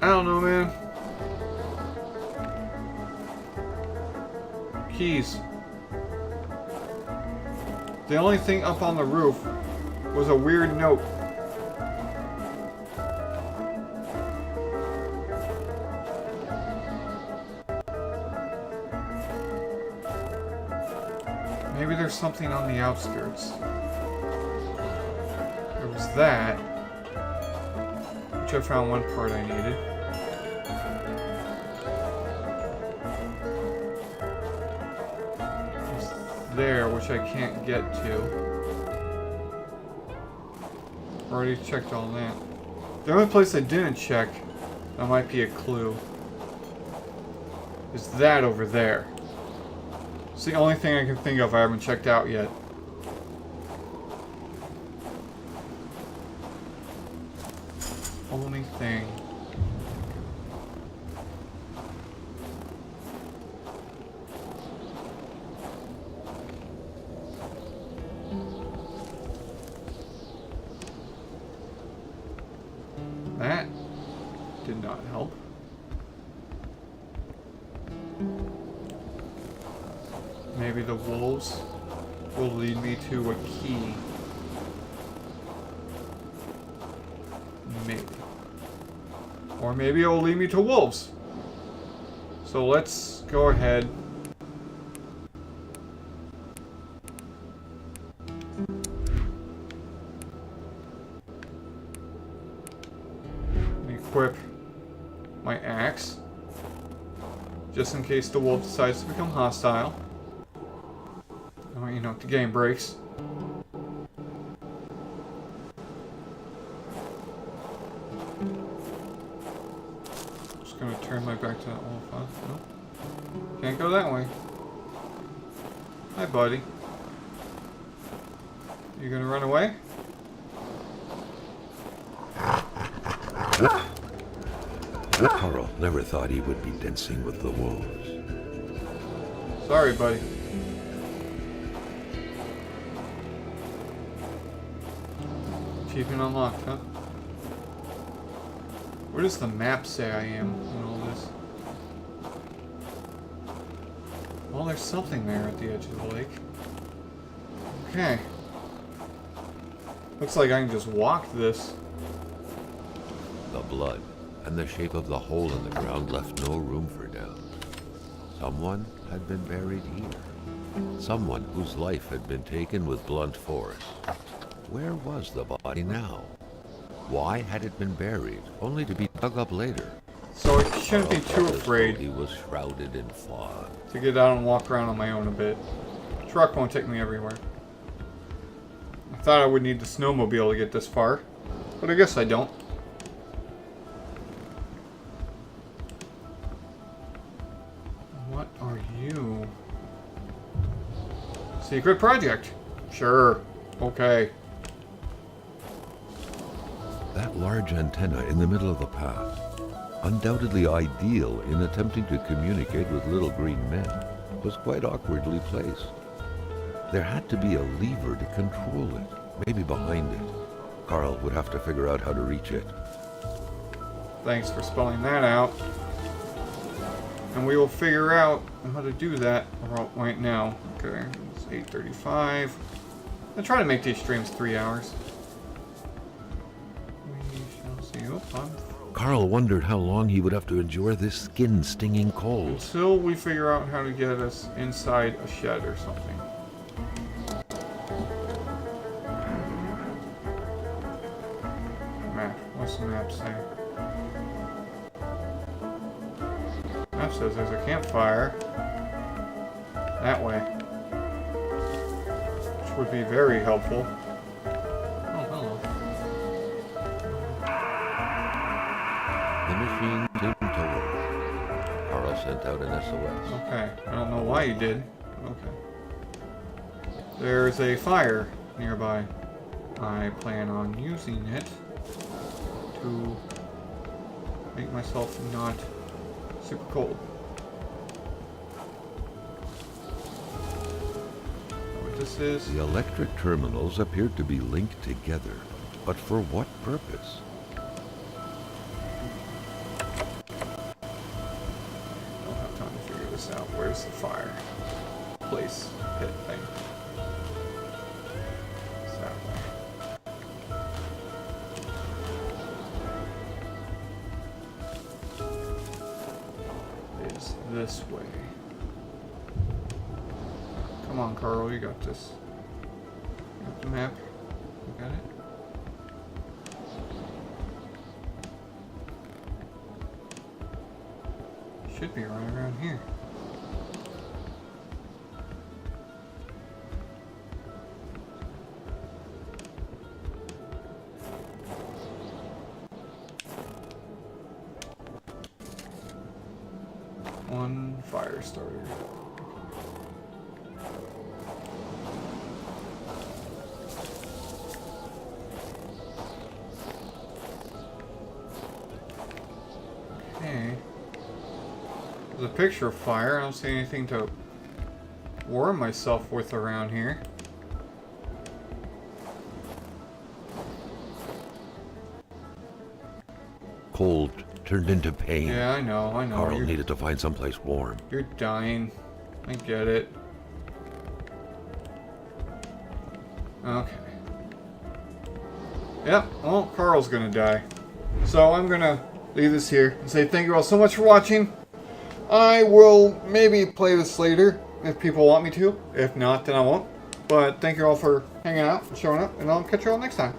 Speaker 1: I don't know, man. Keys. The only thing up on the roof was a weird note. Maybe there's something on the outskirts. that. Which I found one part I needed. There's there, which I can't get to. Already checked all that. The only place I didn't check, that might be a clue, is that over there. It's the only thing I can think of I haven't checked out yet. Only thing. That did not help. Maybe the wolves will lead me to a key. Maybe. Or maybe it will lead me to wolves. So let's go ahead. Equip my axe. Just in case the wolf decides to become hostile. Oh, you know, if the game breaks. Just gonna turn my back to that wolf, huh? No. Can't go that way. Hi, buddy. You gonna run away?
Speaker 2: Carl never thought he would be dancing with the wolves.
Speaker 1: Sorry, buddy. Achievement unlocked, huh? Where does the map say I am in all this? Well, there's something there at the edge of the lake. Okay. Looks like I can just walk this.
Speaker 2: The blood and the shape of the hole in the ground left no room for doubt. Someone had been buried here. Someone whose life had been taken with blunt force. Where was the body now? Why had it been buried, only to be dug up later?
Speaker 1: So I shouldn't be too afraid
Speaker 2: He was shrouded in fog.
Speaker 1: to get out and walk around on my own a bit. Truck won't take me everywhere. I thought I would need the snowmobile to get this far, but I guess I don't. What are you? Secret project. Sure. Okay.
Speaker 2: That large antenna in the middle of the path, undoubtedly ideal in attempting to communicate with little green men, was quite awkwardly placed. There had to be a lever to control it, maybe behind it. Carl would have to figure out how to reach it.
Speaker 1: Thanks for spelling that out. And we will figure out how to do that right now. Okay, it's 8:35. I try to make these streams 3 hours. We shall see. Oh,
Speaker 2: Carl wondered how long he would have to endure this skin-stinging cold.
Speaker 1: until we figure out how to get us inside a shed or something. Map. What's the map say? Map says there's a campfire. That way. Which would be very helpful. Oh, hello.
Speaker 2: The machine seemed to work. Carl sent out an SOS.
Speaker 1: Okay. I don't know why you did. Okay. There's a fire nearby. I plan on using it to make myself not super cold. What this is?
Speaker 2: The electric terminals appeared to be linked together, but for what purpose?
Speaker 1: Don't have time to figure this out. Where's the fire place pit thing? It's that way. It's this way. Come on, Carl, you got this. You got the map? You got it? should be right around here. One fire starter. Okay. There's a picture of fire. I don't see anything to warm myself with around here.
Speaker 2: Cold turned into pain.
Speaker 1: Yeah, I know.
Speaker 2: Carl needed to find someplace warm.
Speaker 1: You're dying. I get it. Okay. Yep, well, Carl's gonna die. So I'm gonna leave this here and say thank you all so much for watching. I will maybe play this later if people want me to. If not, then I won't. But thank you all for hanging out and showing up, and I'll catch you all next time.